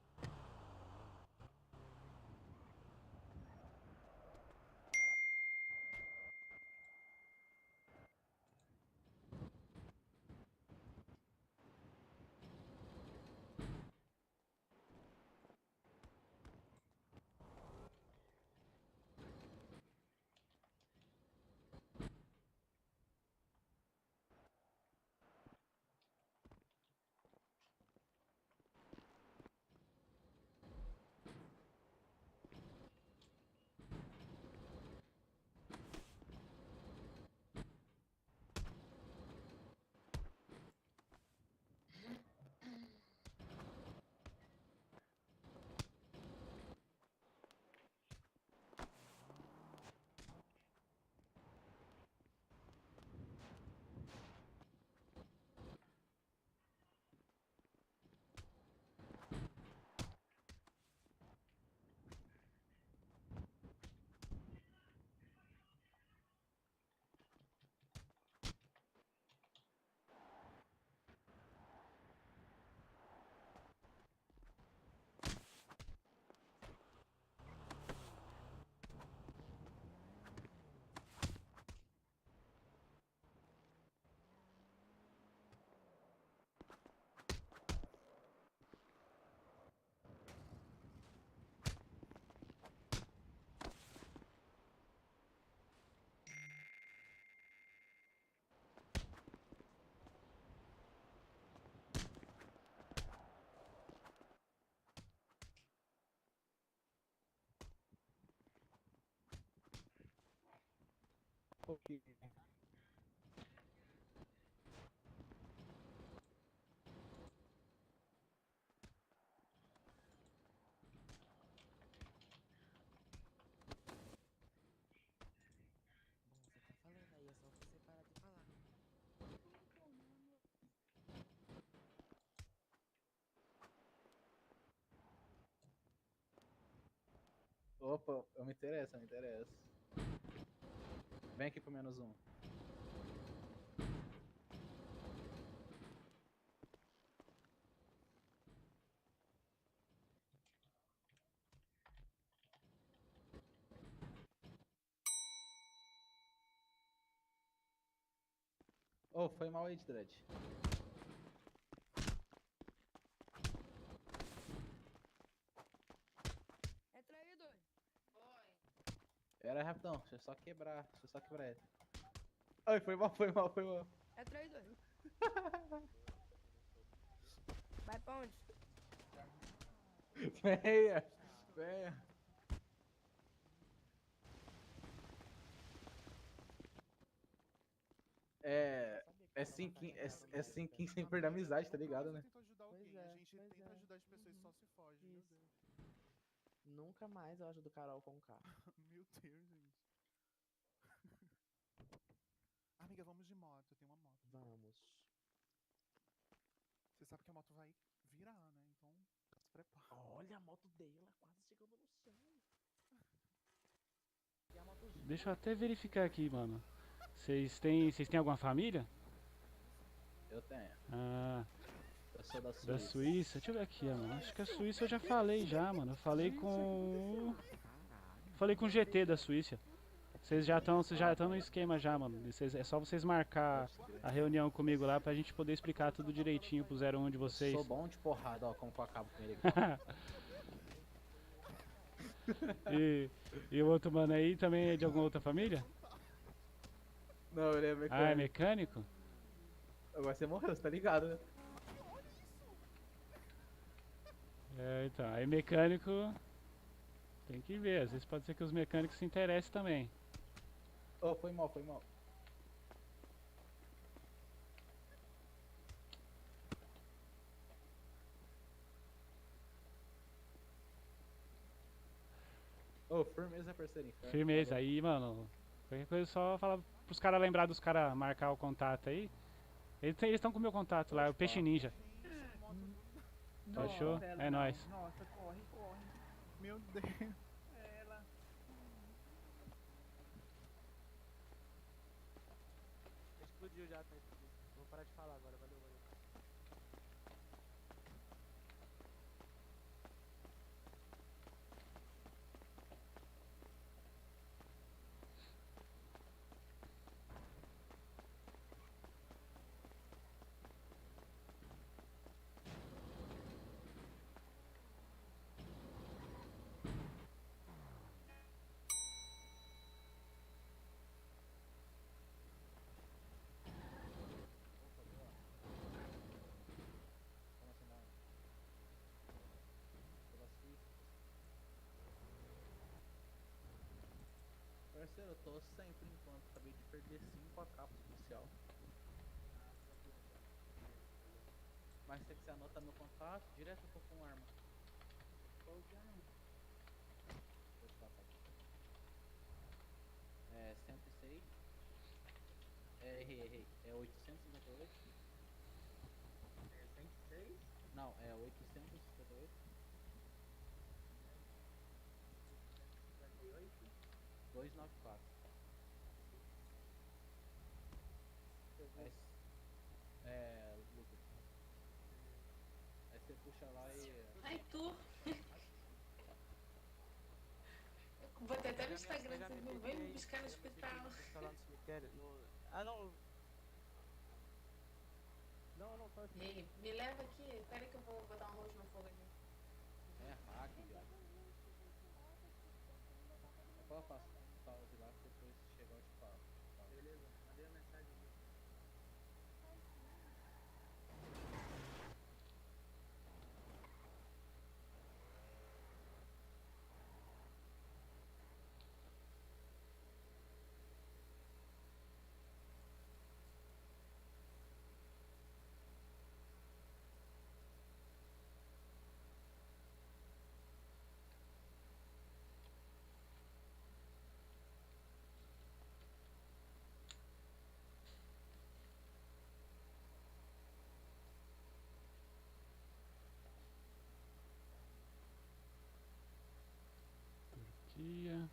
Ok. Você tá falando aí, é só você parar de falar. Opa, eu me interesso, eu me interesso. Vem aqui pro menos um. Oh, foi mal aí, Dredd. Entra aí, doido. Pera aí, rapidão, deixa eu só quebrar ele. Ai, foi mal. Entra aí, doido. Vai pra onde? Venha. É cinquinho sem perder a amizade, tá ligado, né? Tenta ajudar alguém, a gente tenta ajudar as pessoas e só se foge, meu Deus. Nunca mais eu ajudo Carol com o carro. Meu Deus, gente. Amiga, vamos de moto, eu tenho uma moto. Vamos. Você sabe que a moto vai virar, né? Então, se prepara. Olha a moto dela quase chegando no chão. E a moto Deixa eu até verificar aqui, mano. Vocês têm alguma família? Eu tenho. Ah. Eu sou da Suíça. Da Suíça? Deixa eu ver aqui, mano. Acho que a Suíça eu já falei já, mano. Eu falei com o GT da Suíça. Vocês já estão no esquema já, mano. É só vocês marcar a reunião comigo lá pra gente poder explicar tudo direitinho pro 01 de vocês. Eu sou bom de porrada, ó, como que eu acabo com ele aqui. E o outro mano aí também é de alguma outra família? Não, ele é mecânico. Ah, é mecânico? Agora você morreu, você tá ligado, né? É, então, aí mecânico tem que ver, às vezes pode ser que os mecânicos se interessem também. Oh, foi mal, foi mal. Ô, firmeza, parceirinho. Firmeza, aí, mano, qualquer coisa só falar pros caras lembrar dos caras marcar o contato aí. Eles estão com o meu contato lá, é o Peixe Ninja. Fechou? É nóis. Nossa, corre, corre. Meu Deus. Ela. Explodiu já, tá explodiu. Vou parar de falar agora, valeu, valeu. Parceiro, eu tô sem por enquanto. Acabei de perder 5 a capa especial. Mas se você anotar meu contato, direto eu tô com arma. Qual que é a arma? Vou te passar aqui. É 106. Errei. É 858. É 106? Não, é 858. 294. Lucas. Aí você puxa lá e. Ai, tu! Botei até no Instagram, vocês não vêm me buscar no hospital. Ah, não. Não, tá aqui. Ei, me leva aqui. Pera que eu vou botar um arroz no fogo aqui. É hack, viado. Depois eu faço pause lá, depois chegar eu te falo. Beleza, mandei a mensagem aqui. Turquia.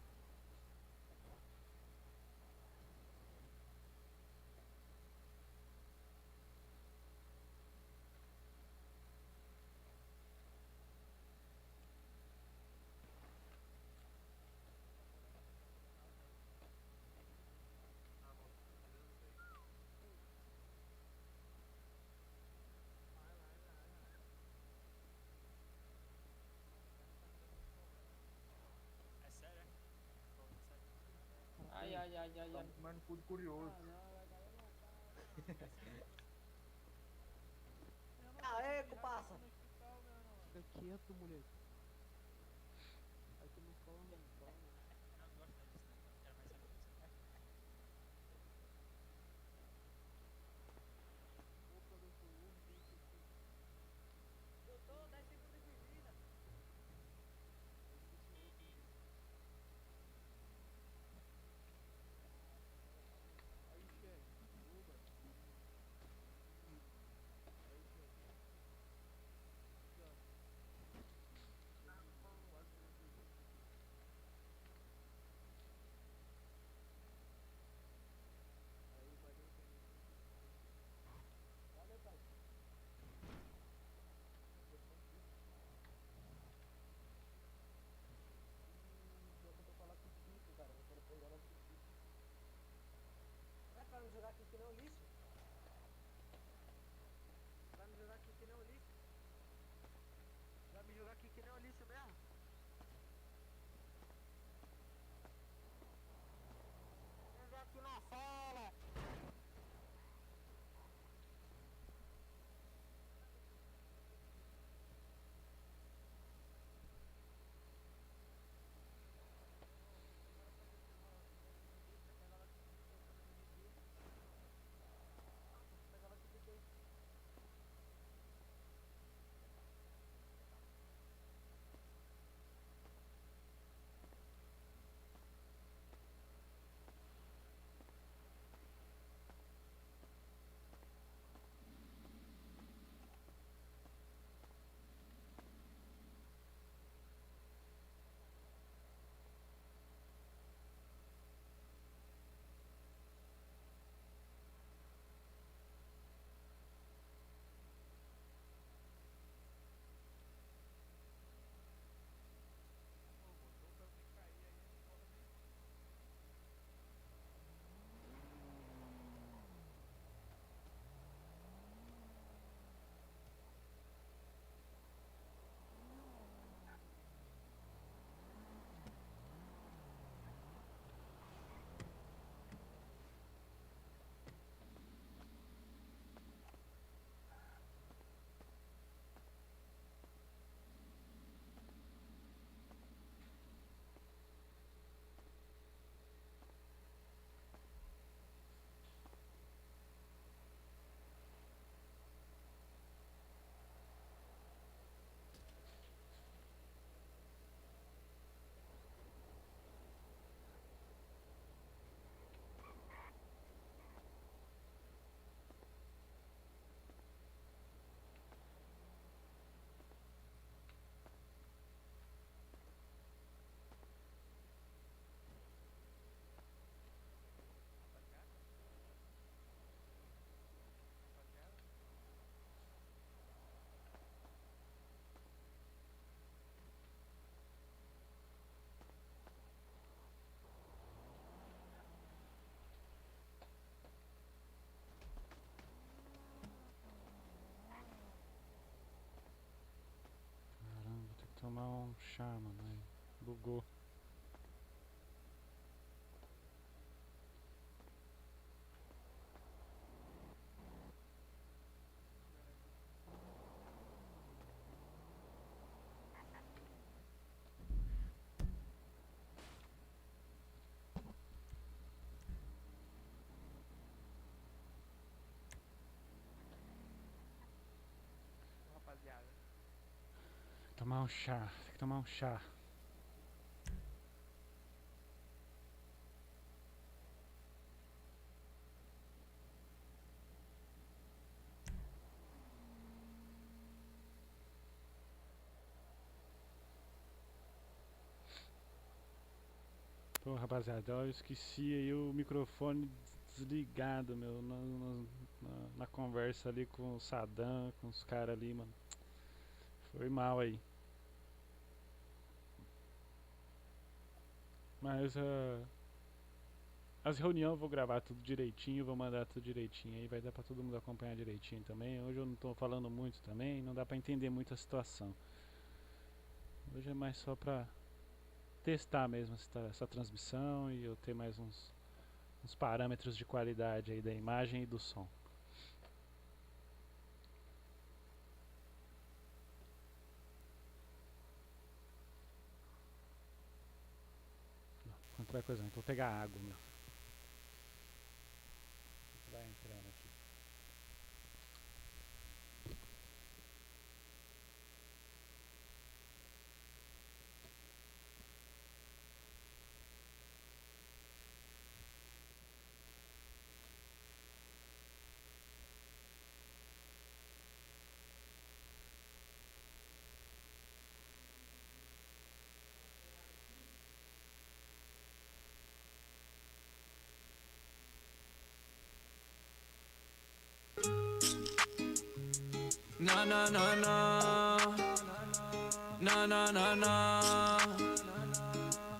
É sério, Ai. Tá tomando cu de curioso. Aê, passa! Fica quieto, moleque. Aqui no colo, Eu não gosto disso, não. Quero mais saber o que você quer. Doutor, 10 segundos de vida. Aí, chefe. Uber. Aí, chefe. tomar um chá, mano. Aí, bugou. Rapaziada. Tomar um chá, tem que tomar um chá. Pô, rapaziada, ó, eu esqueci aí o microfone desligado, meu, na conversa ali com o Saddam, com os caras ali, mano. Foi mal aí. Mas as reuniões eu vou gravar tudo direitinho, vou mandar tudo direitinho aí, vai dar pra todo mundo acompanhar direitinho também. Hoje eu não tô falando muito também, não dá pra entender muito a situação. Hoje é mais só pra testar mesmo essa transmissão e eu ter mais uns parâmetros de qualidade aí da imagem e do som. Outra coisa, então vou pegar água, meu. Vai entrando aqui. No, no, no, no. No, no, no, no.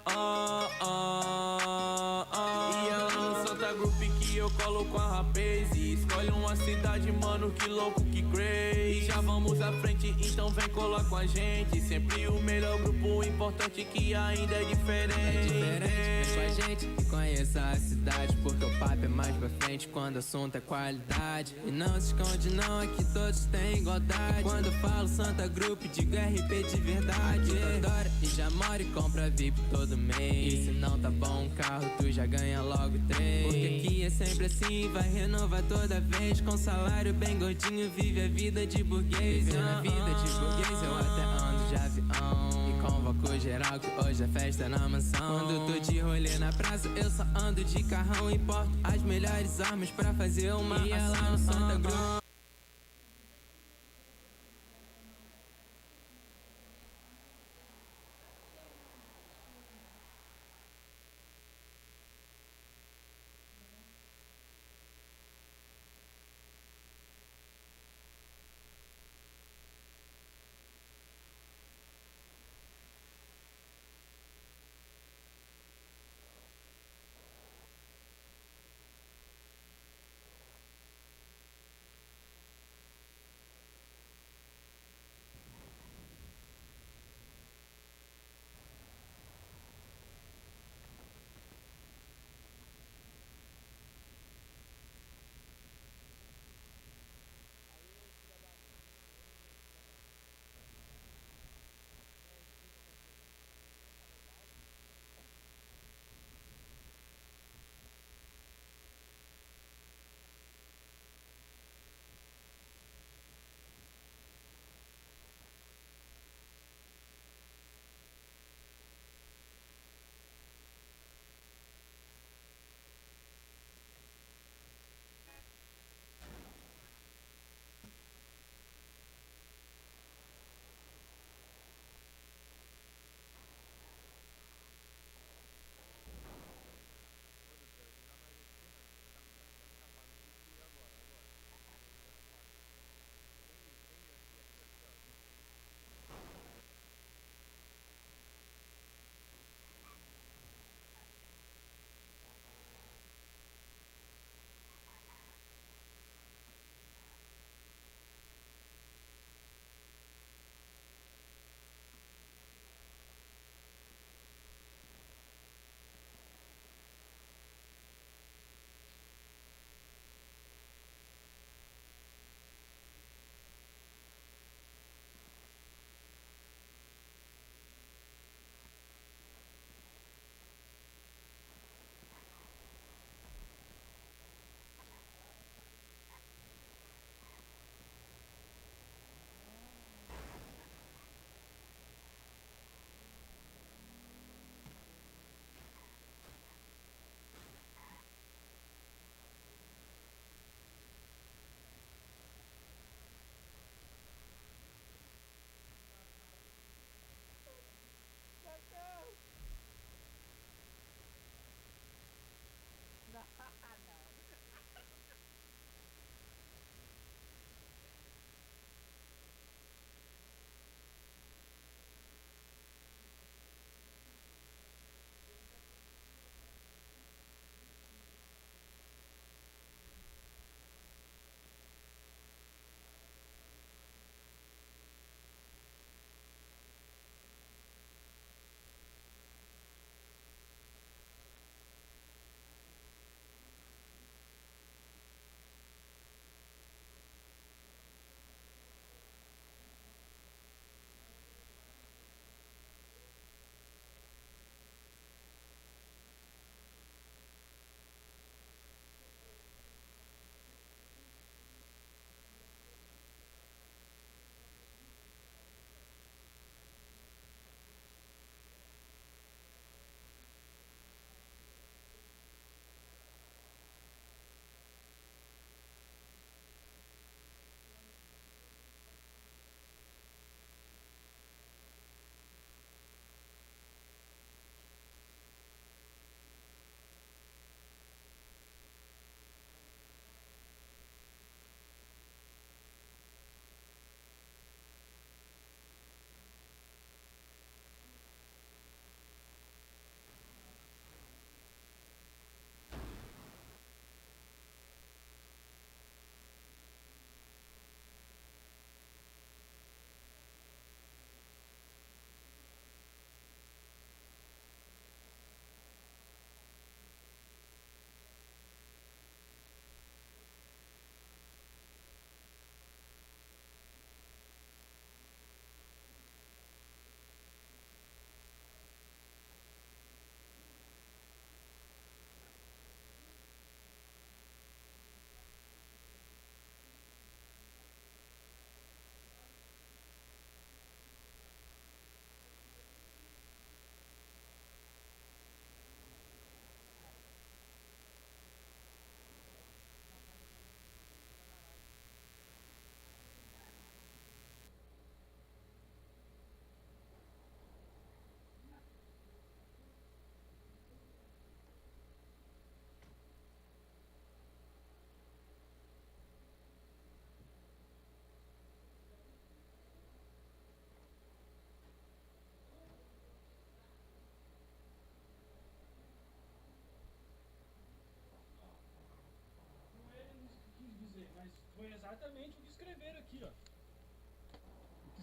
Oh, oh, oh. E ela no Santa Group que eu colo com a rapaz. E escolhe uma cidade, mano, que louco, que crazy. E já vamos à frente, então vem colar com a gente. Sempre o melhor grupo, importante que ainda é diferente. É diferente, vem com a gente e conheça a cidade. Porque o papo é mais pra frente quando o assunto é qualidade. E não se esconde não, aqui todos têm igualdade. Quando eu falo Santa Group, digo RP de verdade. Tu adora e já mora e compra VIP todo mês. E se não tá bom um carro, tu já ganha logo 3. Porque aqui é sempre assim, vai renovar toda vez. Com salário bem gordinho, vive a vida de burguês. Vivendo a vida de burguês, eu até ando de avião. E convoco geral que hoje é festa na mansão. Quando eu tô de rolê na praça, eu só ando de carrão. Importo as melhores armas pra fazer uma ação no Santa Group.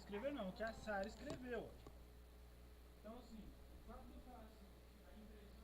escrever não, o que a Sara escreveu. Então assim, quando eu falar assim, a impressão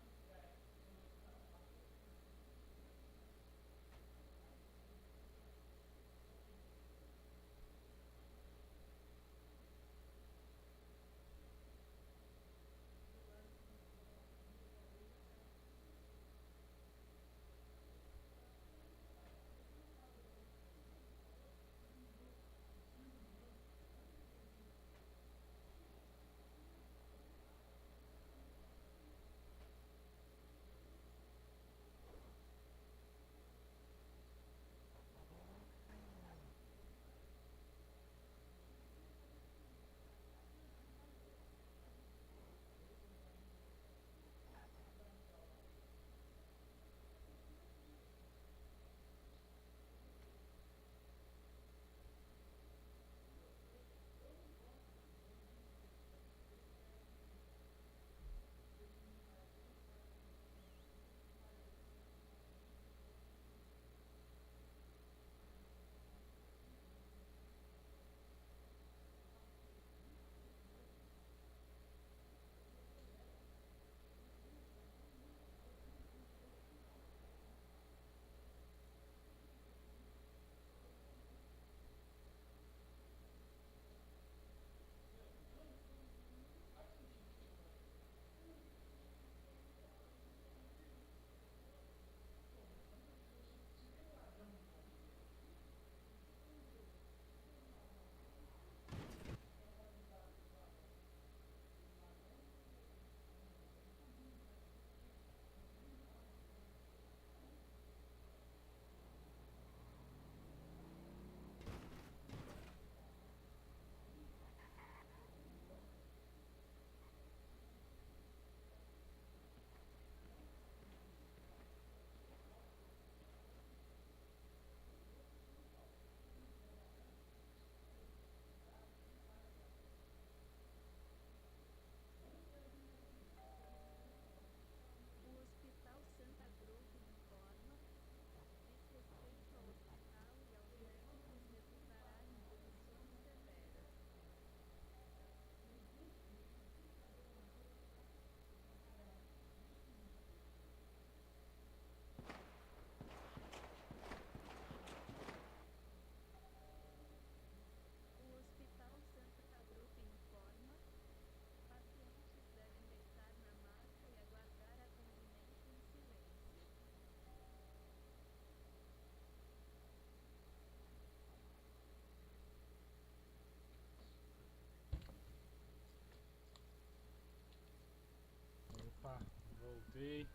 Opa, voltei.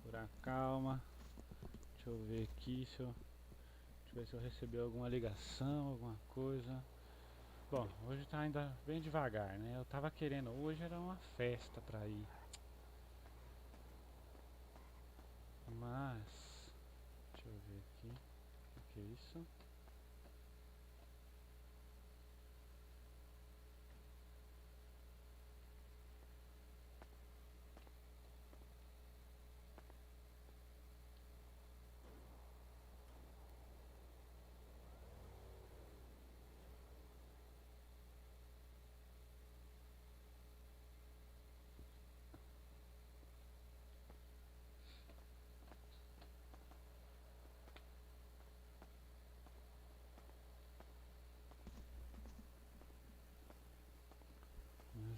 Por a calma. Deixa eu ver aqui se eu. Deixa eu ver se eu recebi alguma ligação, alguma coisa. Bom, hoje tá ainda bem devagar, né? Eu tava querendo, hoje era uma festa pra ir. Mas. Deixa eu ver aqui. O que é isso?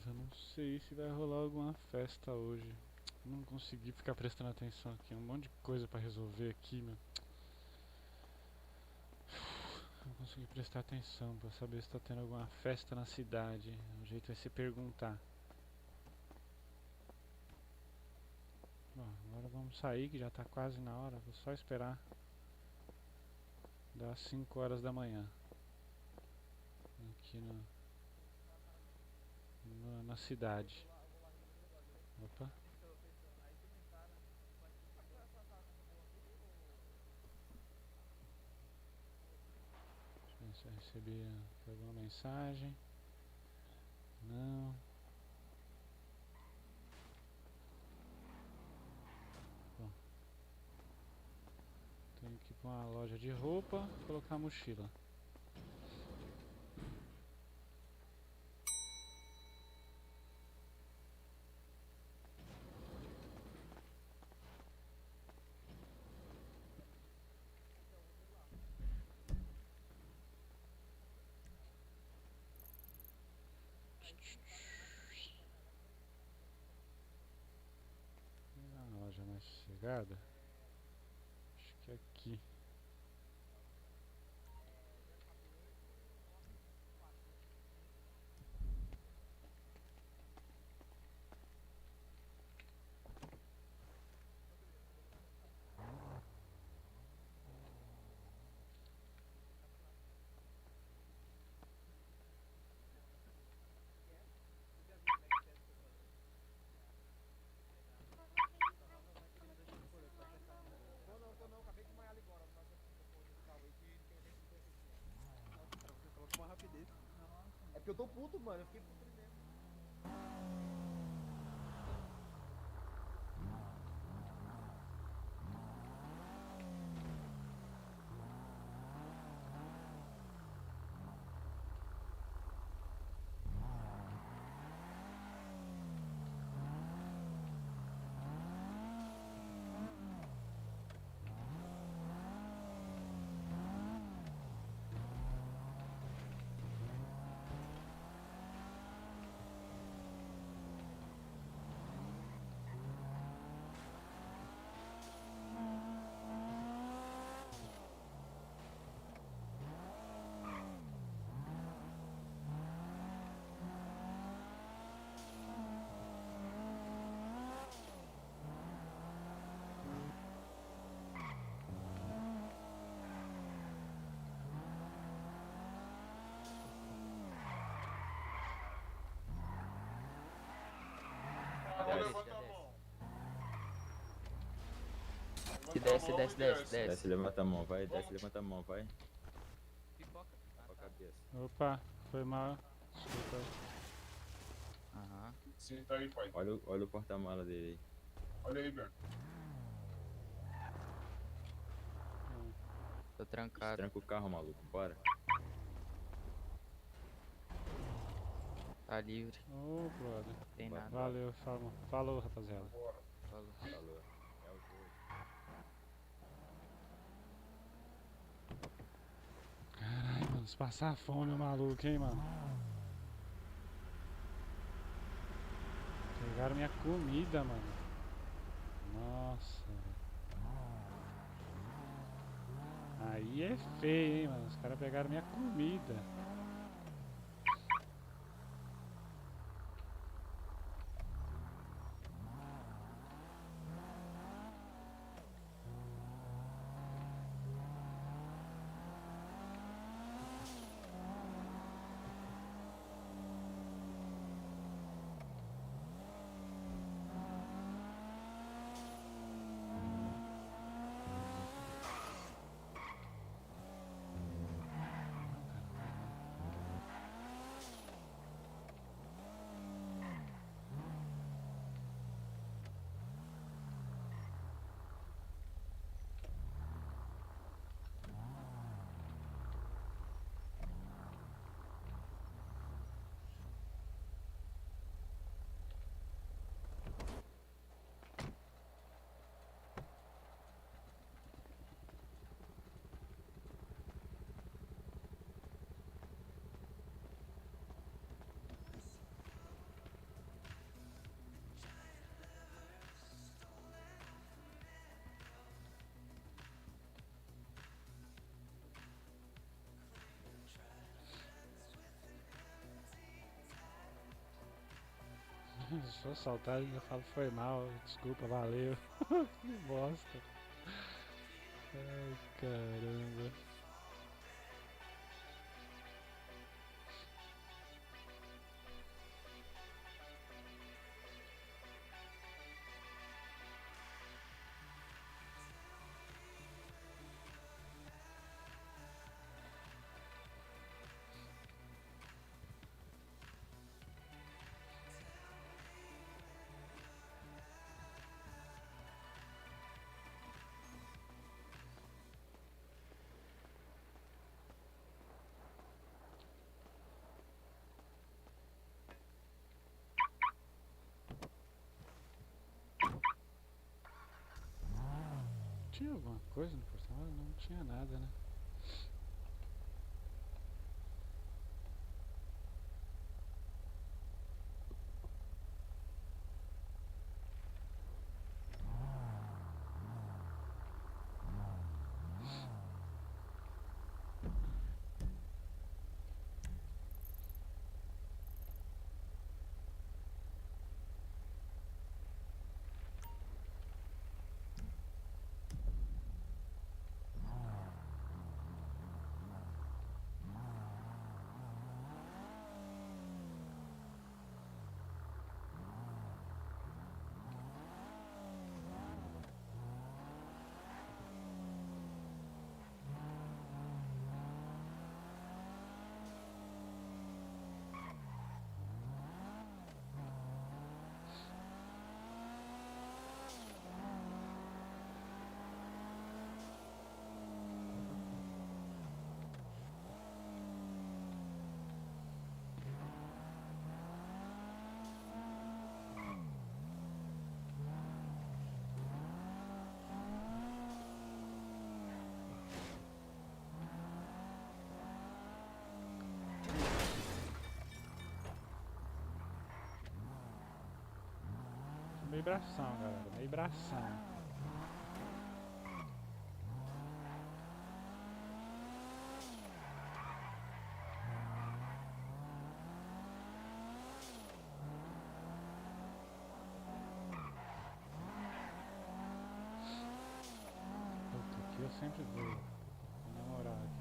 Mas eu não sei se vai rolar alguma festa hoje. Não consegui ficar prestando atenção aqui. Um monte de coisa pra resolver aqui, meu. Não consegui prestar atenção pra saber se tá tendo alguma festa na cidade. O jeito vai ser perguntar. Bom, agora vamos sair que já tá quase na hora. Vou só esperar das 5 horas da manhã. Aqui na cidade. Opa. Deixa eu ver se eu recebi alguma mensagem. Não. Bom. Tenho que ir pra uma loja de roupa e colocar a mochila. ligado? Acho que é aqui. É porque eu tô puto, mano. Eu fiquei puto mesmo. Desce, desce, desce, desce. Desce, levanta a mão, vai. Desce, levanta a mão, vai. Pipoca. Com a cabeça. Opa, foi mal. Desculpa. Aham. Sim, tá aí, pai. Olha o porta-mala dele aí. Olha aí, Bern. Tô trancado. Tranca o carro, maluco. Bora. Tá livre. Ô, brother. Tem nada. Valeu, falou, rapaziada. Falou. Falou. É o jogo. Caralho, mano, se passar fome, o maluco, hein, mano. Pegaram minha comida, mano. Nossa, velho. Aí é feio, hein, mano. Os caras pegaram minha comida. Se eu soltar, eu falo foi mal, desculpa, valeu. Que bosta. Ai, caramba. Tinha alguma coisa no portal? Não tinha nada, né? Meio bração, galera. Meio bração. Puta, aqui eu sempre vou namorar aqui.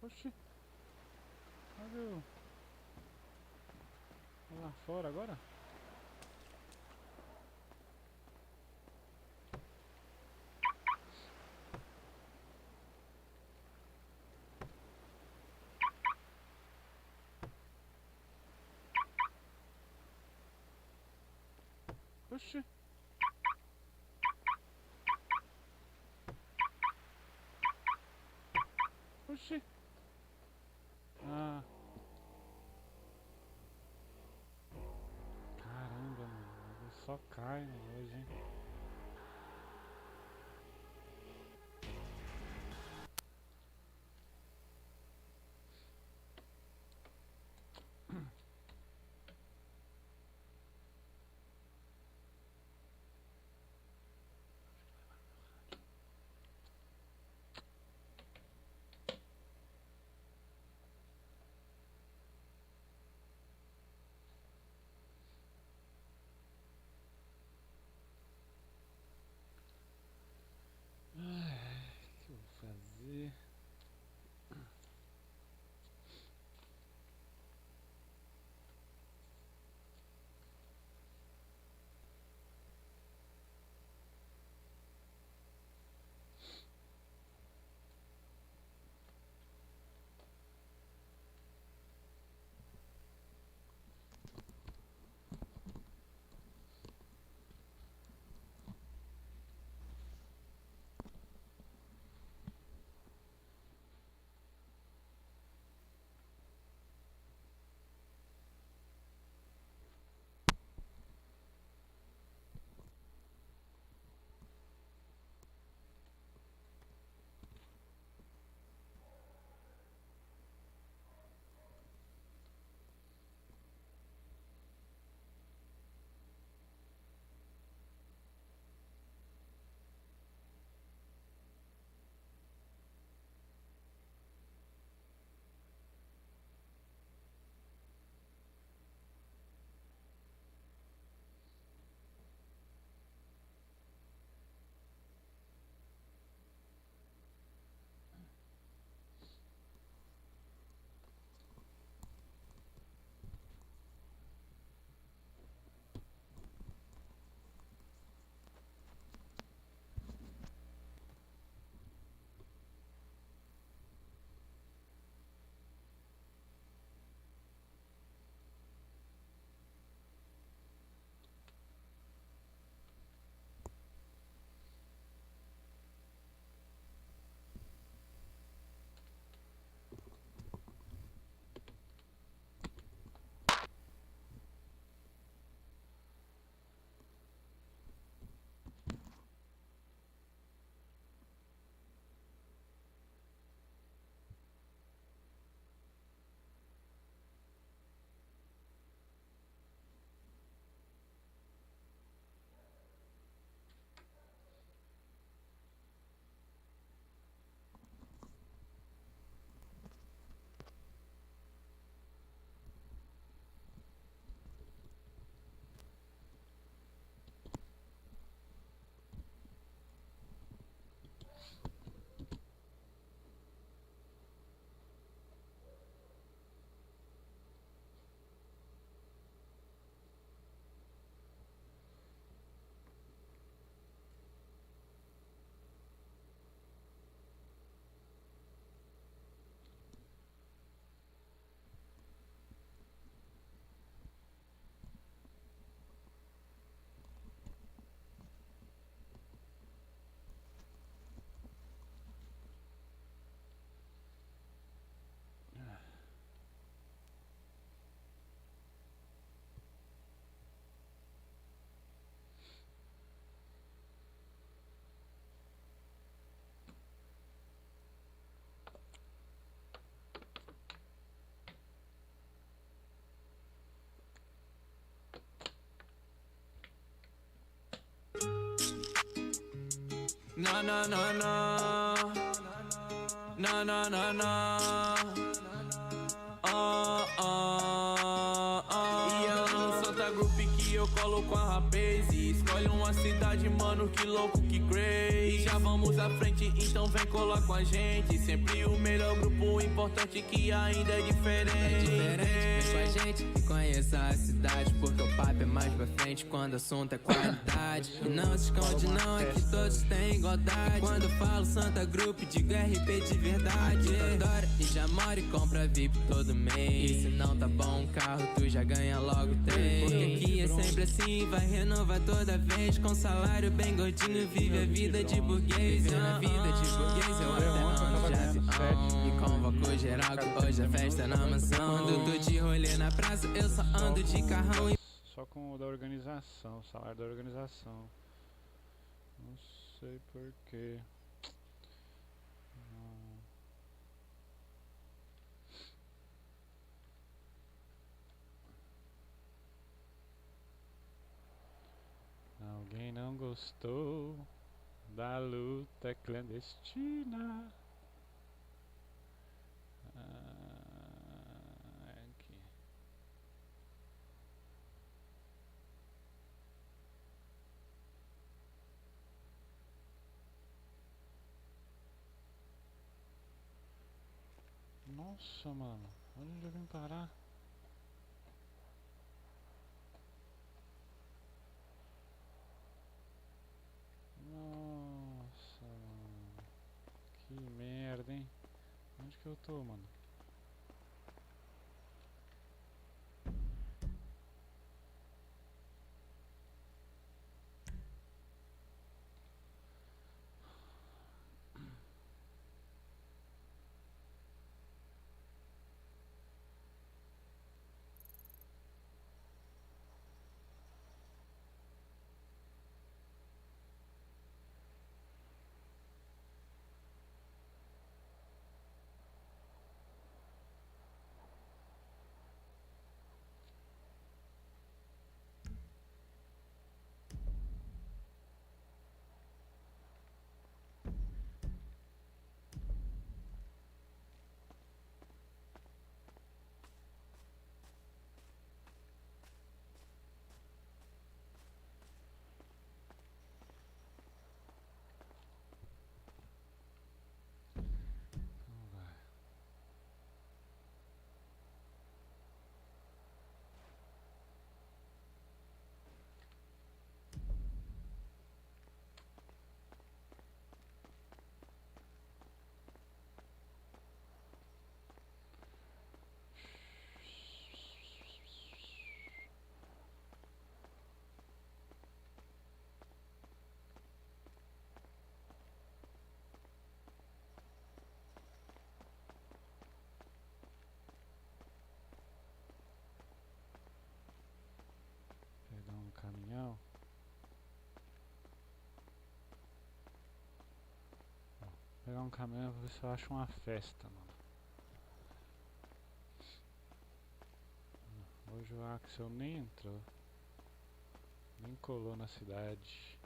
Oxi. Cadê o... Lá fora agora? Oxi. Oxi. Ah. Caramba, mano. Ele só cai hoje, hein? Na na na na. Na na na na. E ela não solta grupo que eu colo com a rapaz. E escolhe uma cidade, mano, que louco, que crazy. E já vamos à frente, então vem colar com a gente. Sempre o melhor grupo, importante que ainda é diferente. É diferente, vem com a gente e conheça a cidade. Porque o papo é mais pra frente quando o assunto é qualidade. E não se esconde não, é que todos têm igualdade. E quando eu falo Santa Group, digo RP de verdade. Tu adora e já mora e compra VIP todo mês. E se não tá bom o carro, tu já ganha logo 3. Porque aqui é sempre assim, vai renovar toda vez. Com salário bem gordinho, vive a vida de burguês. Vivendo a vida de burguês, eu até ando de avião. E convoco geral que hoje a festa é na mansão. Quando tô de rolê na praça, eu só ando de carrão. E Só com o da organização, o salário da organização. Não sei porquê. Alguém não gostou da luta clandestina. Aqui. Nossa, mano, onde eu vim parar? Nossa, mano. Que merda, hein? Onde que eu tô, mano? Pegar um caminhão. Ó, pegar um caminhão e ver se eu acho uma festa, mano. Hoje o Axel nem entrou. Nem colou na cidade.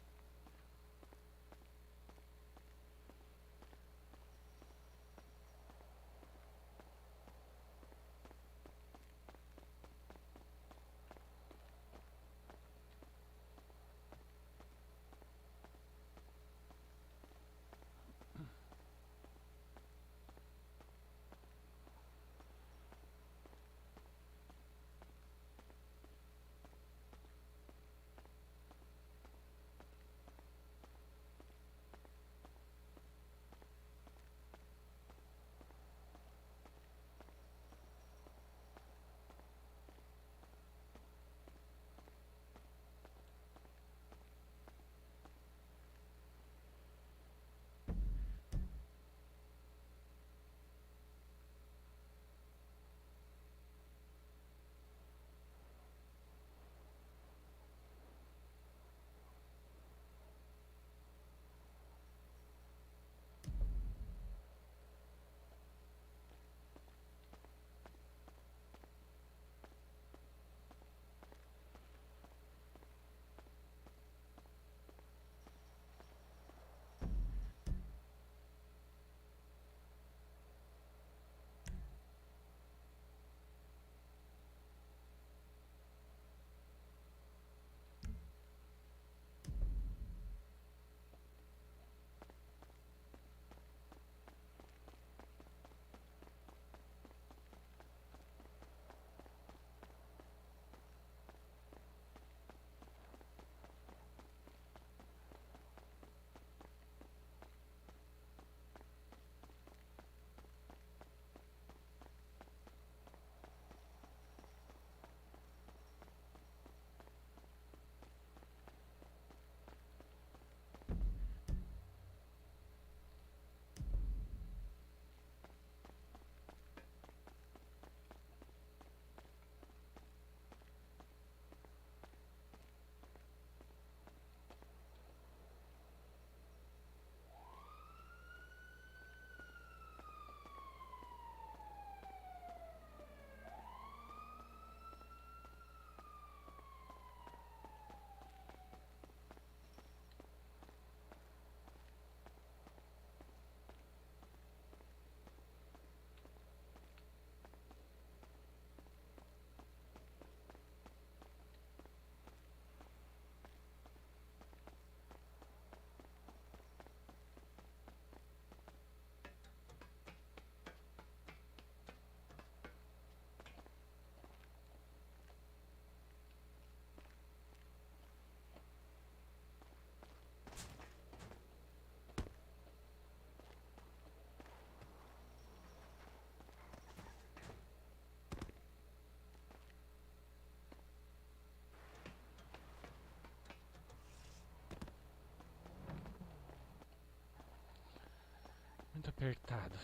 apertado.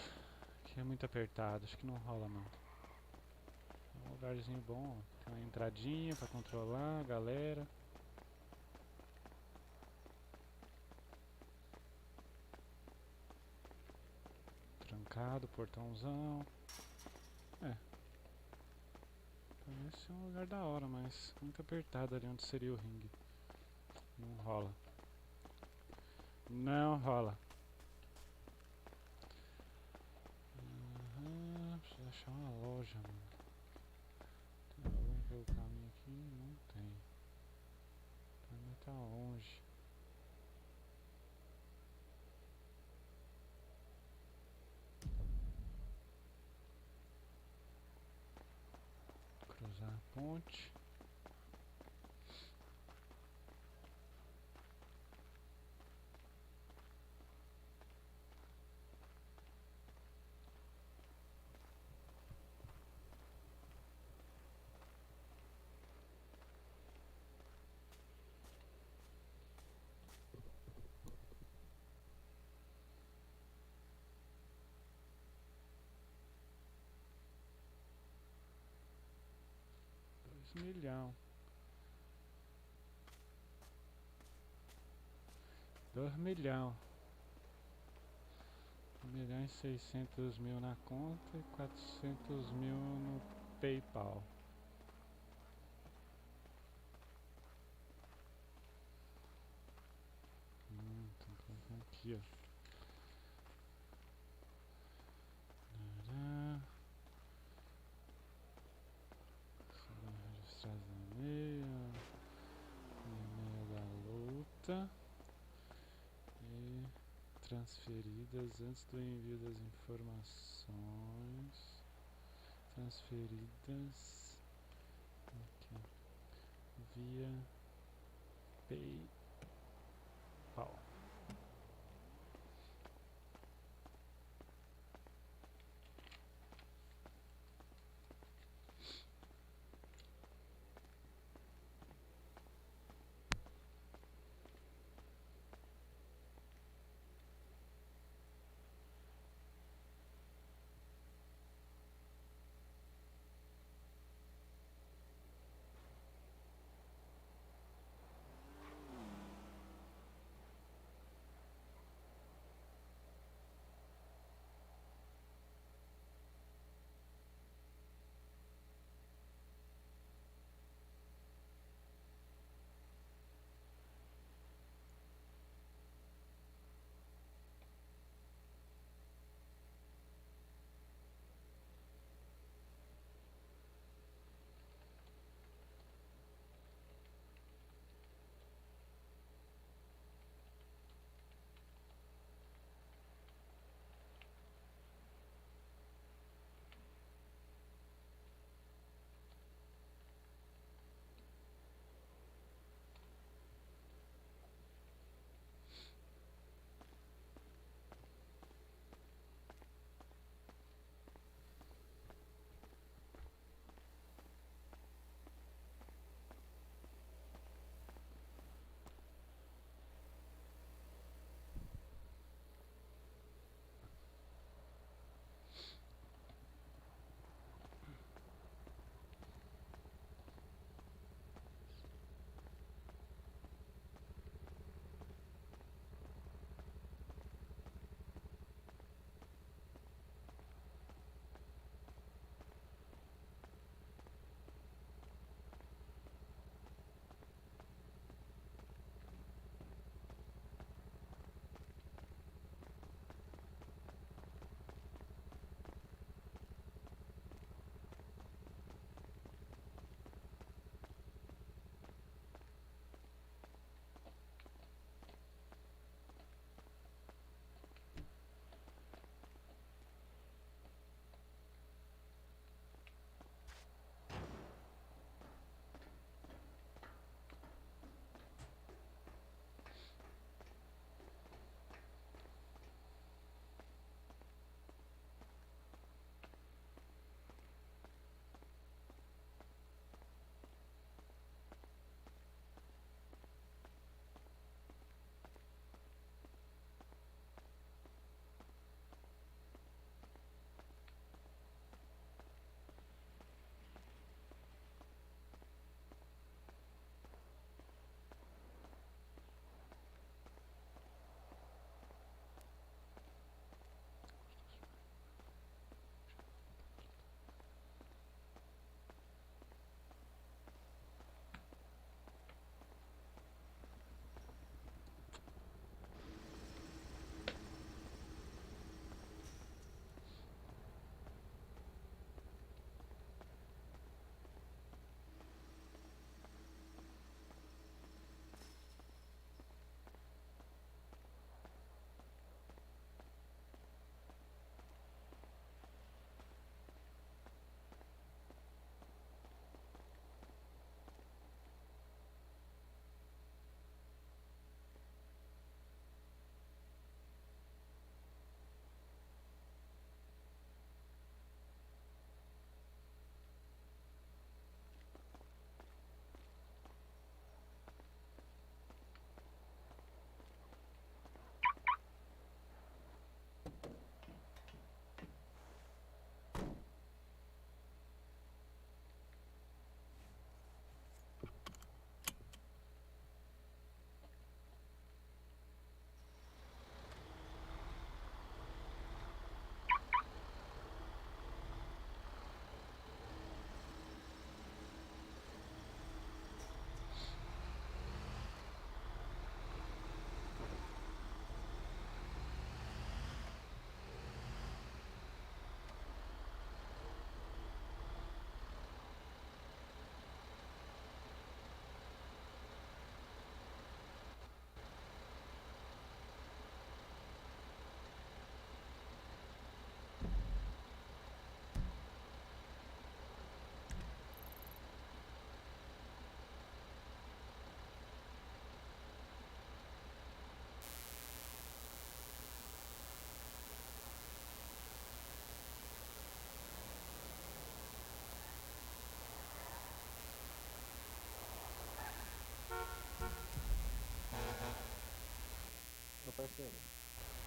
Aqui é muito apertado, acho que não rola não. É um lugarzinho bom, ó. Tem uma entradinha pra controlar a galera. Trancado, portãozão. É. Parece um lugar da hora, mas muito apertado ali onde seria o ringue. Não rola. Não rola. Preciso achar uma loja, mano. Tem alguém pelo caminho aqui? Não tem. O caminho tá longe. Cruzar a ponte. Milhão. 2 milhão. 1.600.000 na conta e 400.000 no PayPal. Tem que colocar aqui, ó. Registrar e-mail. E-mail da luta. E transferidas antes do envio das informações. Transferidas aqui via PayPal.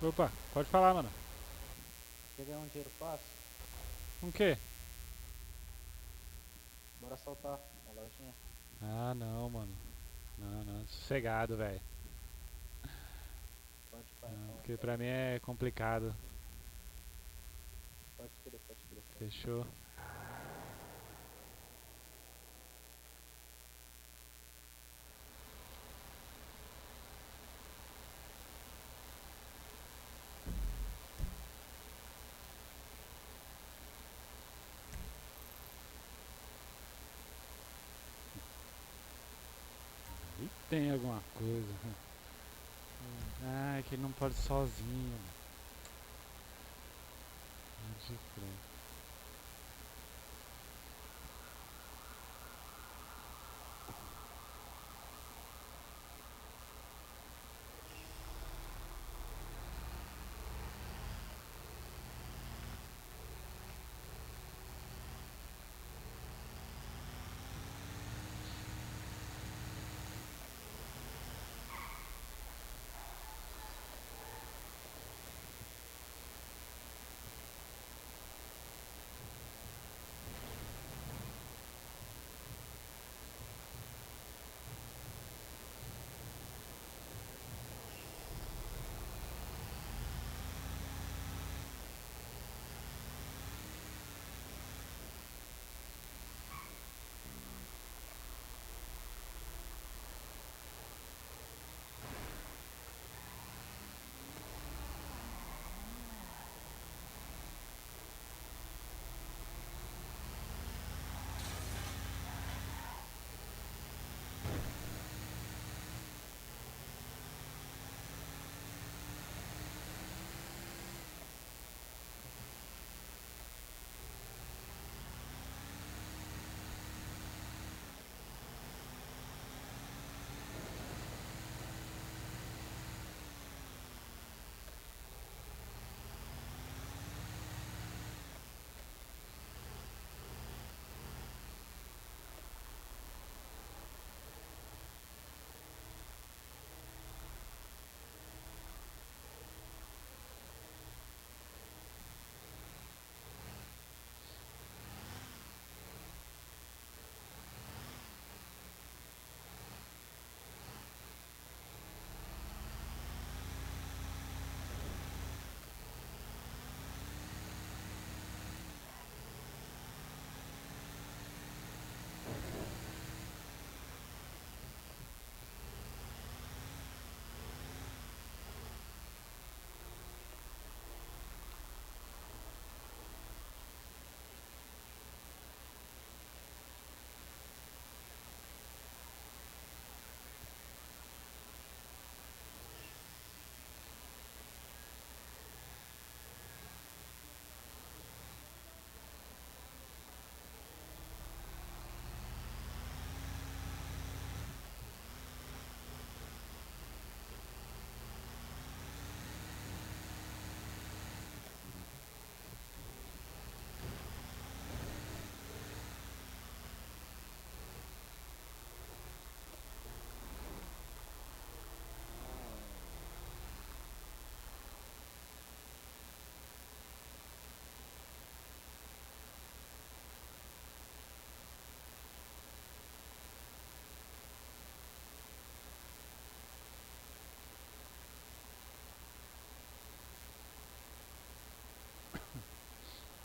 Opa, pode falar, mano. Quer ganhar um dinheiro fácil? Com o quê? Bora assaltar a lojinha. Ah, não, mano. Não, sossegado, velho. Pode parar, então. Porque pra mim é complicado. Pode crer. Fechou. E tem alguma coisa. Ah, é que ele não pode ir sozinho. Pode crer.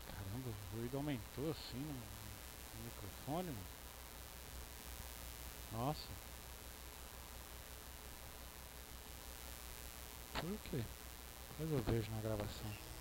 Caramba, o ruído aumentou assim no microfone, mano. Nossa. Por quê? Depois eu vejo na gravação.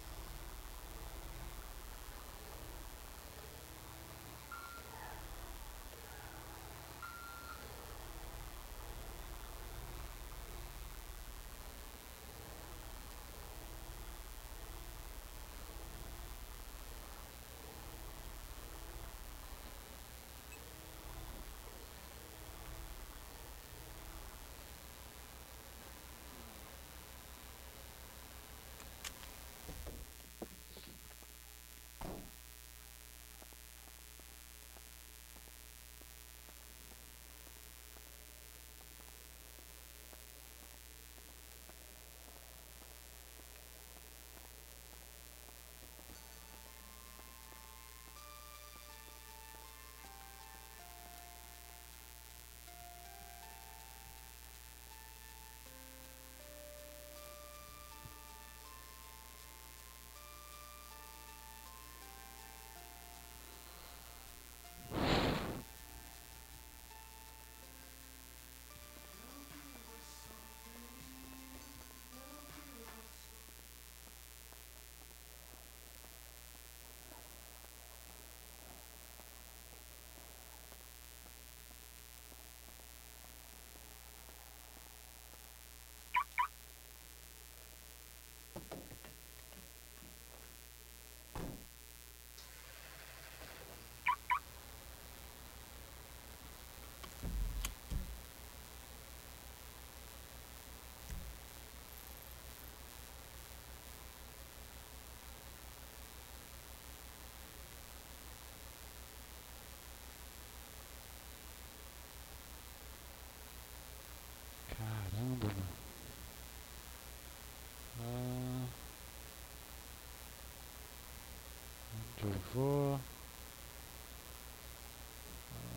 Levou.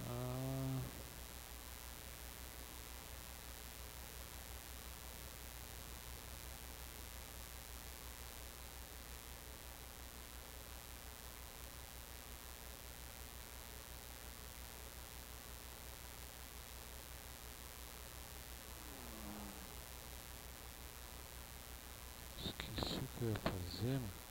Ah. Esqueci o que eu ia fazer, mano.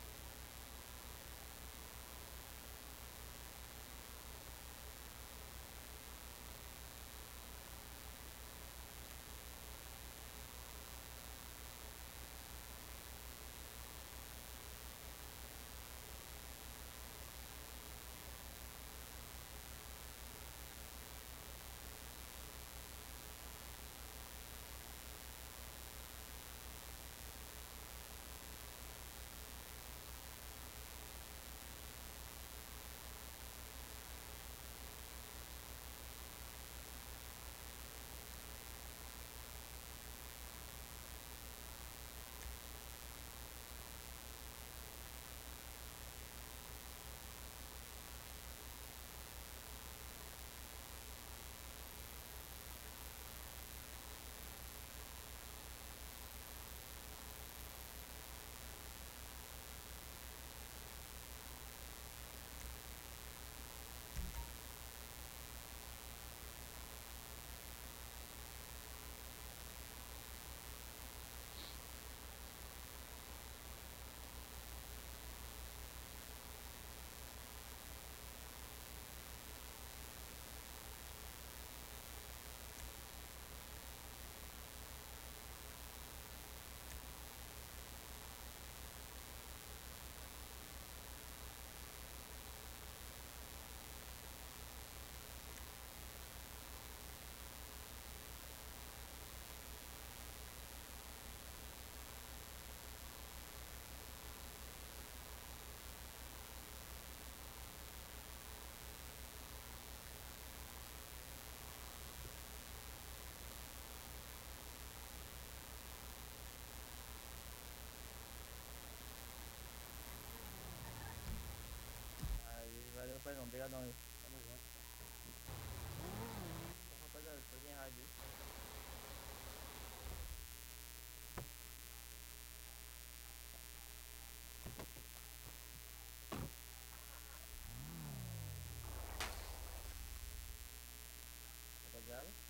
Valeu, paizão. Obrigadão aí. Tamo junto. Então, rapaziada, foi bem rádio aí. Rapaziada.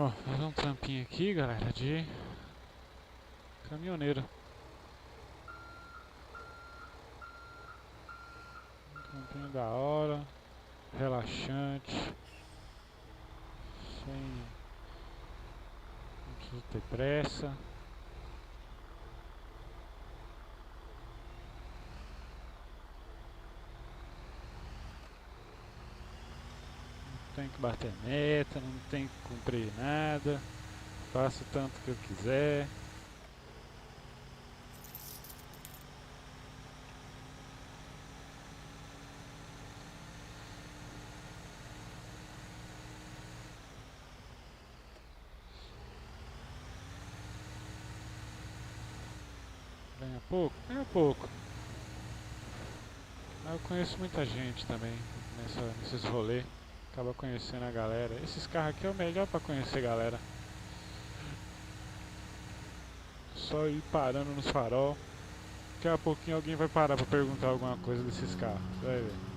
Ó, fazer um trampinho aqui, galera, de caminhoneiro. Um trampinho da hora, relaxante, sem... não precisa ter pressa. Não tem que bater meta, não tem que cumprir nada. Faço o tanto que eu quiser. Ganha pouco? Ganha pouco. Mas eu conheço muita gente também nesses rolês. Acaba conhecendo a galera. Esses carros aqui é o melhor pra conhecer galera. Só ir parando nos farol. Daqui a pouquinho alguém vai parar pra perguntar alguma coisa desses carros. Você vai ver.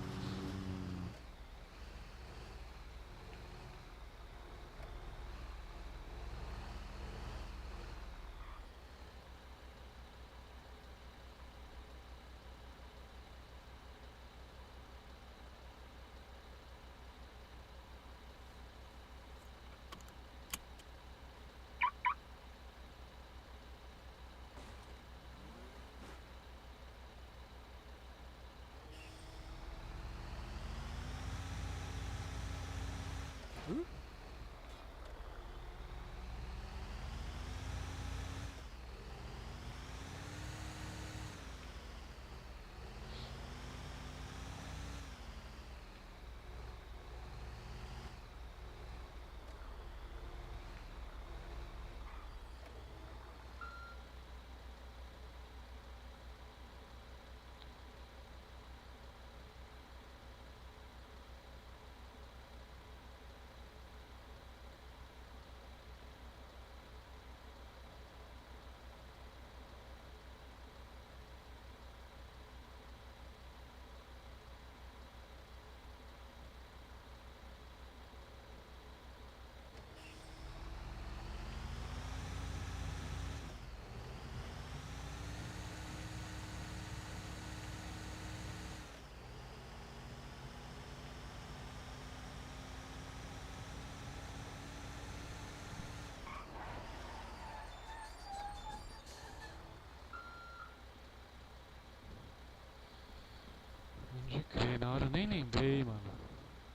De crer, na hora eu nem lembrei, mano.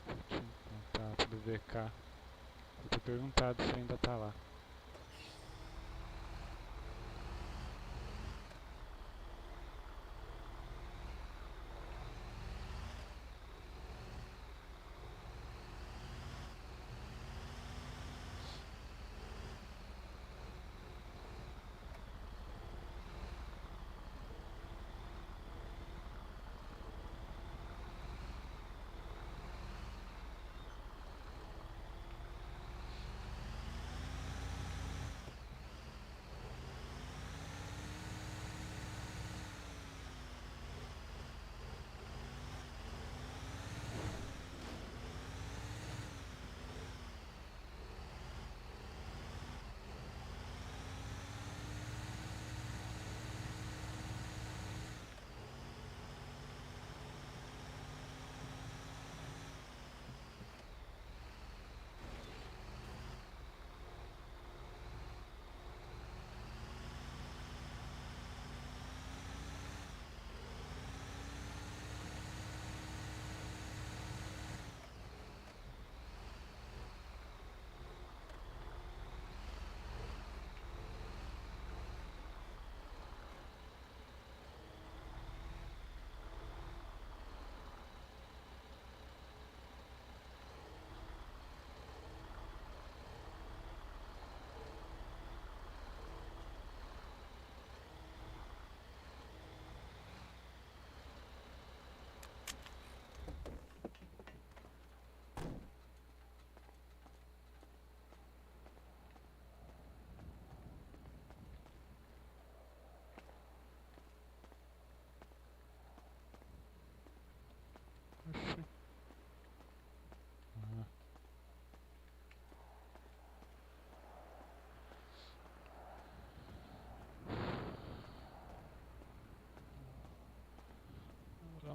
Eu tinha contato do VK. Vou ter perguntado se ainda tá lá.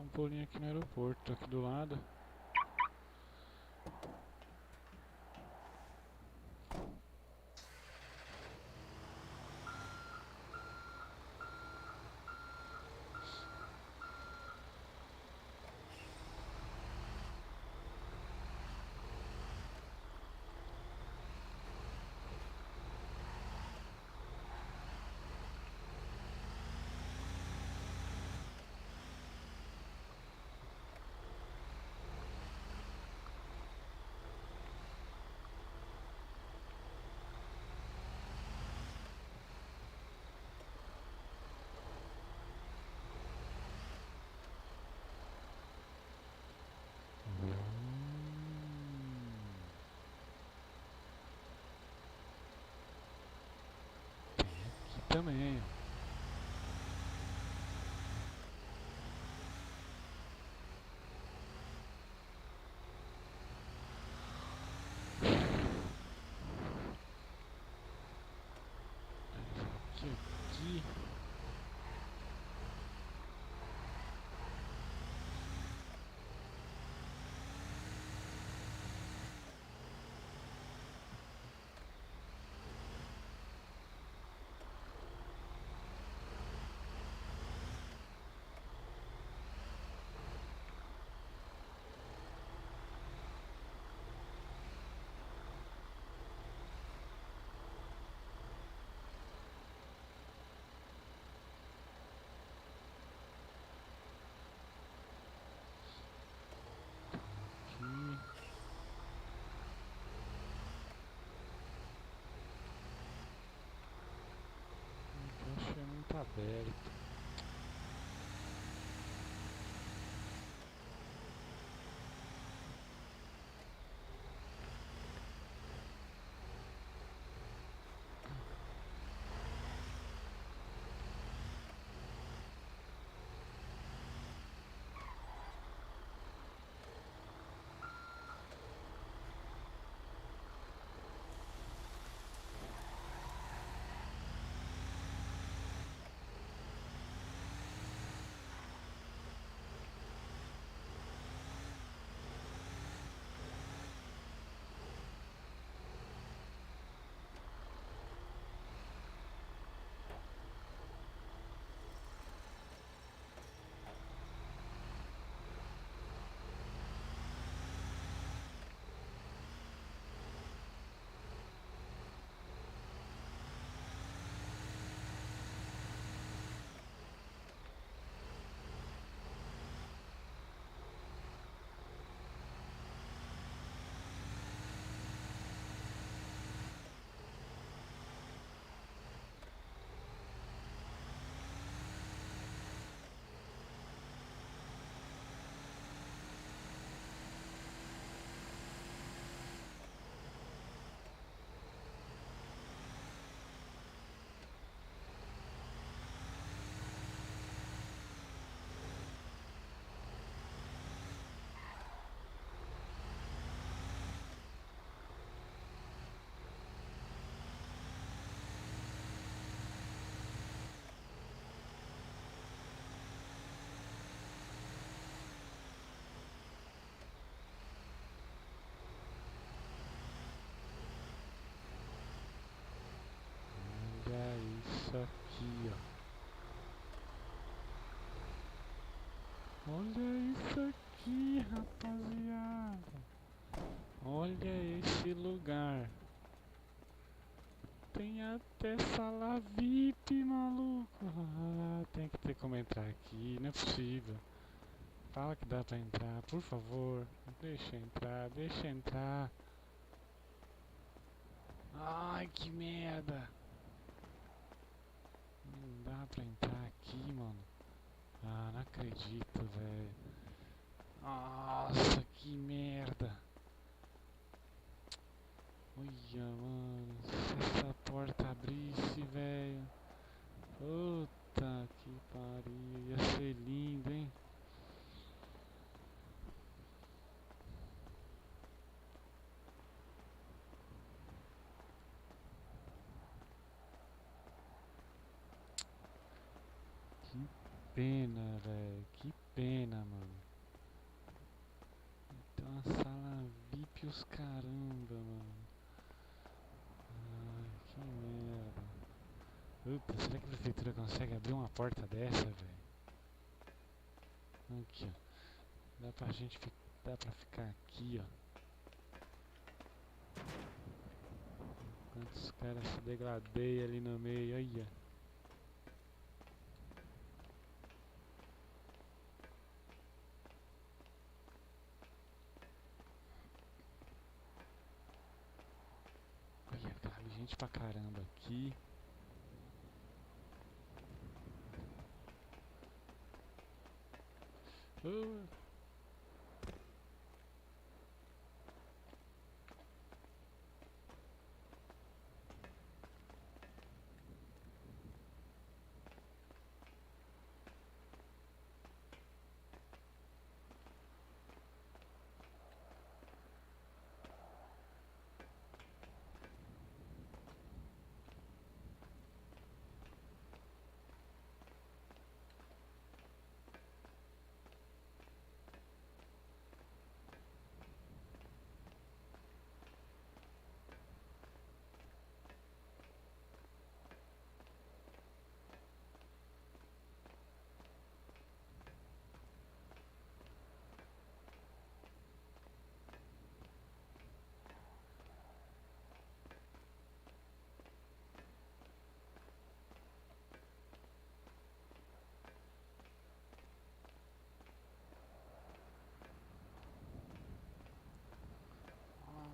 um pulinho aqui no aeroporto, tô aqui do lado. Aqui também, ó. Aqui. A caixa é muito aberta. Olha isso aqui, ó. Olha isso aqui, rapaziada. Olha esse lugar. Tem até sala VIP, maluco. Ah, tem que ter como entrar aqui, não é possível. Fala que dá pra entrar, por favor. Deixa entrar, deixa entrar. Ai, que merda. Não dá pra entrar aqui, mano. Ah, não acredito, velho. Nossa, que merda. Olha, mano. Se essa porta abrisse, velho. Puta que pariu. Ia ser lindo, hein? Que pena, velho. Que pena, mano. Tem uma sala VIP os caramba, mano. Ai, que merda. Puta, será que a prefeitura consegue abrir uma porta dessa, velho? Aqui, ó. Dá pra gente dá pra ficar aqui, ó. Enquanto os caras se degladeiam ali no meio, olha. Olha, cabe gente pra caramba aqui.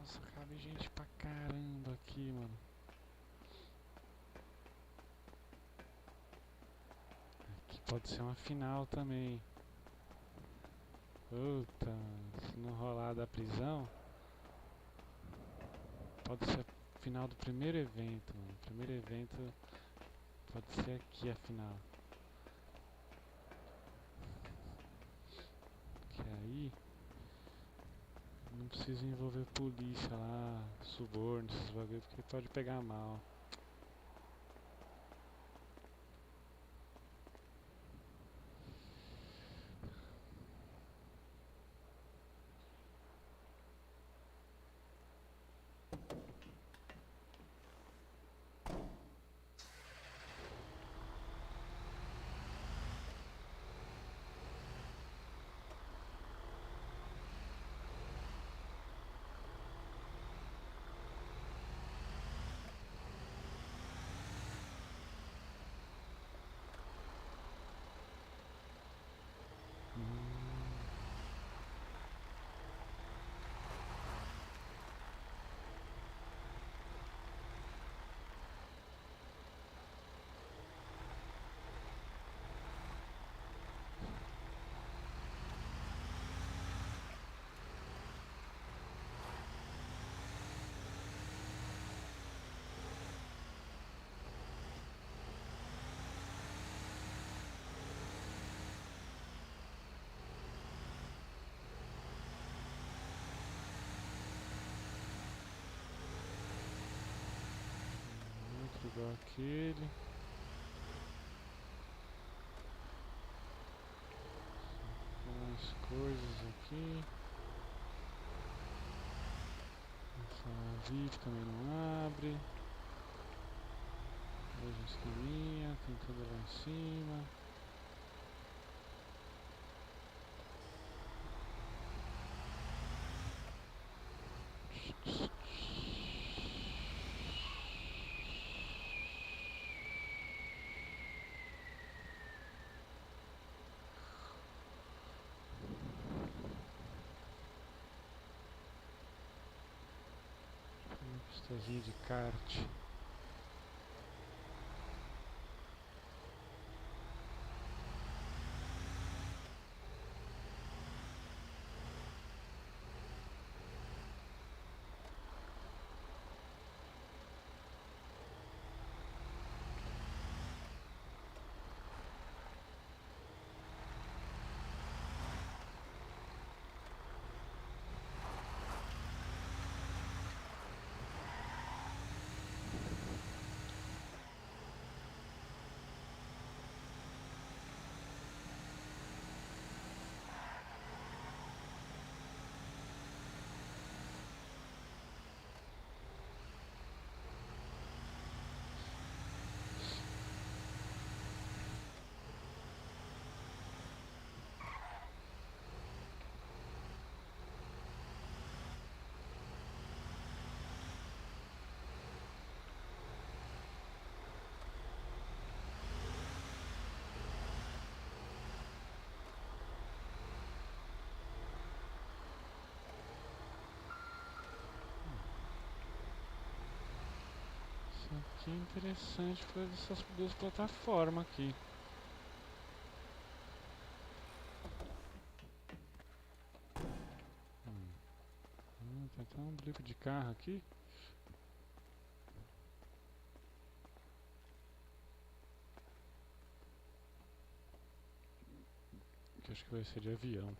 Nossa, cabe gente pra caramba aqui, mano. Aqui pode ser uma final também. Puta, mano, se não rolar da prisão, pode ser a final do primeiro evento, mano. O primeiro evento pode ser aqui a final. Que aí não precisa envolver polícia lá, suborno, esses bagulho, porque pode pegar mal. Igual aquele. Mais coisas aqui. Essa VIP também não abre. Veja esquininha, tem tudo lá em cima. Pistazinha de kart. que é interessante foi essas duas plataformas aqui. Tem até um blip de carro aqui. Que acho que vai ser de avião.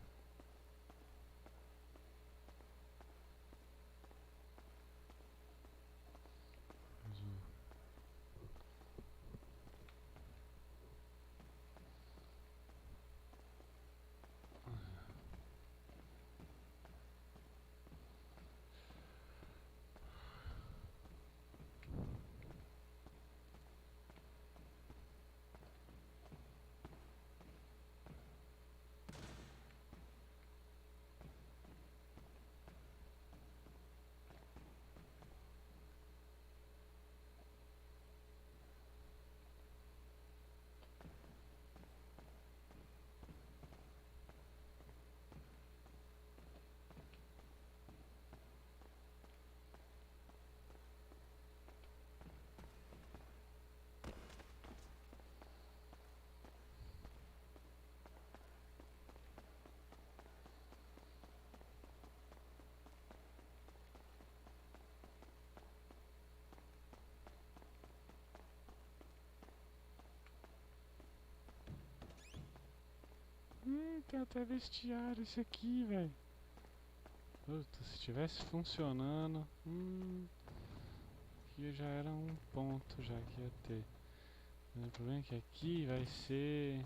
Tem até vestiário esse aqui, velho. Puta, se tivesse funcionando, aqui já era um ponto já que ia ter. Mas o problema é que aqui vai ser...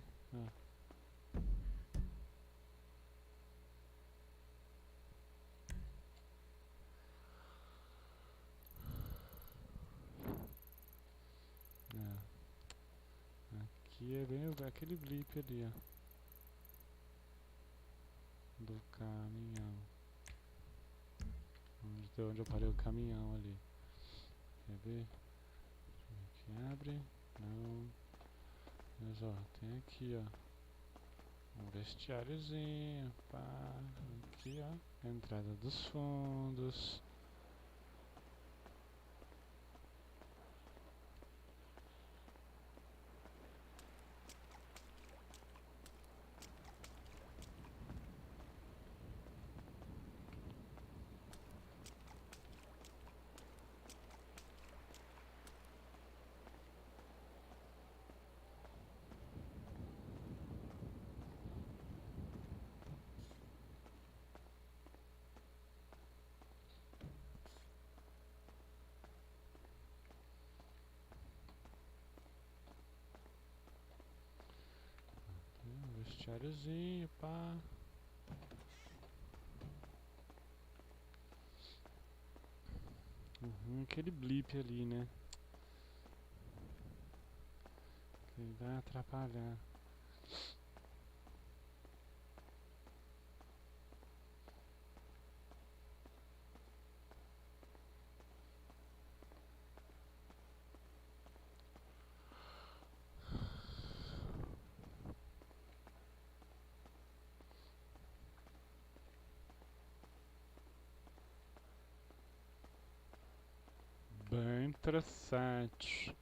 Aqui é bem aquele blip ali, ó. Do caminhão. Onde eu parei o caminhão ali. Quer ver? Deixa eu ver aqui. Abre. Não. Mas ó, tem aqui, ó. Um vestiáriozinho. Pá. Aqui, ó. Entrada dos fundos. Vestiáriozinho, pá. Aquele blip ali, né? Que vai atrapalhar. Bem interessante.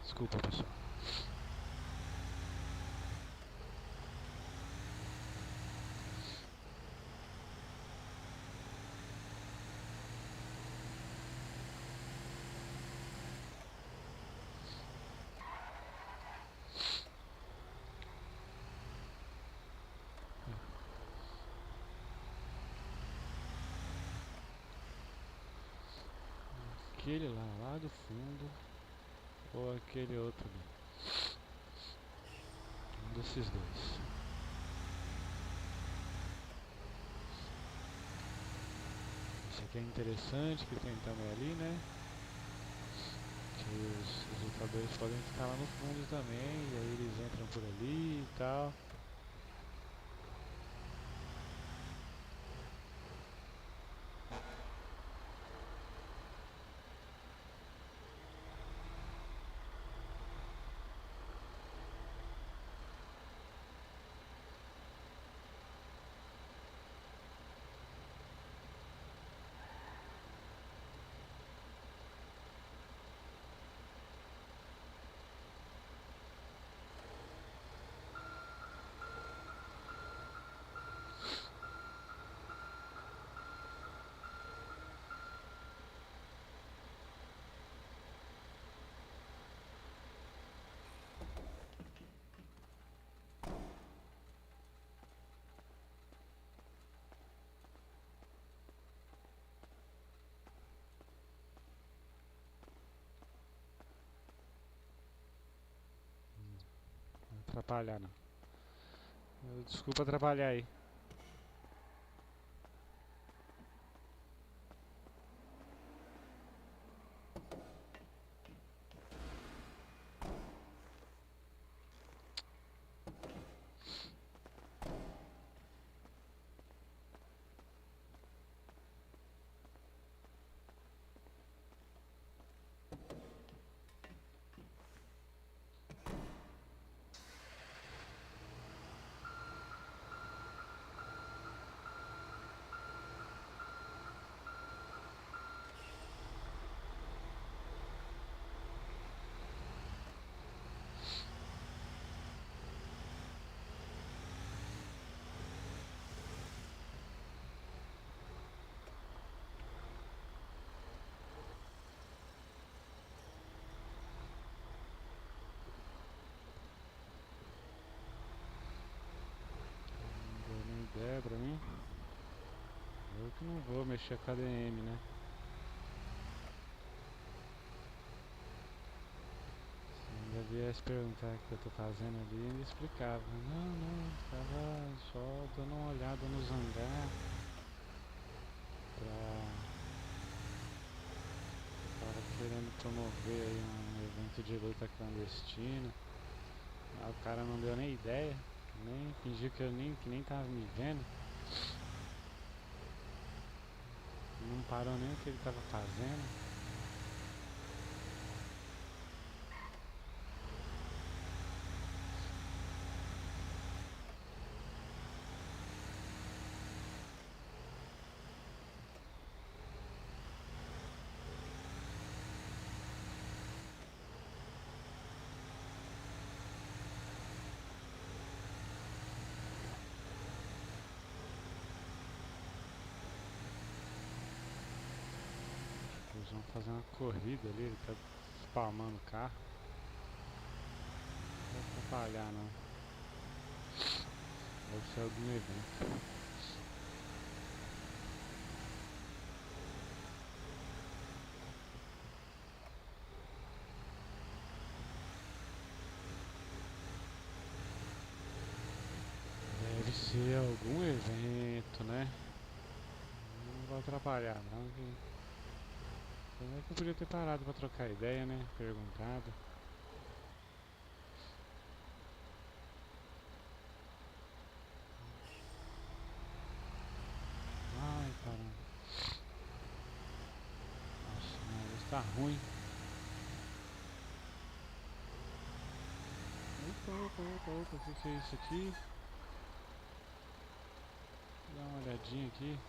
Desculpa, pessoal. Aquele lá do fundo ou aquele outro ali. Um desses dois. Esse aqui é interessante, que tem também ali, né? Que os lutadores podem ficar lá no fundo também, e aí eles entram por ali e tal. Atrapalhar não. Desculpa atrapalhar aí. É, pra mim, eu que não vou mexer com a ADM, né? Se ainda viesse perguntar o que eu tô fazendo ali, ele explicava. Não, tava só dando uma olhada nos hangar tava querendo promover aí um evento de luta clandestina. Aí o cara não deu nem ideia. Nem fingiu que eu nem tava me vendo. Não parou nem o que ele tava fazendo. Eles vão fazer uma corrida ali, ele tá spamando o carro. Não vai atrapalhar não. Deve ser algum evento. Deve ser algum evento, né? Não vai atrapalhar não. Como é que eu podia ter parado pra trocar ideia, né? Perguntado. Ai, caramba. Nossa, meu Deus, tá ruim. Opa, o que é isso aqui? Dá uma olhadinha aqui.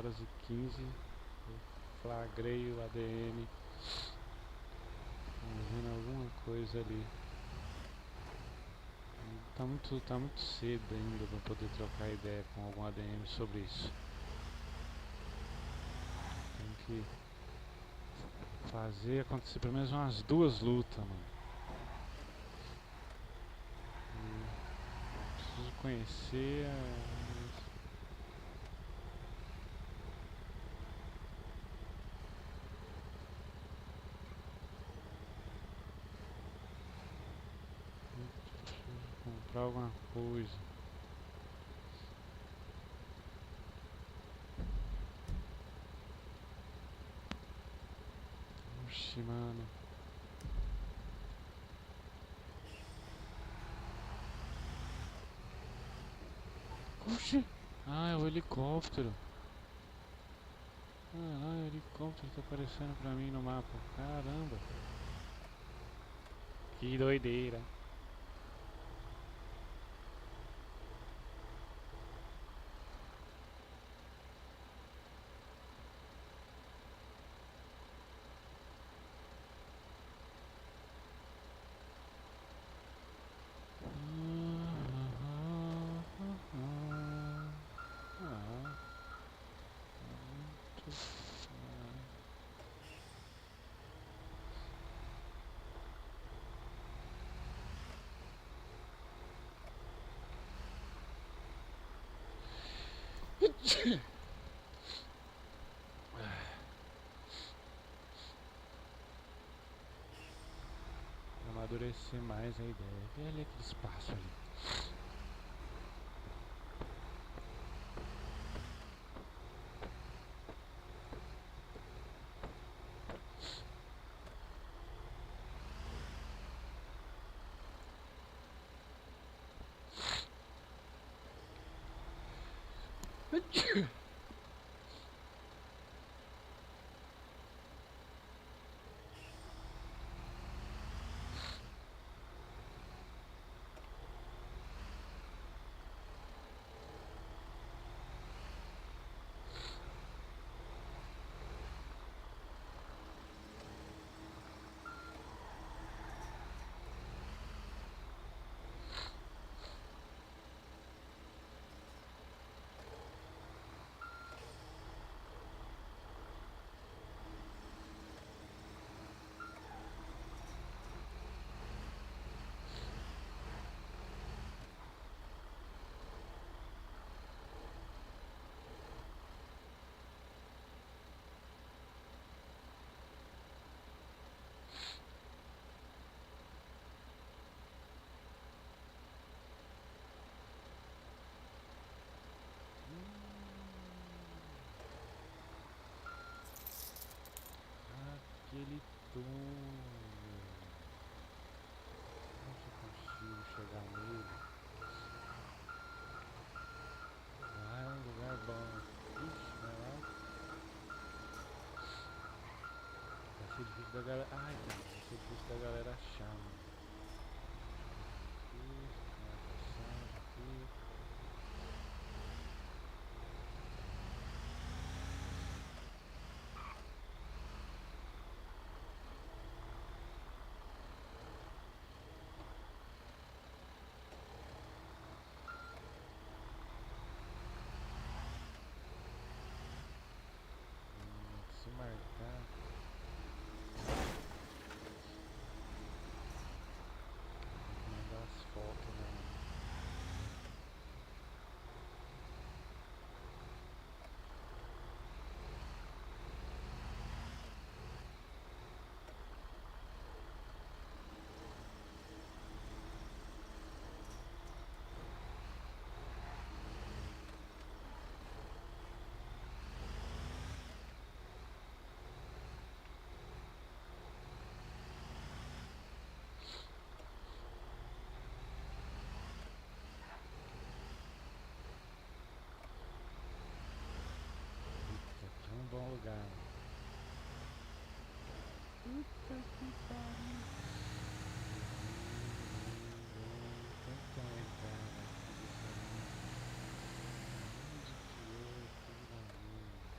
2h15. Eu flagrei o ADM. Vendo alguma coisa ali. Tá muito cedo ainda pra poder trocar ideia com algum ADM sobre isso. Tem que fazer acontecer pelo menos umas 2 lutas, mano. Preciso conhecer comprar alguma coisa. Oxi, mano. Oxi. Ah, é o helicóptero. Ah, o helicóptero tá aparecendo pra mim no mapa. Caramba. Que doideira. Amadurecer mais a ideia. Vê ali aquele espaço ali. Aquele túnel. Não sei se eu consigo chegar nele. Ah, é um lugar bom. Ixi, vai lá. Vai ser difícil da galera. Ai, cara, vai ser difícil da galera achar, mano. Aqui, uma passagem aqui. Se marcar. Vou mandar as fotos, né? Aqui é um bom lugar. Puta que pariu. Tenta entrar aqui desse mundo. Onde que é, pelo amor?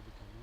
sobe também.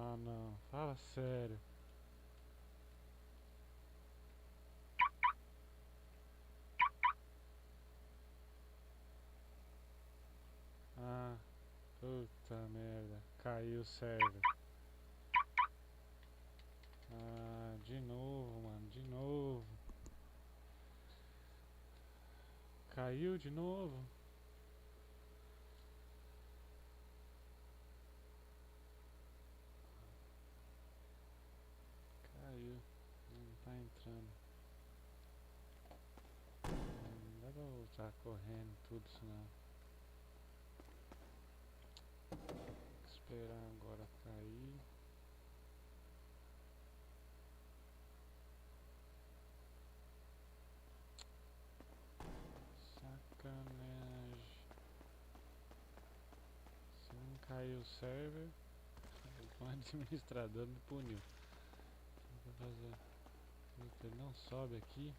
Ah, não. Fala sério. Ah, puta merda. Caiu o server. Ah, de novo, mano. De novo. Caiu de novo. Caiu. Não tá entrando. Não dá pra voltar correndo tudo isso não. Tem que esperar agora cair. Sacanagem. Se não caiu o server, o administrador me puniu. O que eu vou fazer? Puta, ele não sobe aqui.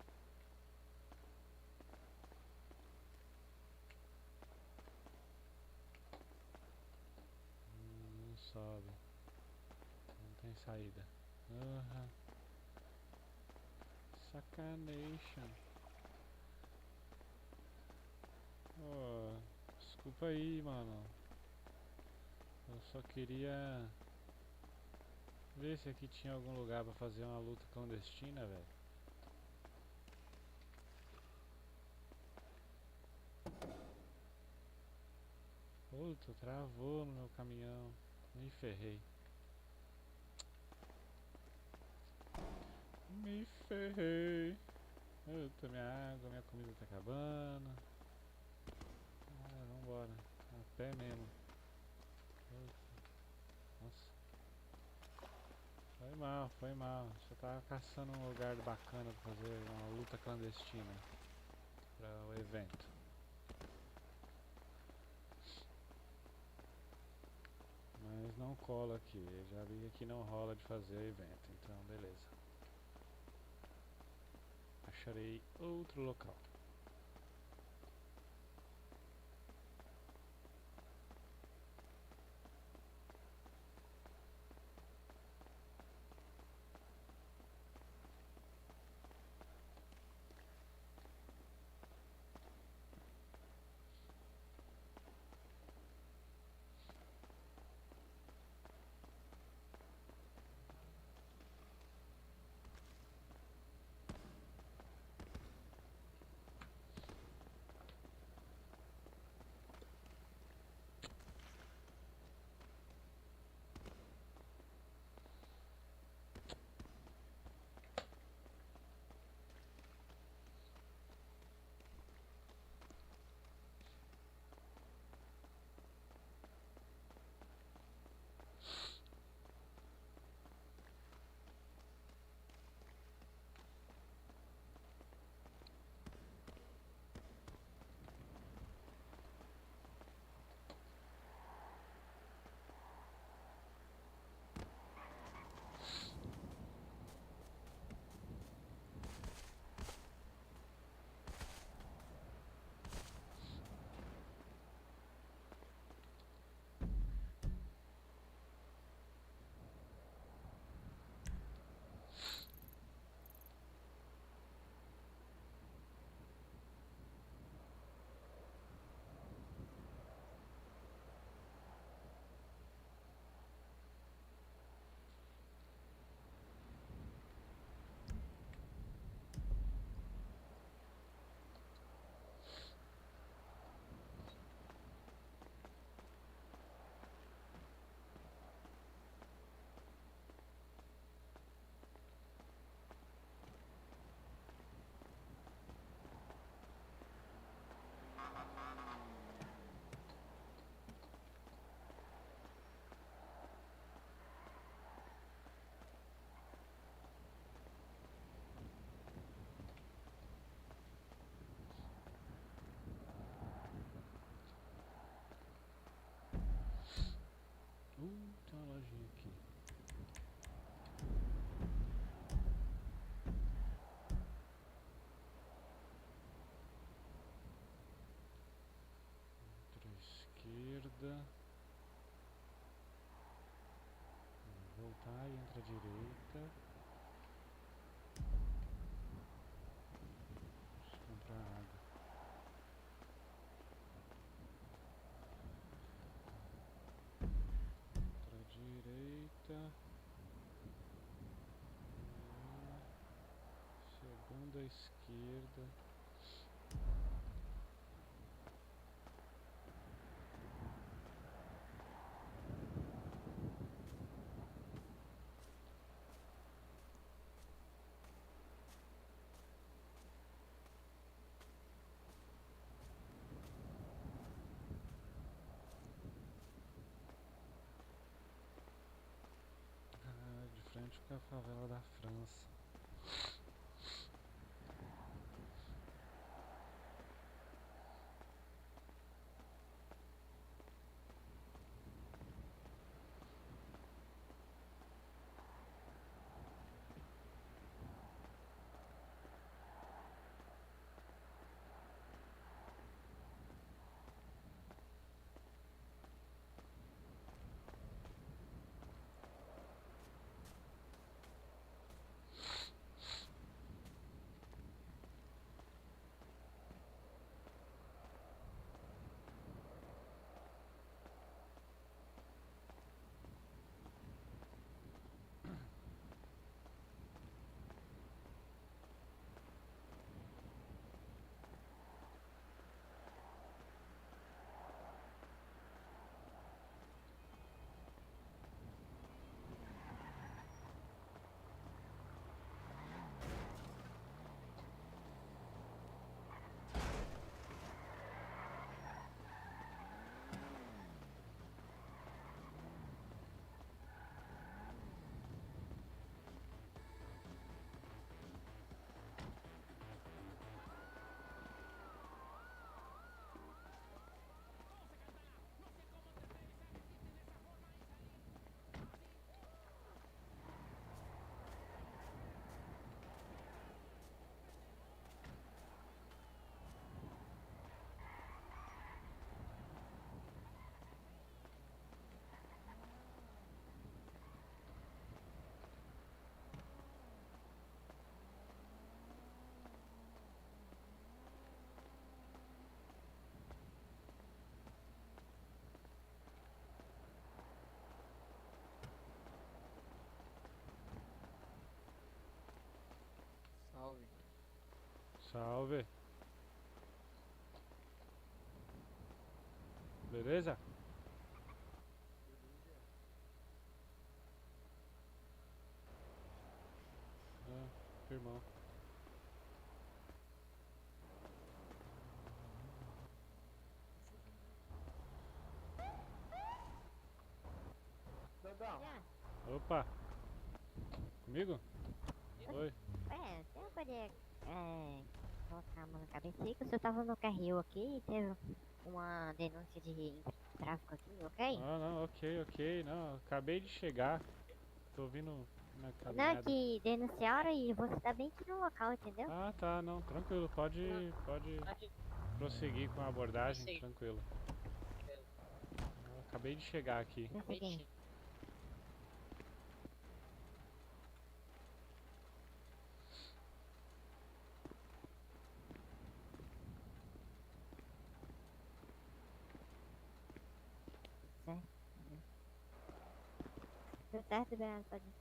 Não sobe. Não tem saída. Aham. Sacanation. Oh, desculpa aí, mano. Eu só queria ver se aqui tinha algum lugar pra fazer uma luta clandestina, velho. Puta, travou no meu caminhão. Me ferrei. Me ferrei. Puta, minha água, minha comida tá acabando. Ah, vambora. A pé mesmo. Puta. Nossa. Foi mal, foi mal. Só tava caçando um lugar bacana pra fazer uma luta clandestina para o evento. Mas não cola aqui. Eu já vi que não rola de fazer o evento. Então, beleza. Acharei outro local. direita. Deixa eu comprar água. Outra direita. Segunda esquerda. De frente com a favela da França. Salve. Salve. Beleza? Ah, firmão. Dedão. Opa. Comigo? Oi. Você poderia colocar a mão na cabeça aí que o senhor tava no carril aqui e teve uma denúncia de tráfico aqui, ok? Ah, não, ok, não, acabei de chegar. Tô vindo na Não, caminhada. que denunciaram e você tá bem aqui no local, entendeu? Ah, tá, não, tranquilo, pode prosseguir com a abordagem, tranquilo. Eu acabei de chegar aqui. Prosseguindo. Certo. Tudo certo, liberado, pode ir.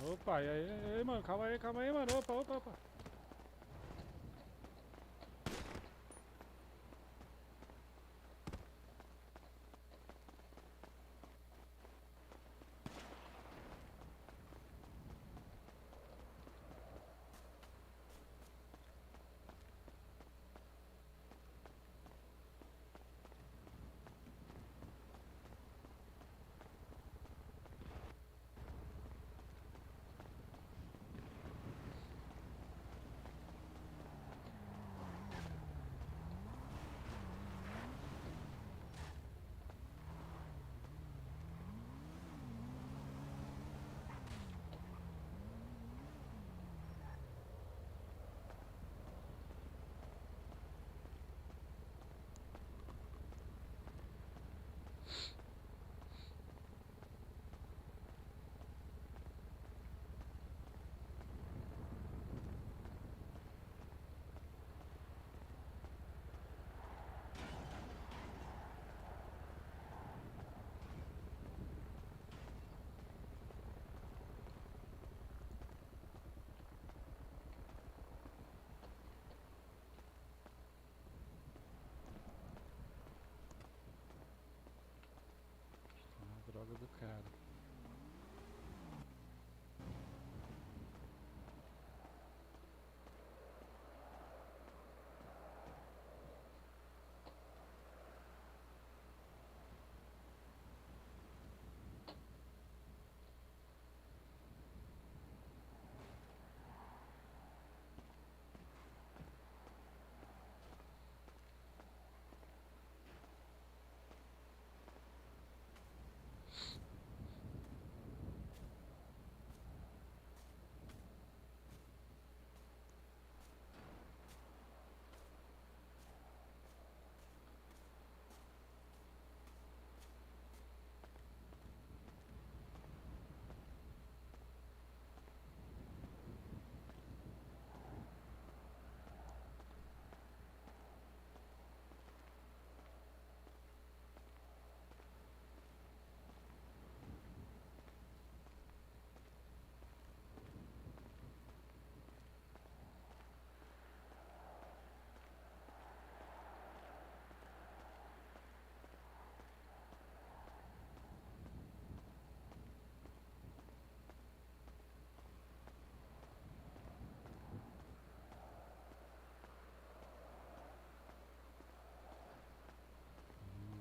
Opa, e aí, mano, calma aí, mano. Opa. Droga do cara.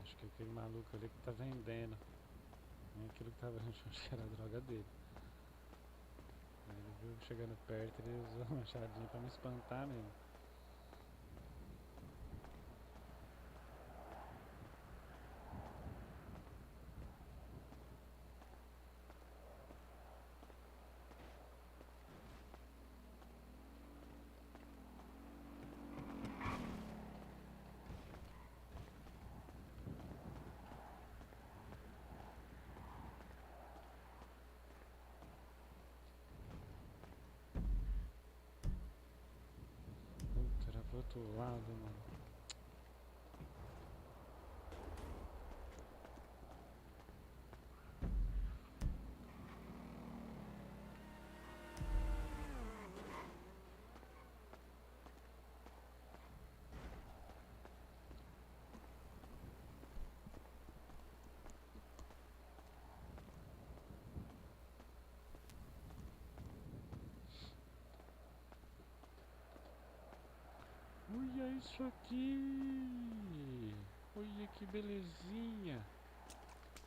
Acho que aquele maluco ali que tá vendendo. Nem aquilo que tava achando que era a droga dele. Aí ele viu chegando perto, ele usou uma machadinha pra me espantar mesmo. Era pro outro lado, mano. Olha isso aqui! Olha que belezinha!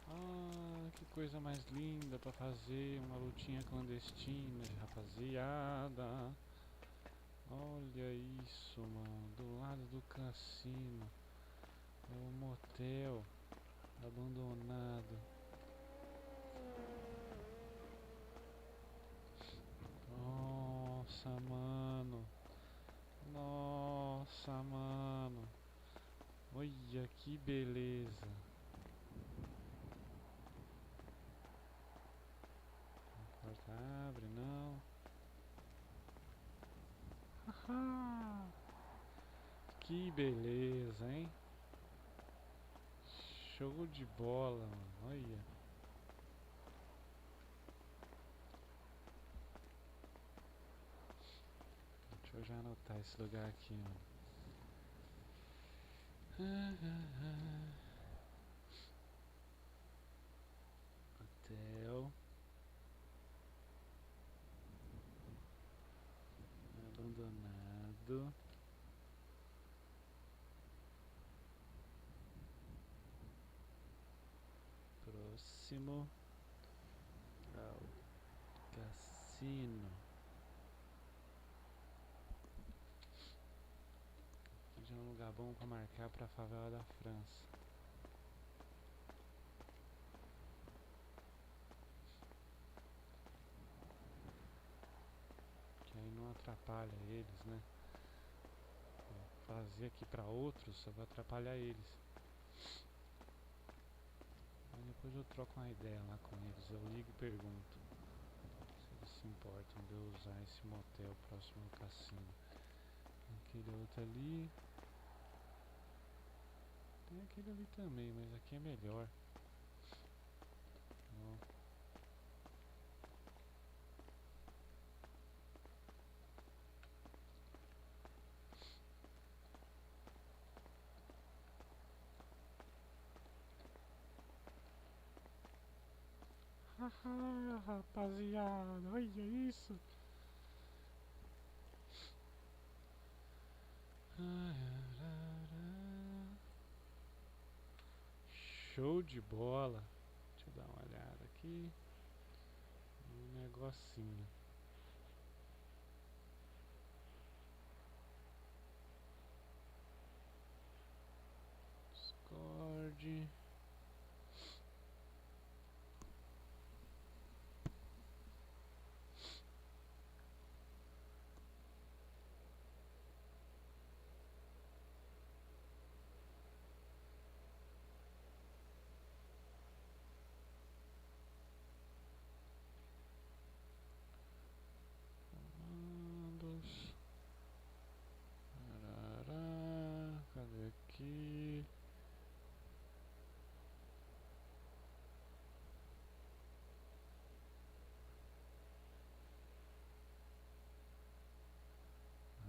Ah, que coisa mais linda pra fazer uma lutinha clandestina, rapaziada! Olha isso, mano, do lado do cassino, o motel abandonado. Nossa, mano! Nossa, mano! Olha que beleza! A porta abre, não? Haha! Que beleza, hein? Show de bola, mano. Olha. anotar esse lugar aqui, mano. Hotel. Abandonado. Próximo ao cassino. Já é um lugar bom pra marcar pra favela da França. Que aí não atrapalha eles, né? Fazer aqui pra outros só vai atrapalhar eles. Aí depois eu troco uma ideia lá com eles. Eu ligo e pergunto se eles se importam de eu usar esse motel próximo ao cassino. Aquele outro ali. Tem aquele ali também, mas aqui é melhor. Ó. Haha, rapaziada, olha isso. Show de bola. Deixa eu dar uma olhada aqui. Um negocinho. Discord. Comandos. Arará. Cadê aqui?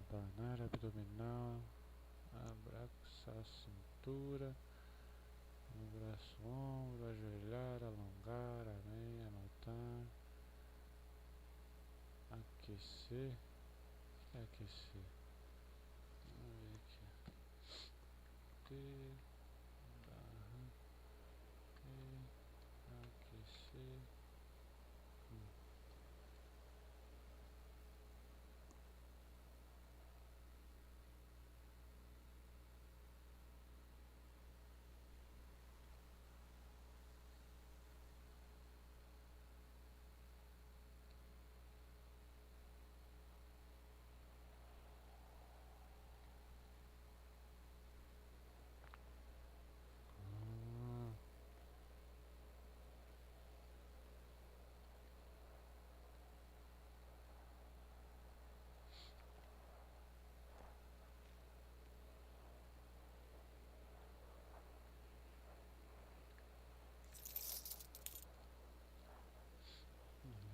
Abanar abdominal, abraçar a cintura, abraço o ombro, ajoelhar, alongar, amém, anotar, aquecer, o que é aquecer? Vamos ver aqui, T, barra, T, aquecer,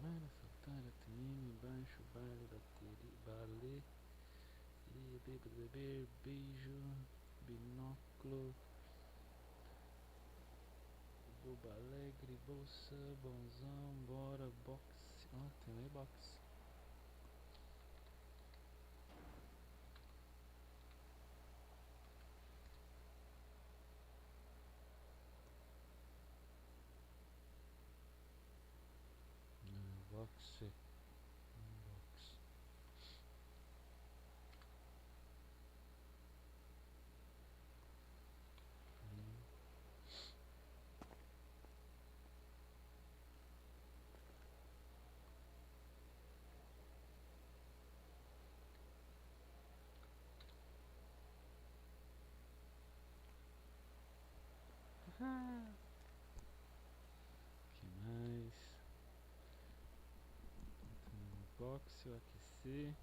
Mano, soltar, TM, baixo, baile, bateria, balé, beber, beijo, binóculo, boba alegre, bolsa, bonzão, bora, boxe, ó, tem aí boxe. Boxe. Boxe. Que mais? Boxe, eu aquecer.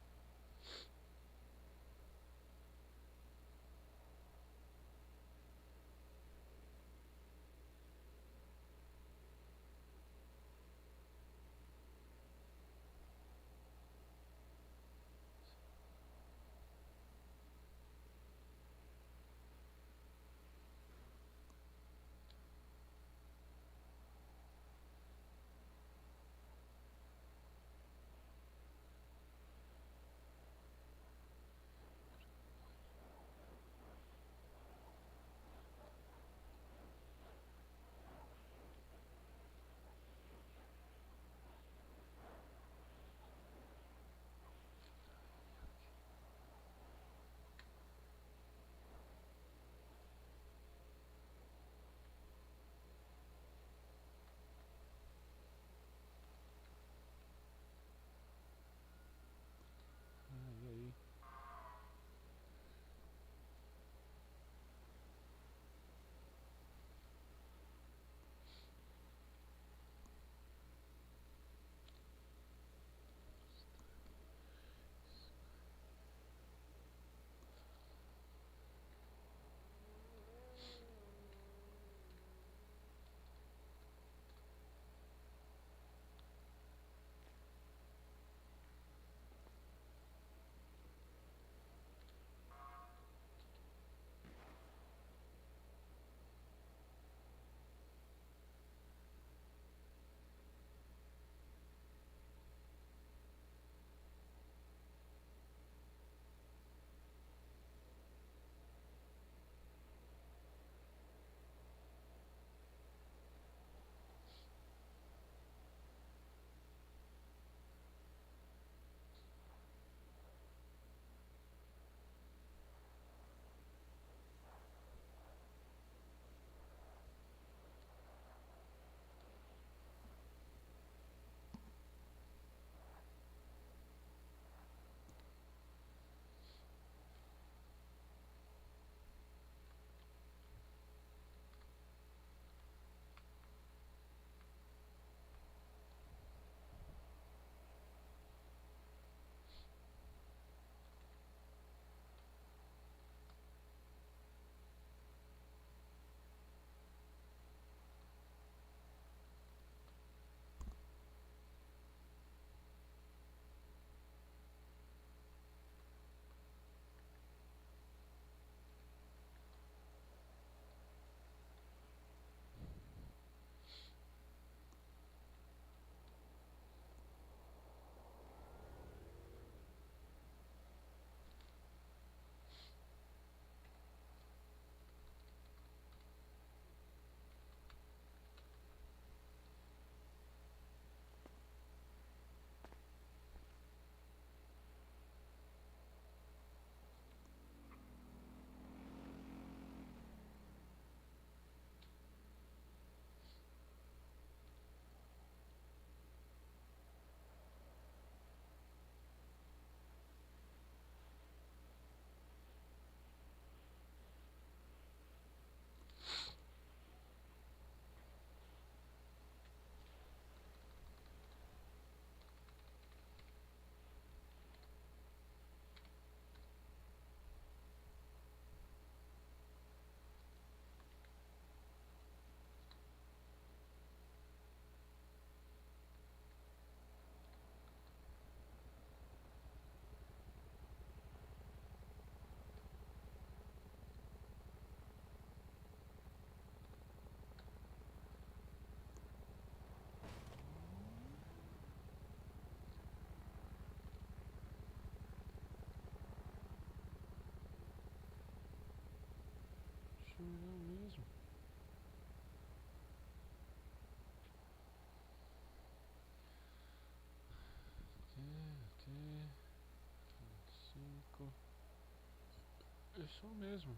Eu sou mesmo.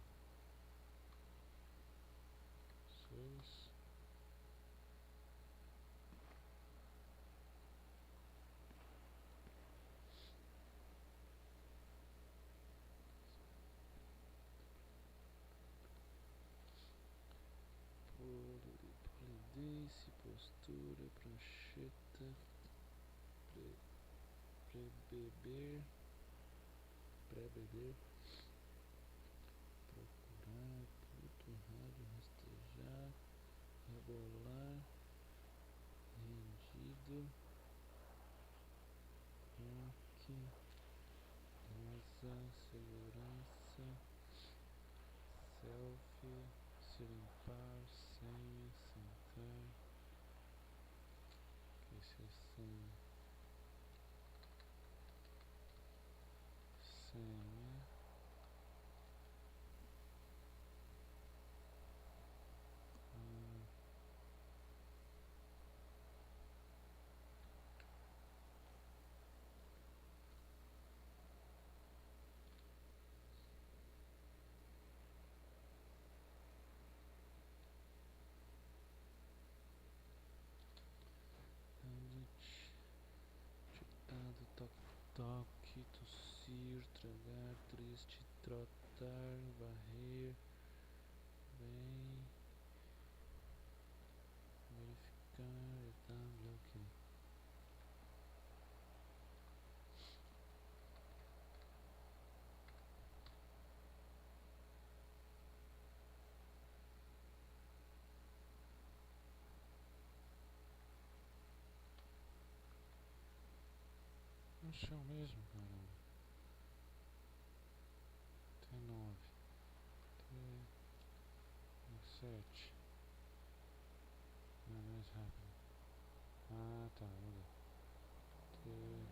6. Polidense, postura, prancheta, pré-beber, procurar, puto, rádio, rastejar, rebolar, rendido, parque, asa, segurança, selfie, se limpar, senha, sentar, que isso é senha, senha, ditado, toque, tossir, tragar, triste, trotar, varrer, bem, verificar, ok. No chão mesmo, caramba. Tem 9. Tem 7. Não, mais rápido. Ah, tá, olha. Tem 9.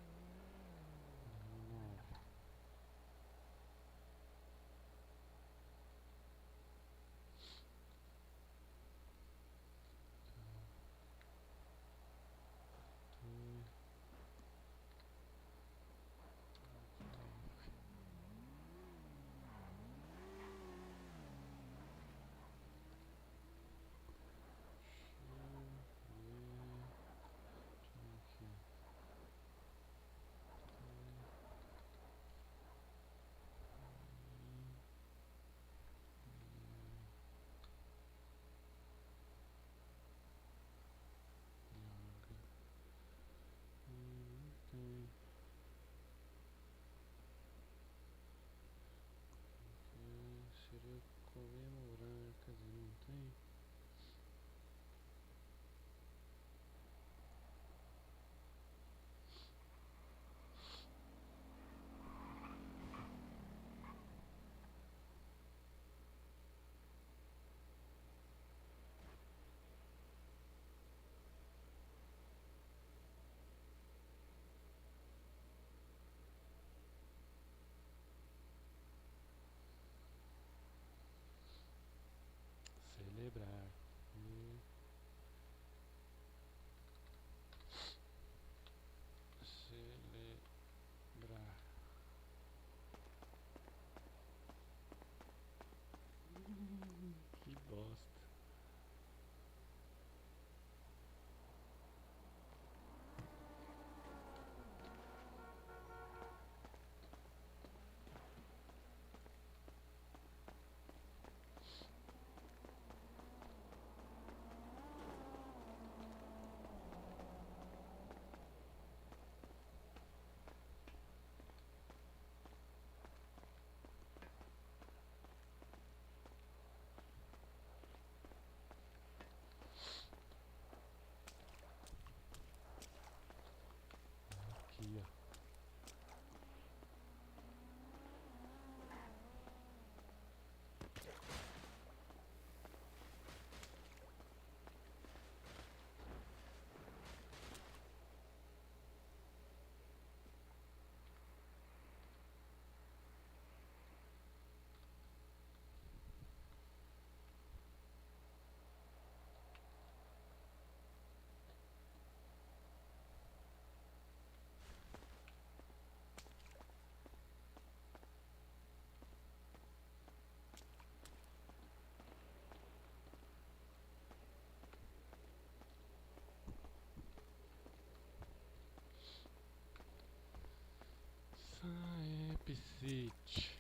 Aê, Piscite.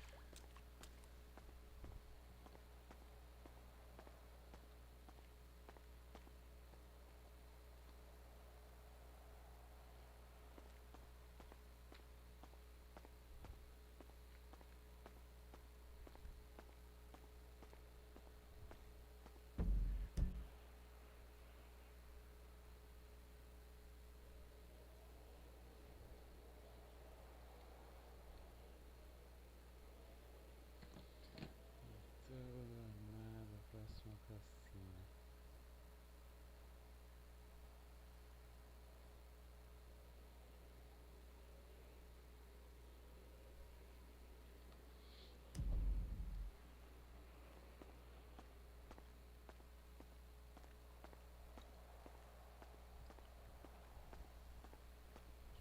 Nada, próxima cassina.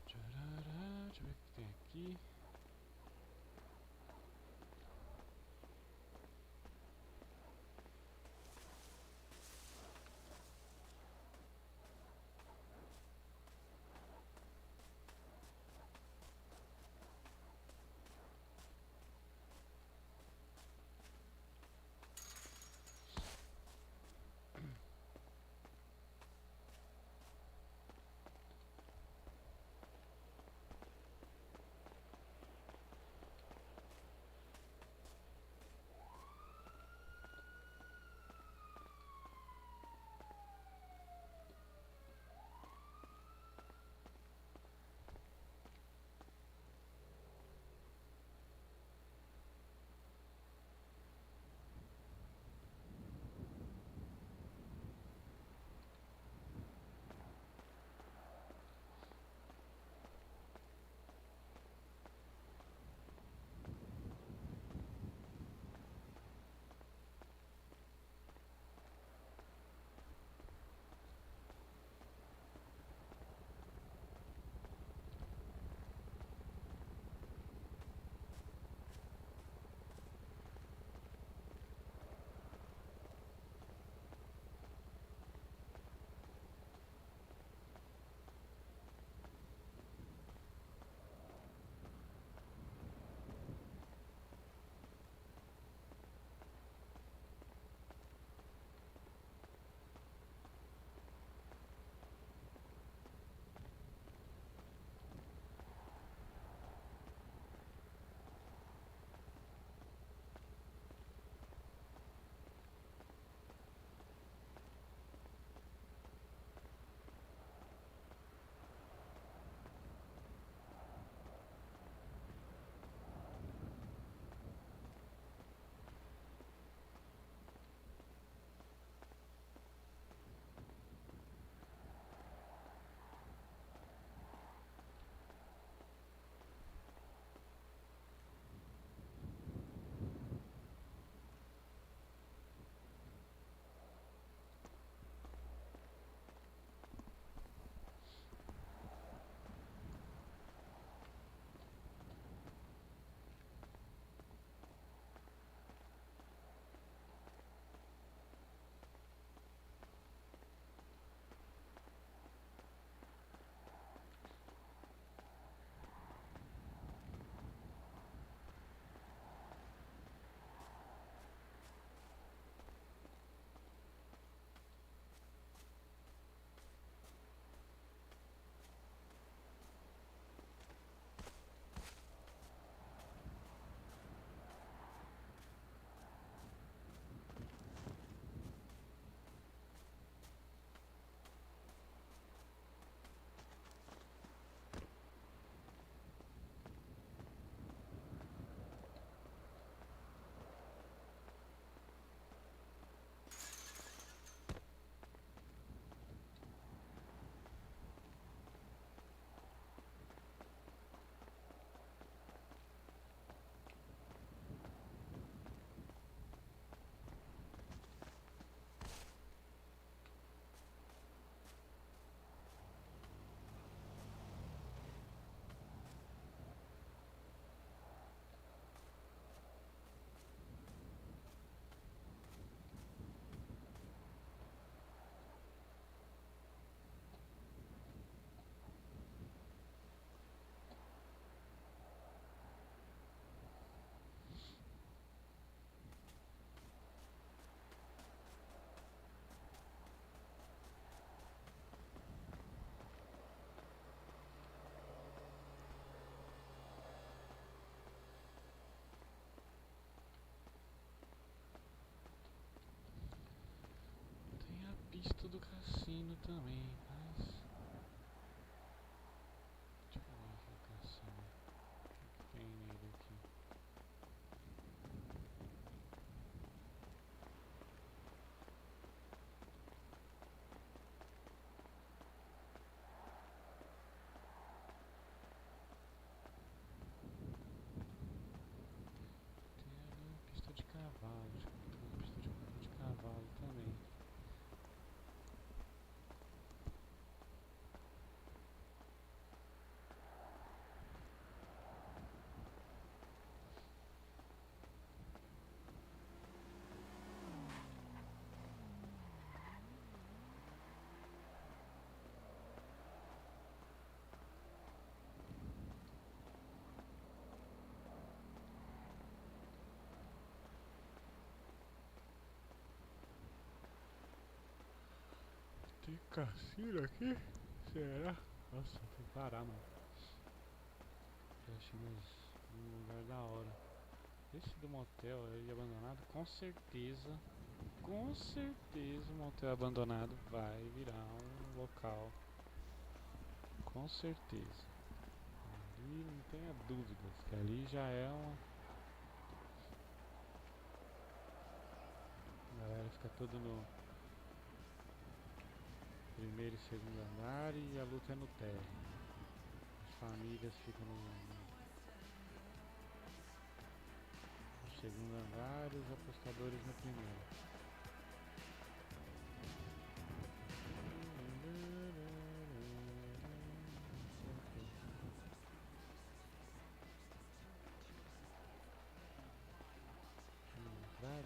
Tcharará, deixa eu ver o que tem aqui. do cassino também, mas... Deixa eu ver aqui o cassino. O que tem nele aqui? Tem ali uma pista de cavalo, acho que tem uma pista de cavalo também. Tem cassino aqui? Será? Nossa, tem que parar, mano. Eu achei um lugar da hora. Esse do motel aí abandonado, com certeza o motel abandonado vai virar um local. Com certeza. Ali não tenha dúvidas, que ali já é uma... A galera fica toda no primeiro e segundo andar e a luta é no térreo. As famílias ficam no segundo andar e os apostadores no primeiro.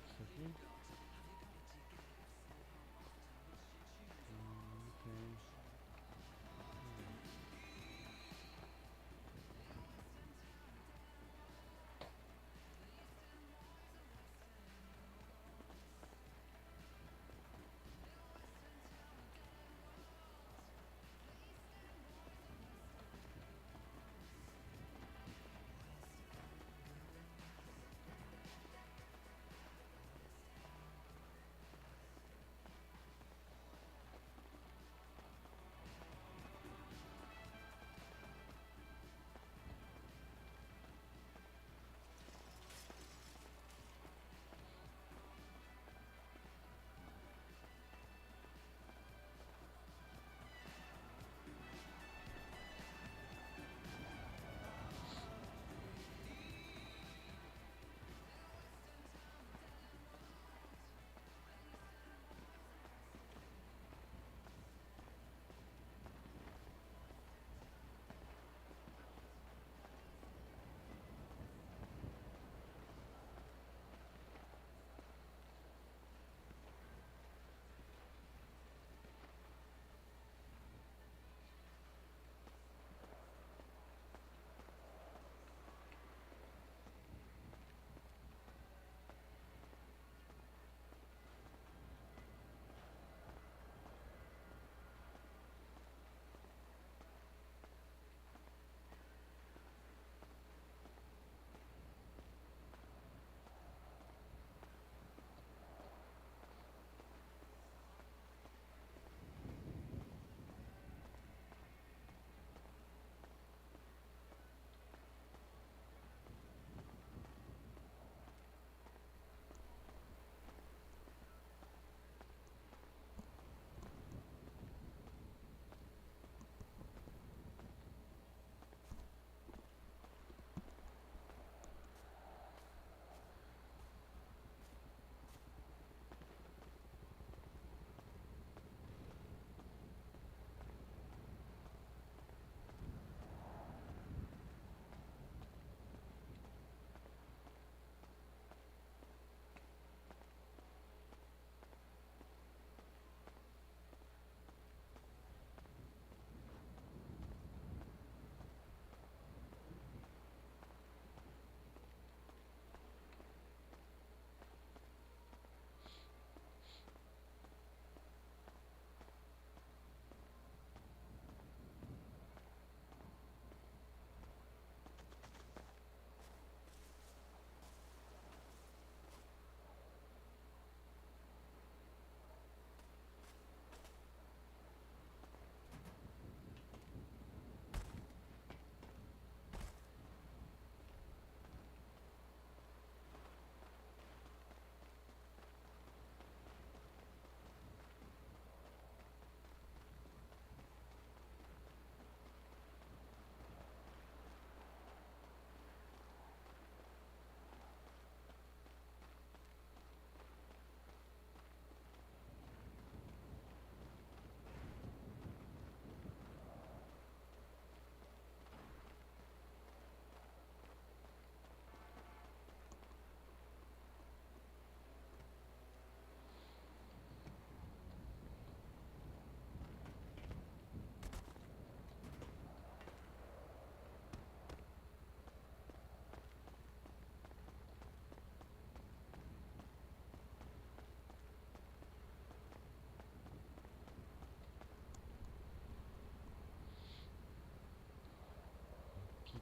Isso aqui? Não tem.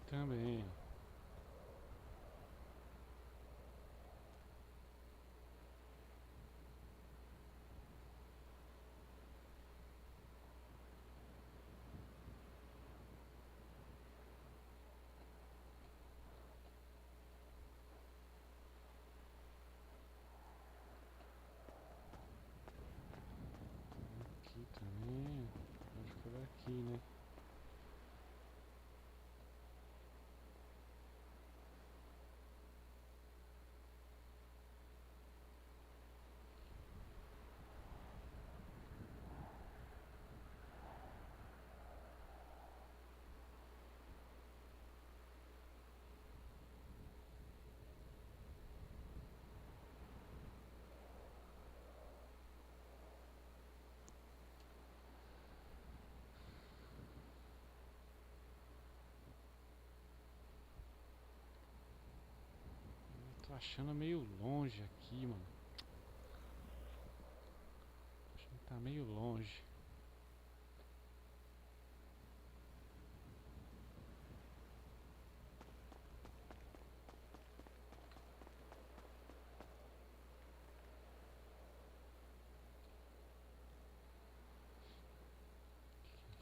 também. Aqui também. Acho que por aqui, né? Tô achando meio longe aqui, mano. Acho que tá meio longe.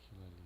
Aquilo ali.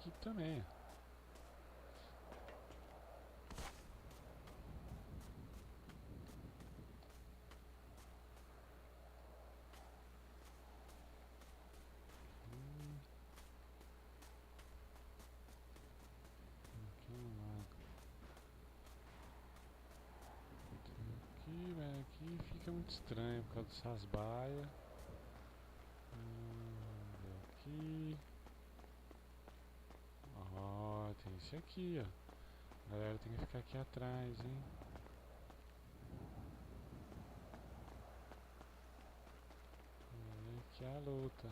Aqui também. Aqui no lado. Aqui, velho, aqui fica muito estranho por causa dessas baias. Aqui. Ó, tem esse aqui, ó. A galera tem que ficar aqui atrás, hein. Aqui é a luta.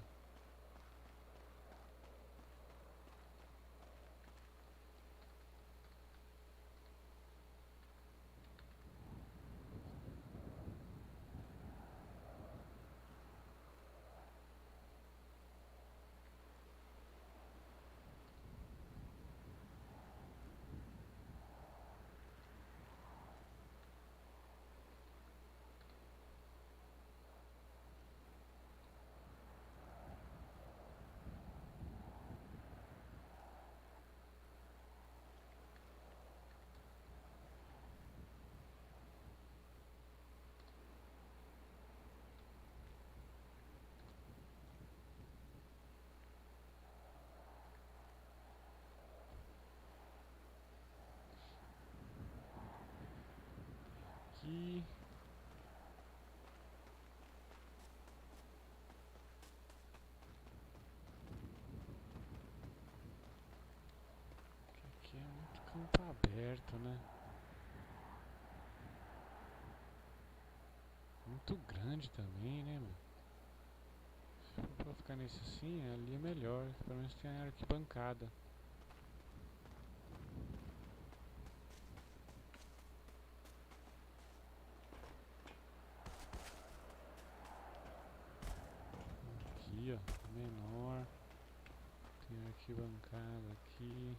Aqui. Aqui é muito campo aberto, né? Muito grande também, né, mano? Se for pra ficar nesse assim, ali é melhor. Pelo menos tem a arquibancada. Aqui, ó, menor. Tem arquibancada aqui.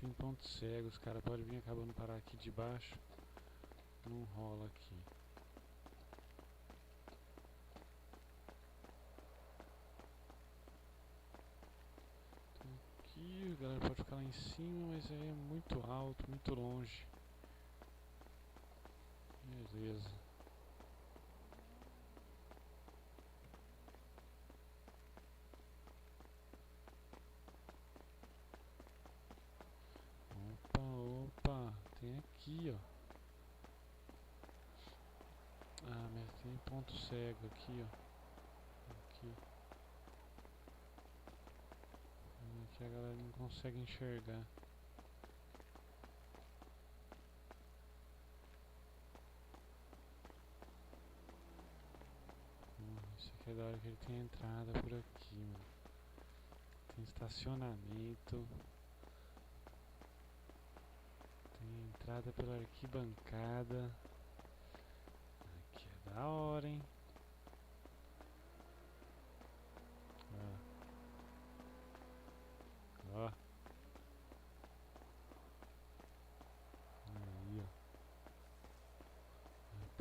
tem ponto cego, os caras podem vir acabando parar aqui de baixo. Não rola aqui. Aqui, a galera pode ficar lá em cima, mas aí é muito alto, muito longe. Beleza. Opa, tem aqui, ó. Ah, mas tem ponto cego aqui, ó. Aqui. Aqui a galera não consegue enxergar. Isso aqui é da hora que ele tem entrada por aqui, mano. Tem estacionamento. Tem entrada pela arquibancada. Aqui é da hora, hein? Ó. Aí, ó.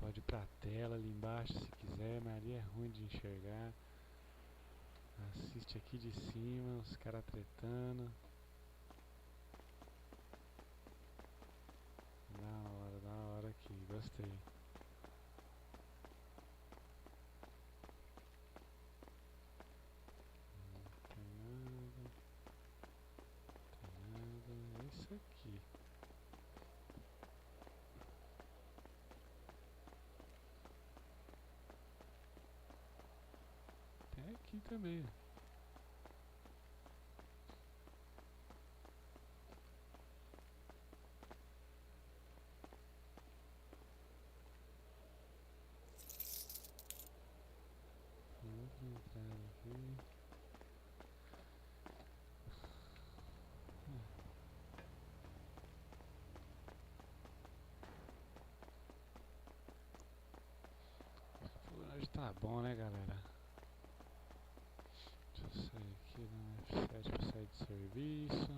Pode ir pra tela ali embaixo se quiser, mas ali é ruim de enxergar. Assiste aqui de cima, os caras tretando. Da hora aqui, gostei. É isso aqui. Tem aqui também. Outra entrada aqui. Hoje tá bom, né, galera? Deixa eu sair aqui no F7 pra sair de serviço.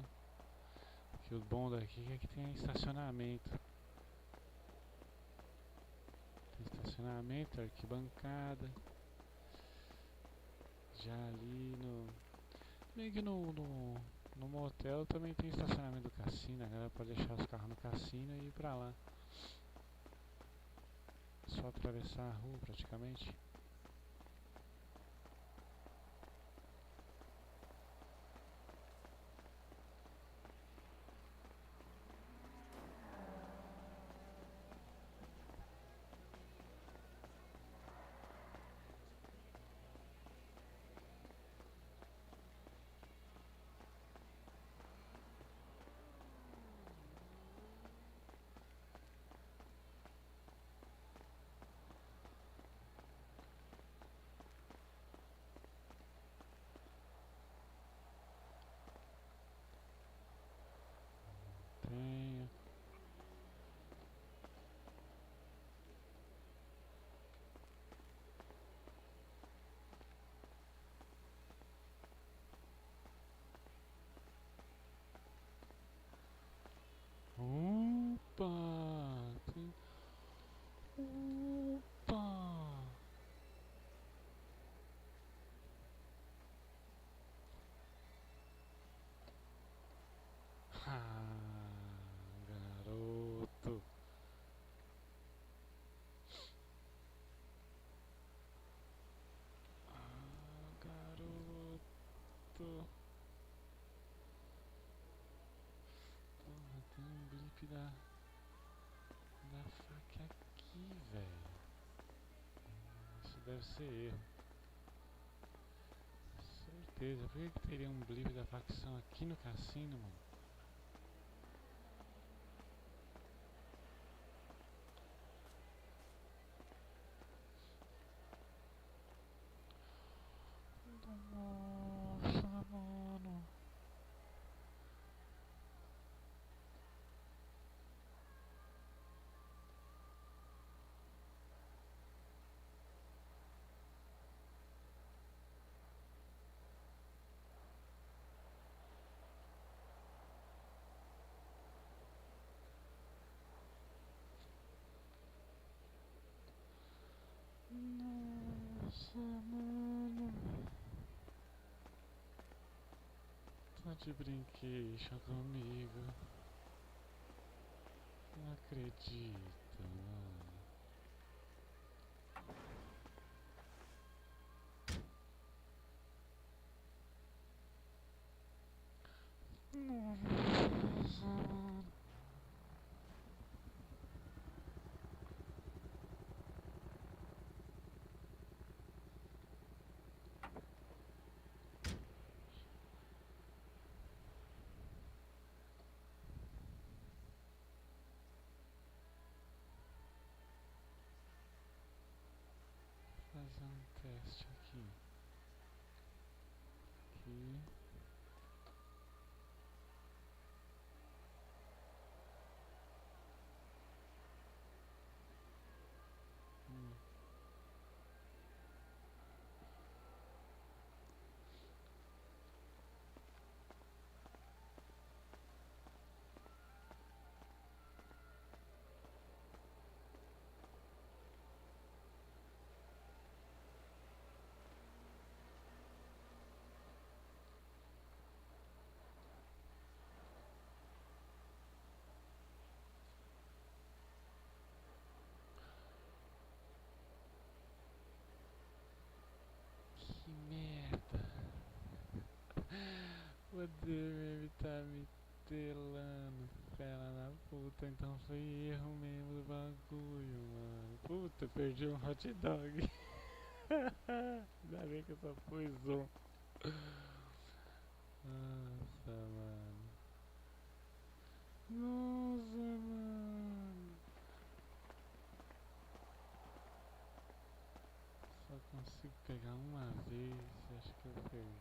Aqui o bom daqui é que tem estacionamento. Tem estacionamento, arquibancada. Já ali no... Meio que no motel também tem estacionamento do cassino. A galera pode deixar os carros no cassino e ir pra lá. Só atravessar a rua praticamente. Tenho. Opa! Opa! Garoto. Garoto. Porra, tem um blip da faca aqui, velho. Isso deve ser erro. Certeza. Por que teria um blip da facção aqui no cassino, mano? Nossa, mano. de brincation comigo. Não acredito, mano. Fazer um teste aqui. Aqui. Que merda. O DM tá me telando. Fera da puta, então foi erro mesmo do bagulho, mano. Puta, perdi um hot dog. Ainda bem que eu só pus um. Nossa, mano. Nossa, mano. Só consigo pegar uma vez. Acho que eu perdi.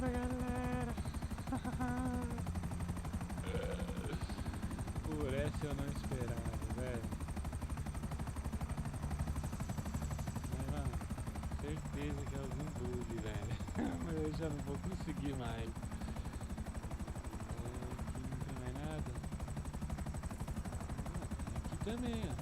Nossa, galera. Por essa eu não esperava, velho. Mas, mano, certeza que é algum bug, velho. Mas eu já não vou conseguir mais. Aqui não tem mais nada. Aqui também, ó.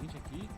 Gente, aqui.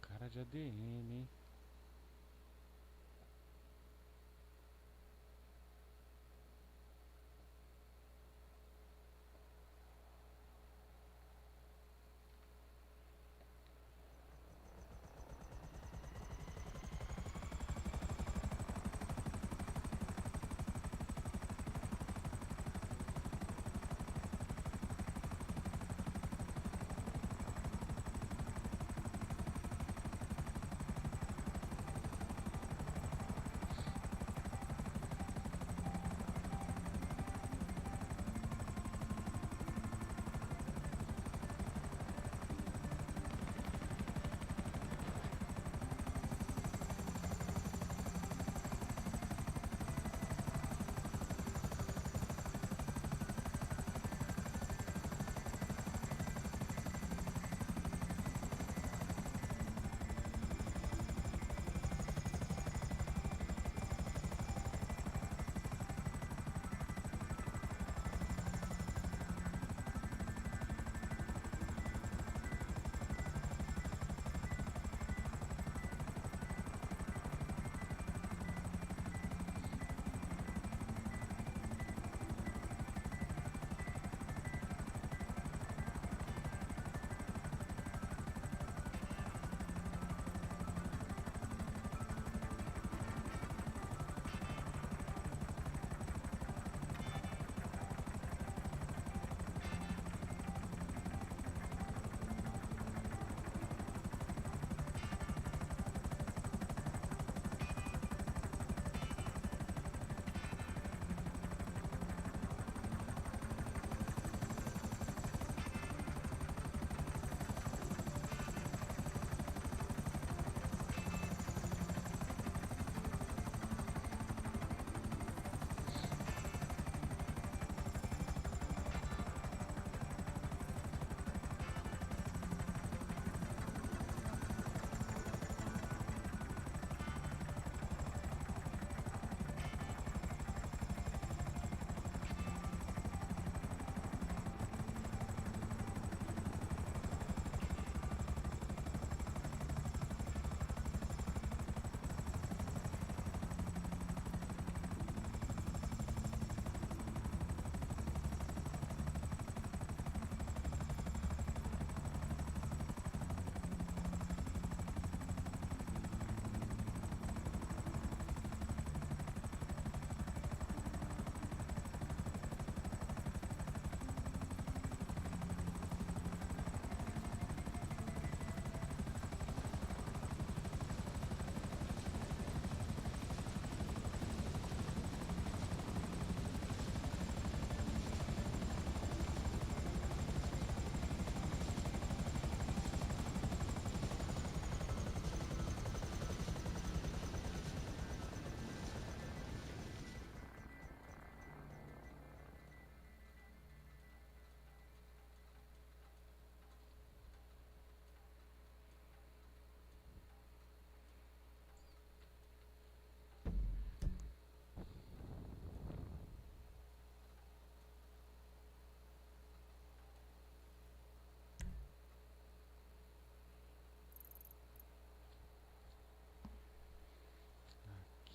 Cara de ADM, hein?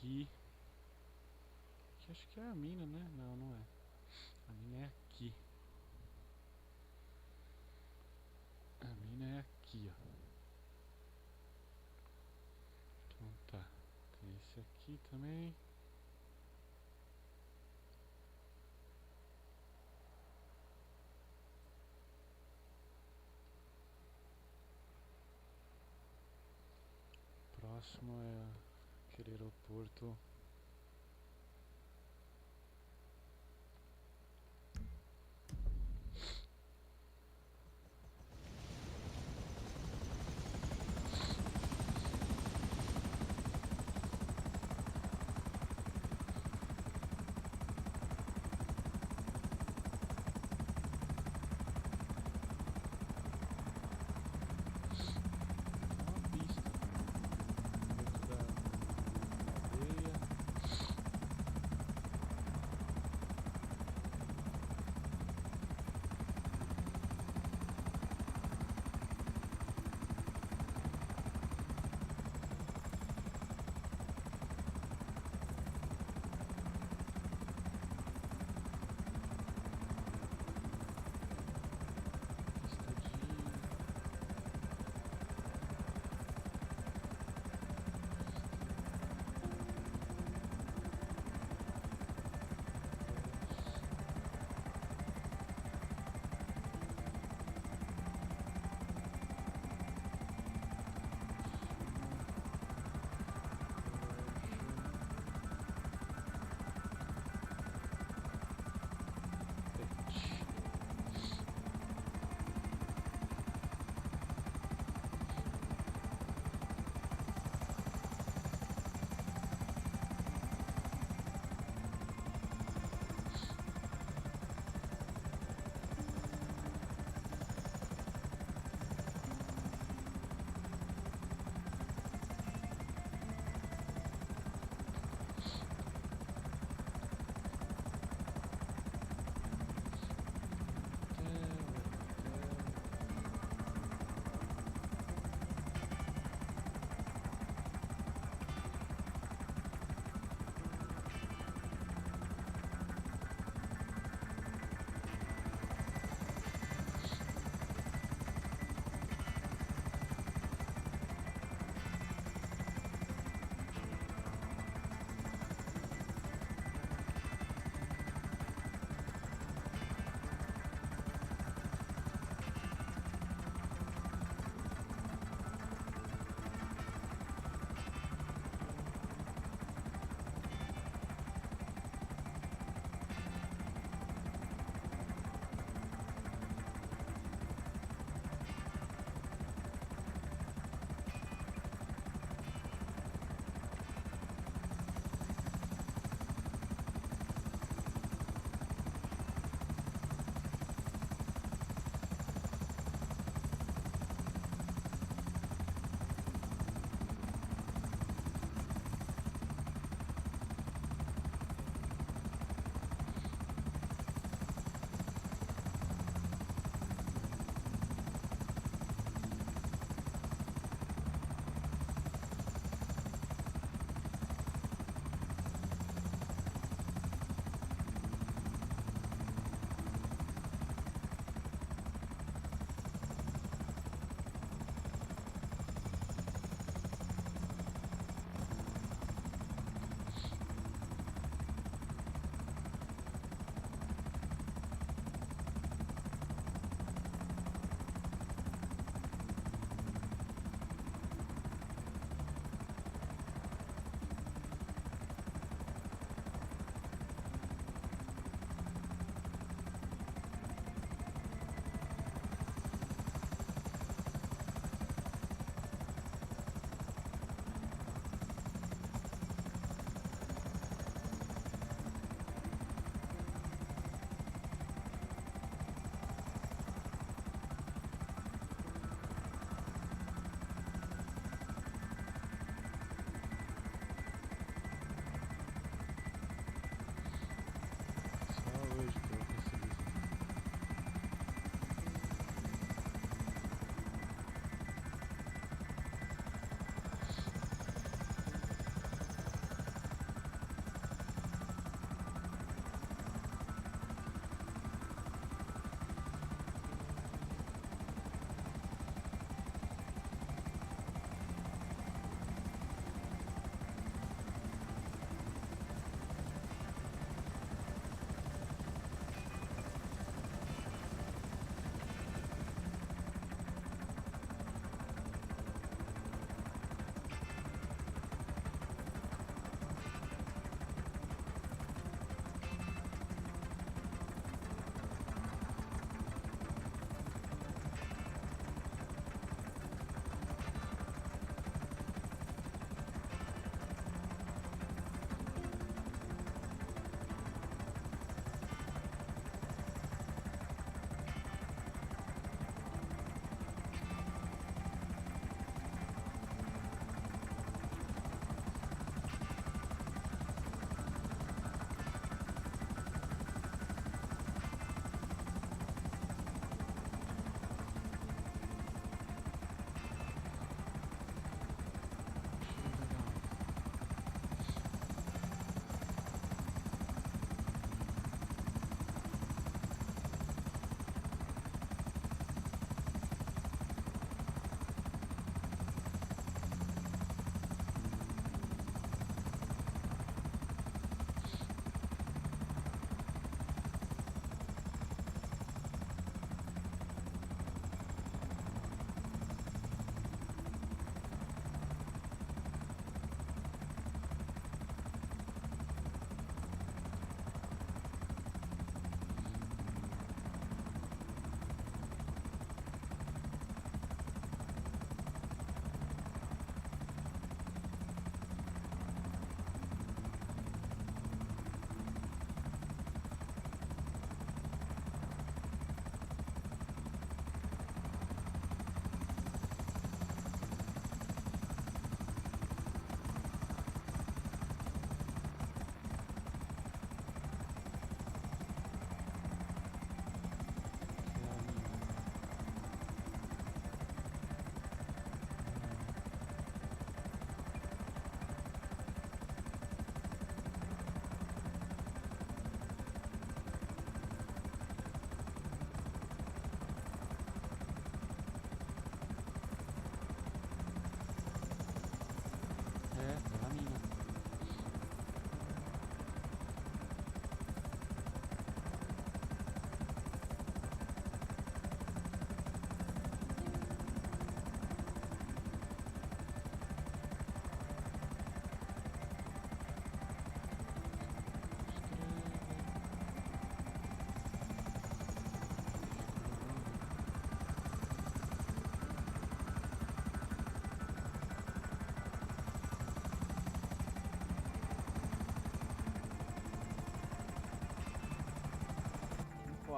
aqui. Que acho que é a mina, né? Não, não é. A mina é aqui. A mina é aqui, ó. Então tá. Tem esse aqui também. Próximo é aquele aeroporto. Uma pista. Dentro da cadeia.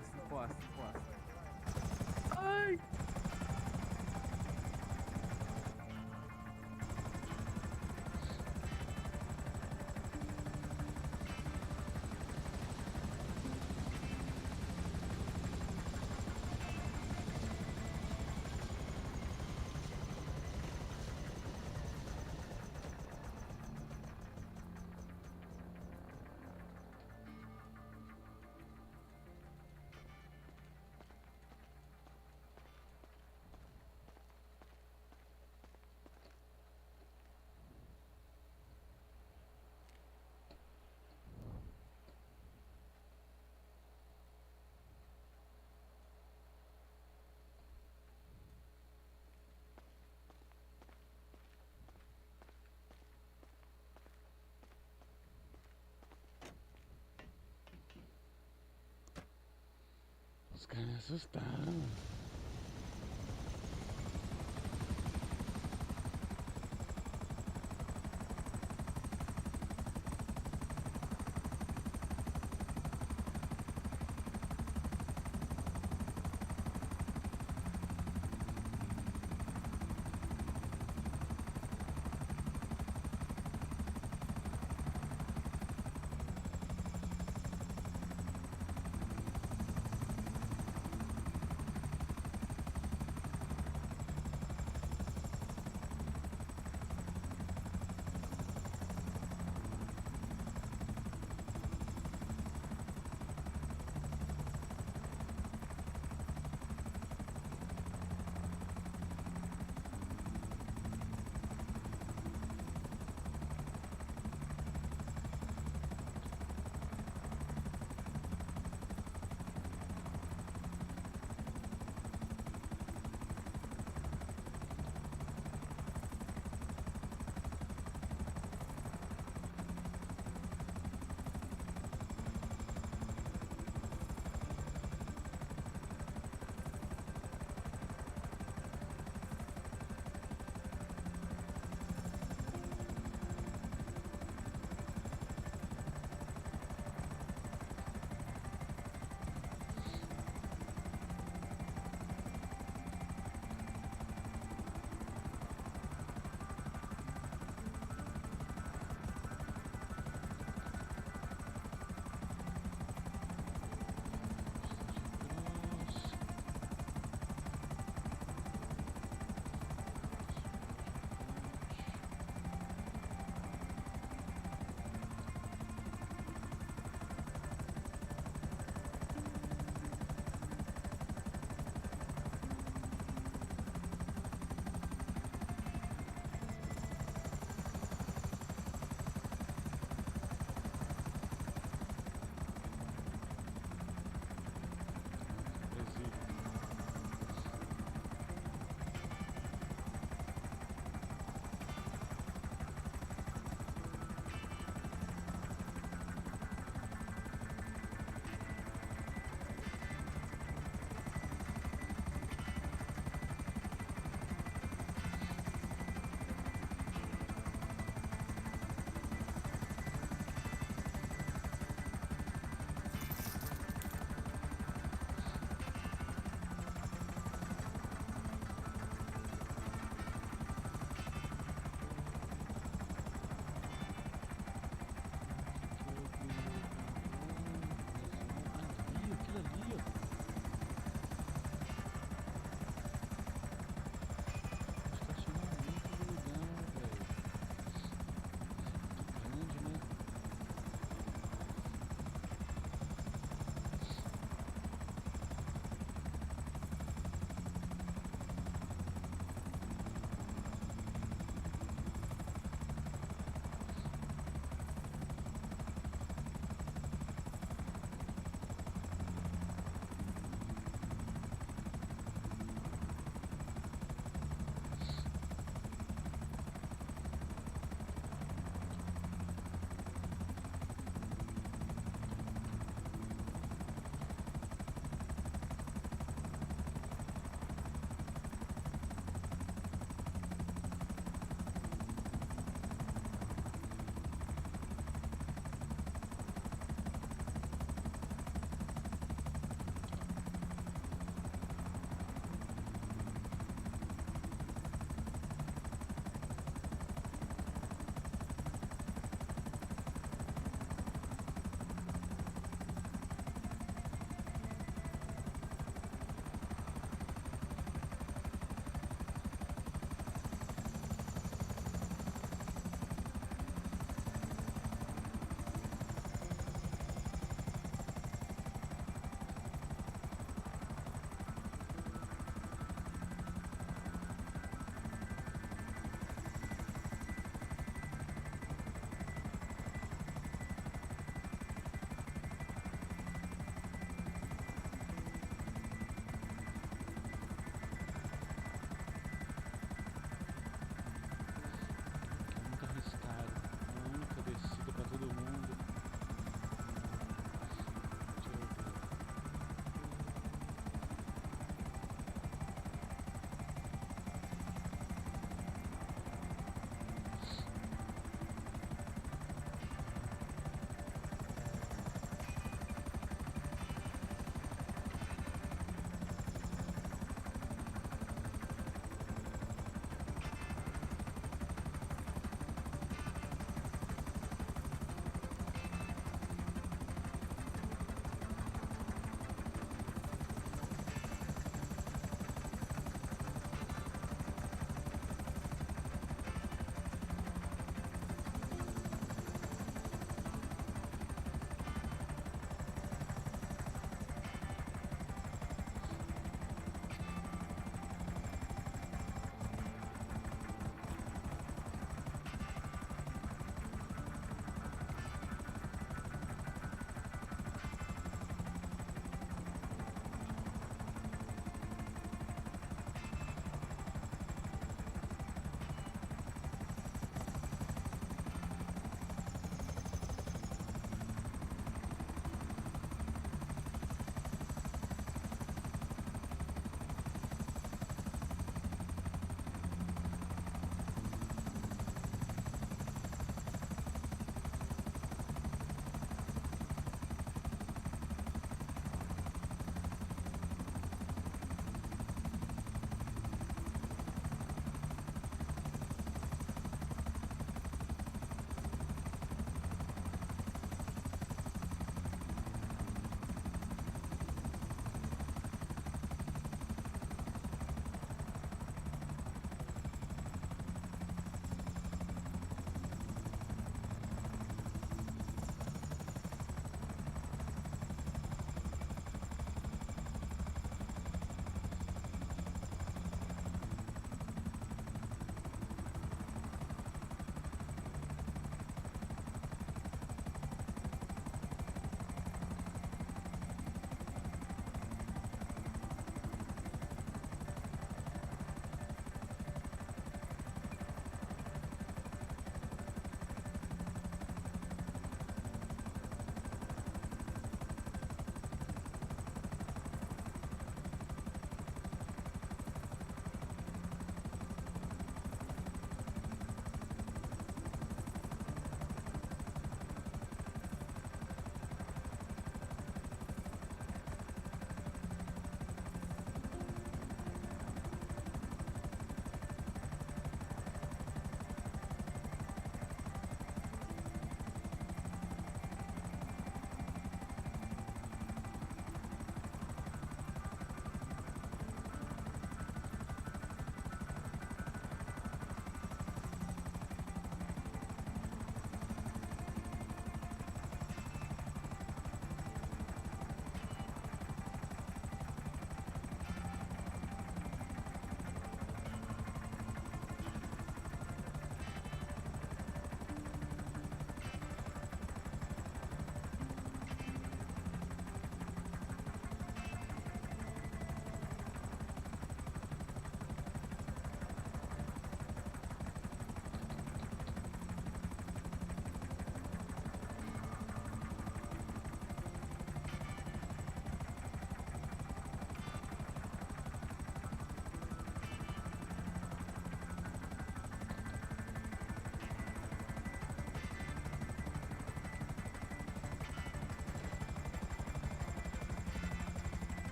encosta, encosta, encosta. Ai! Os caras me assustaram.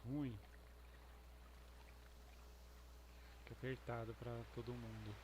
ruim. Fica apertado pra todo mundo.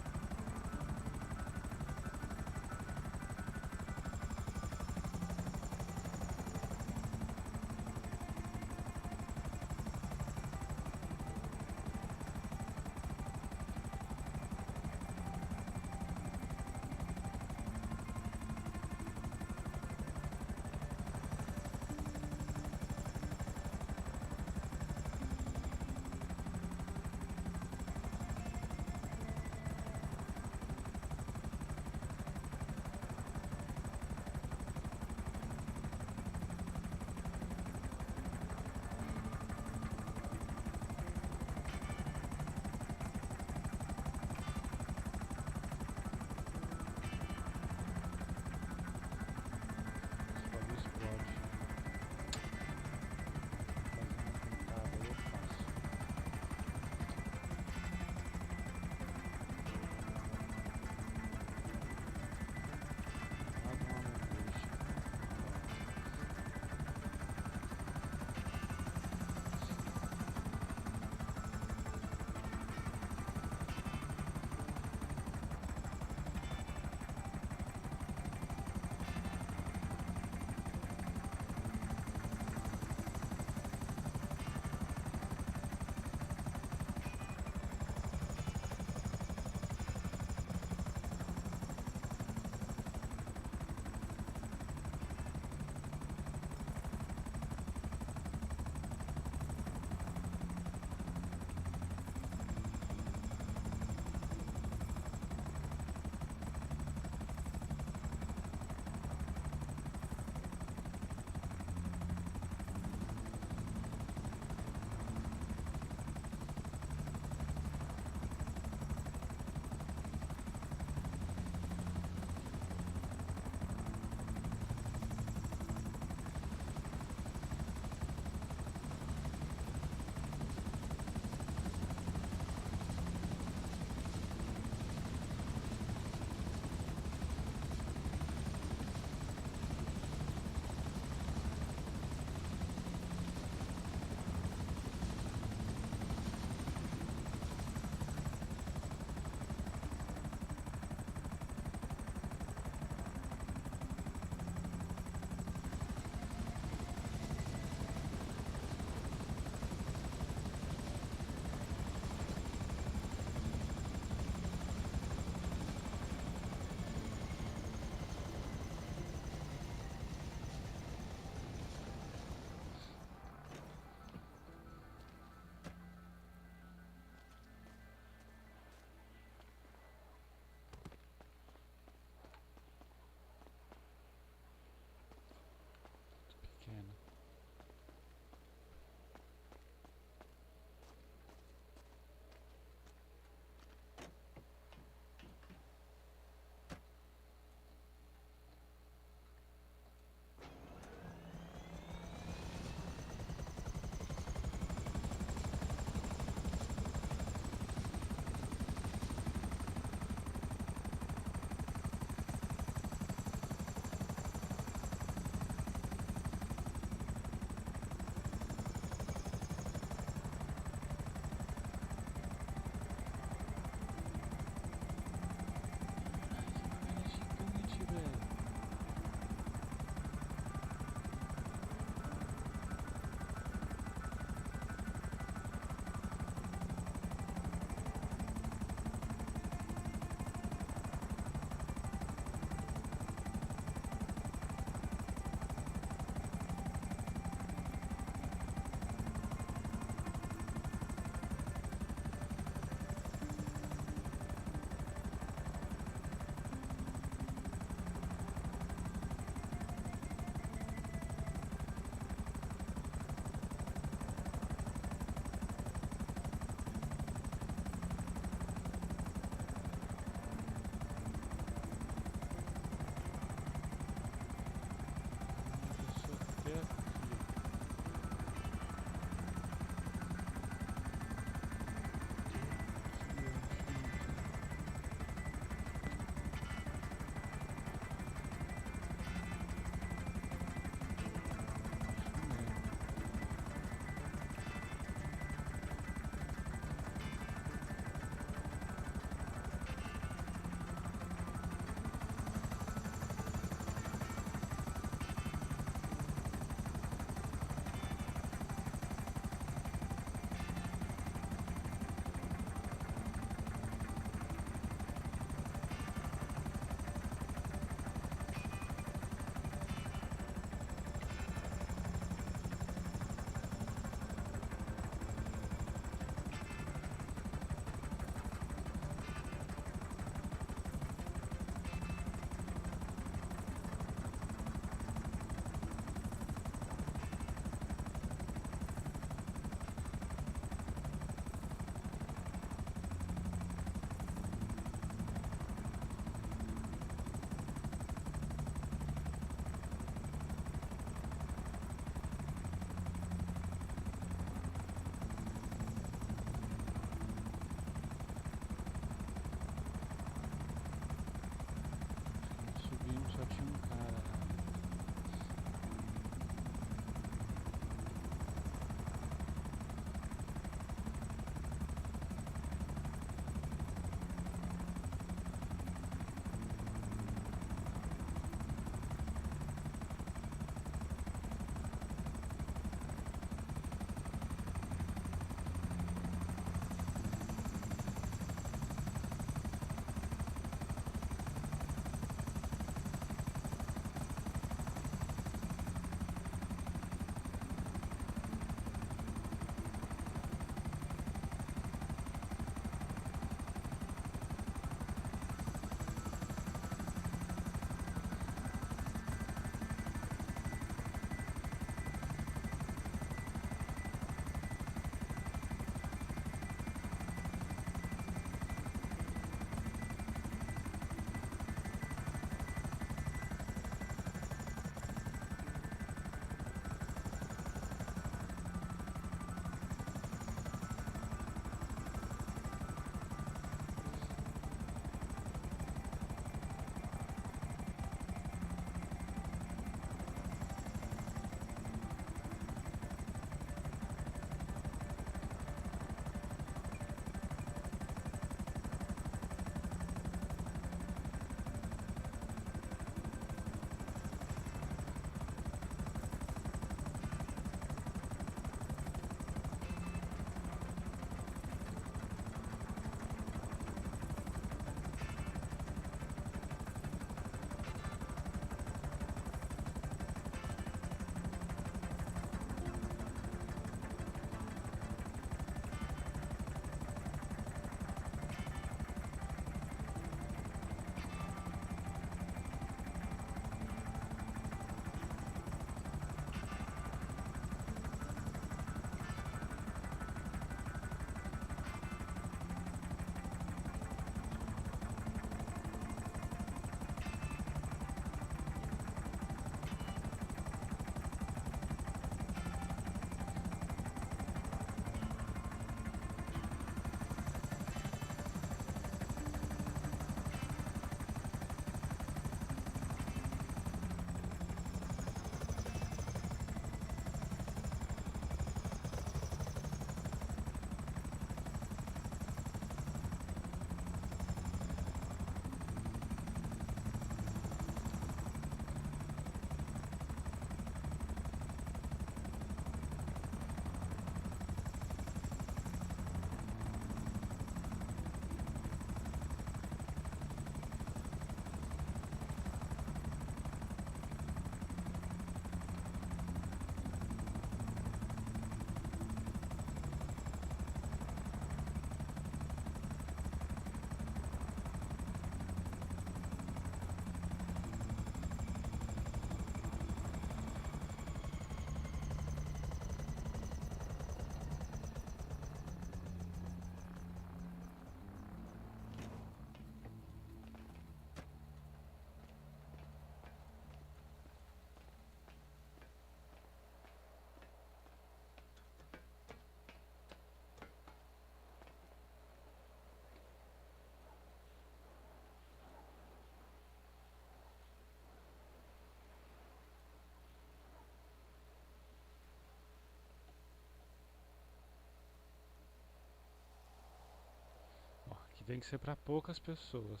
Que tem que ser pra poucas pessoas.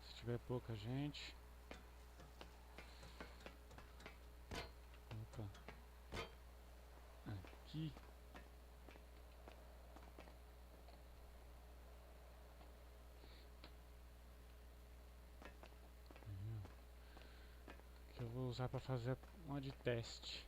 Se tiver pouca gente. Opa. Aqui. Que eu vou usar pra fazer uma de teste.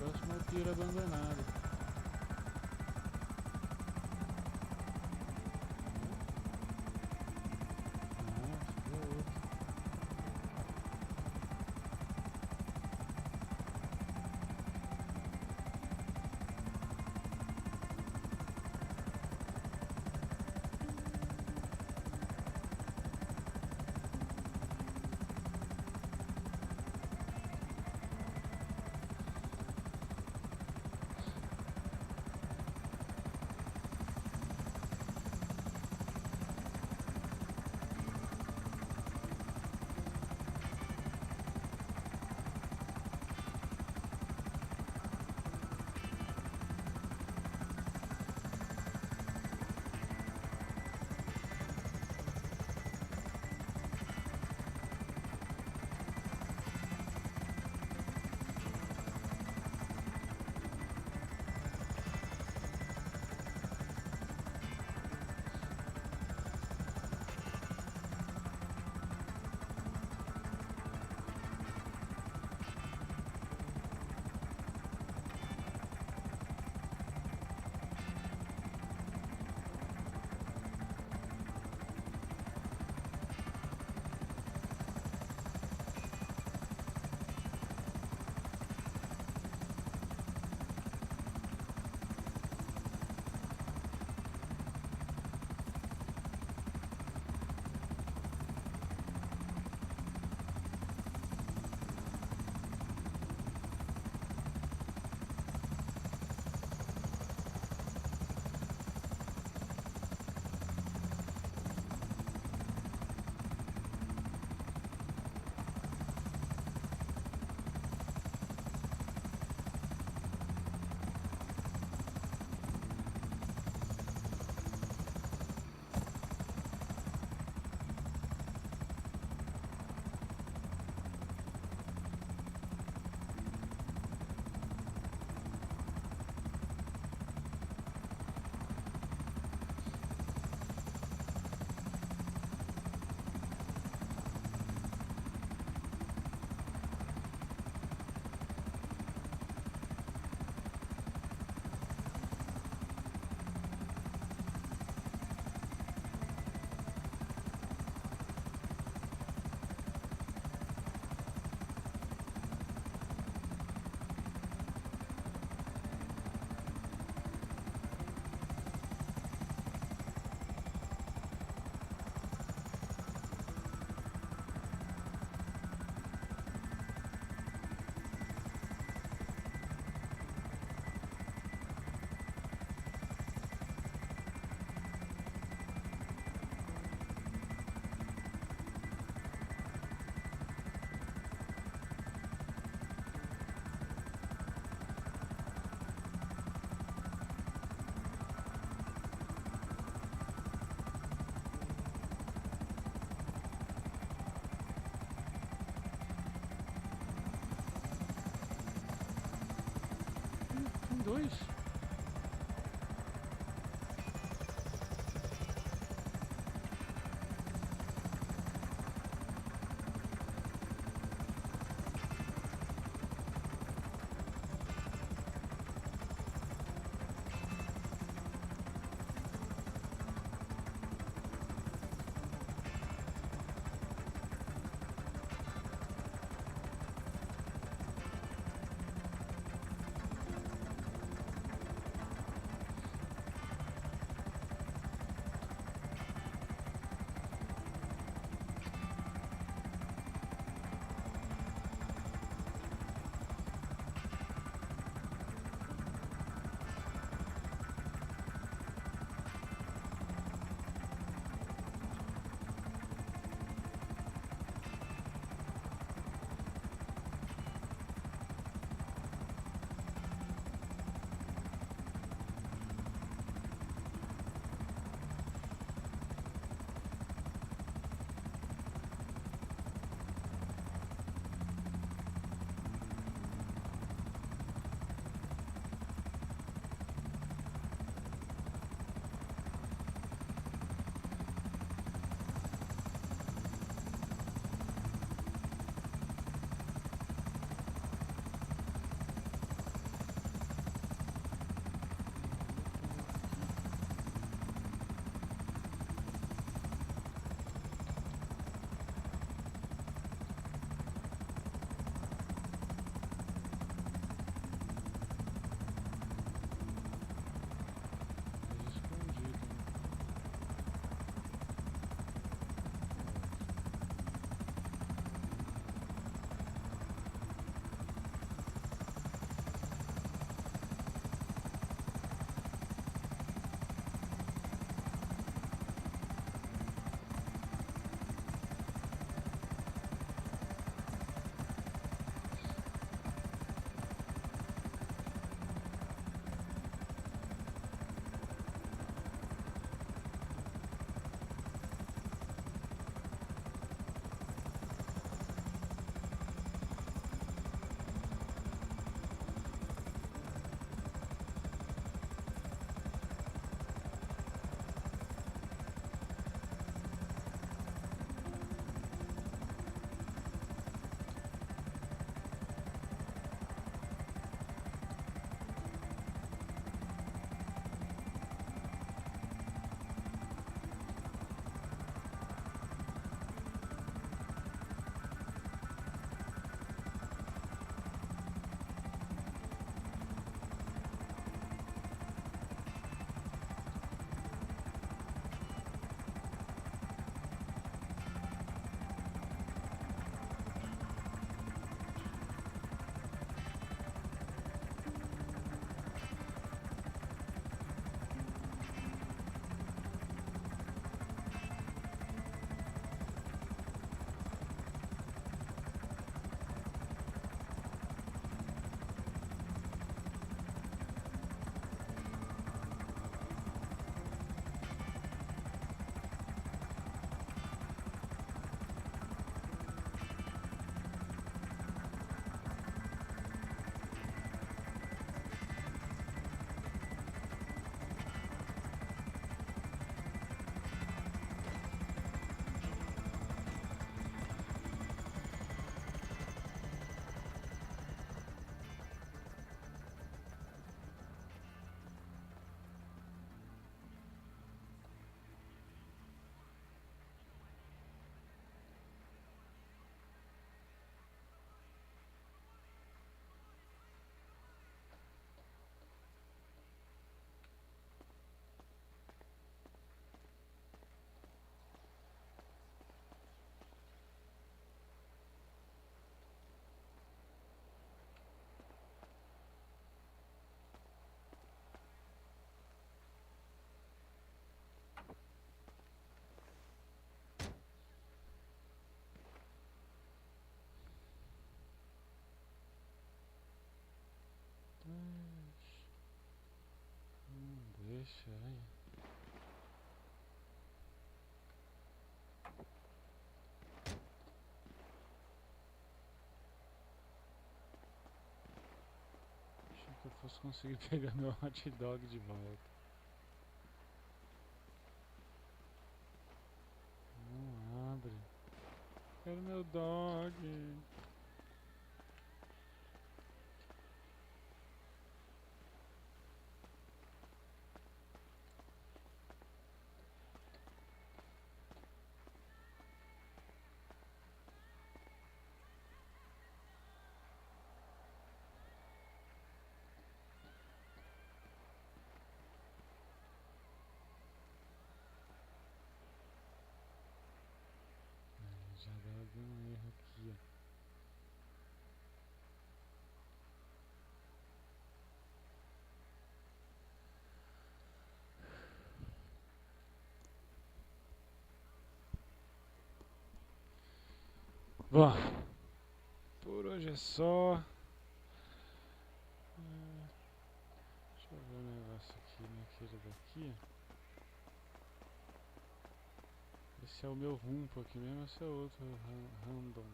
Próximo é o tiro abandonado. nós. Deixa aí. Deixa que eu fosse conseguir pegar meu hot dog de volta. Não abre. Quero meu dog. Já deu algum erro aqui, ó. Bom, por hoje é só. Deixa eu ver um negócio aqui naquele daqui. Esse é o meu rumpo aqui mesmo, esse é outro random.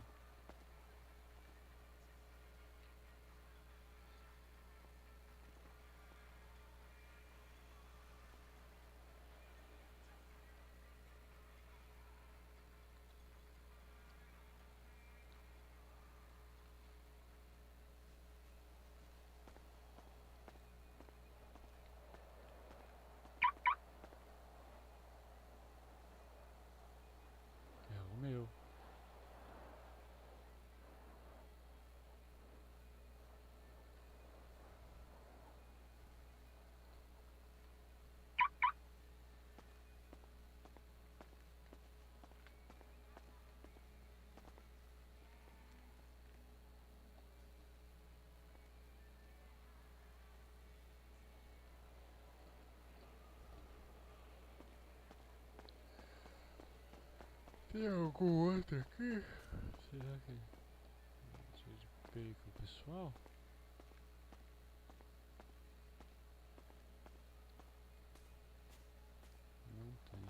É o meu. Tem algum outro aqui? Será que de bacon pessoal? Não tem.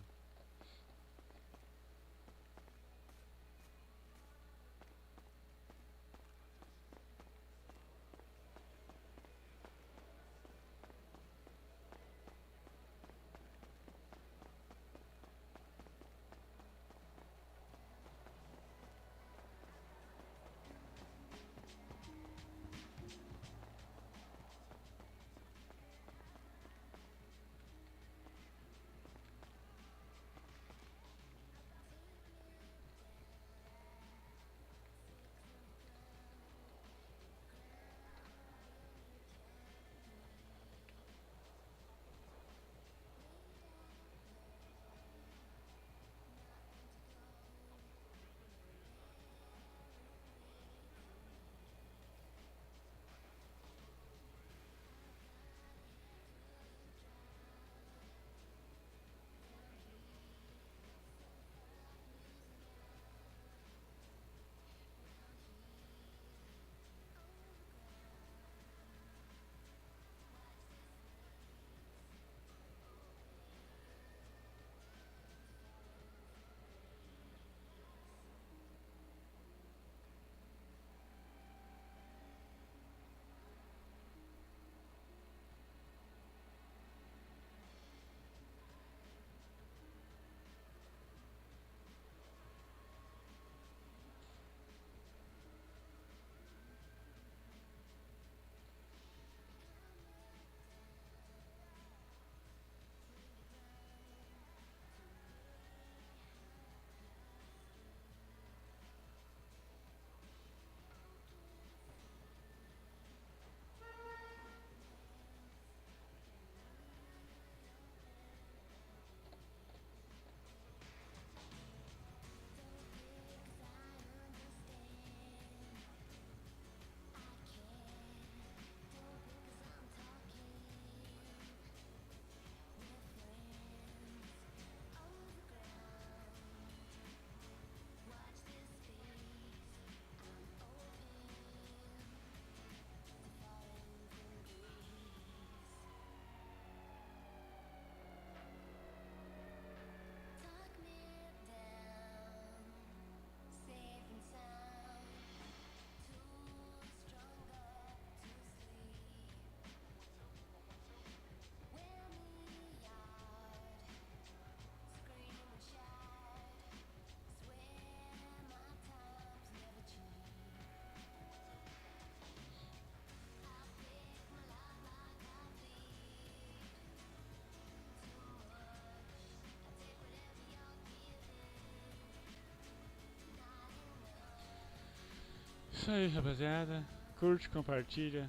isso aí, rapaziada. Curte, compartilha.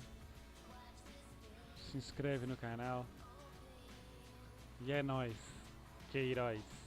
Se inscreve no canal. E é nóis. Que heróis.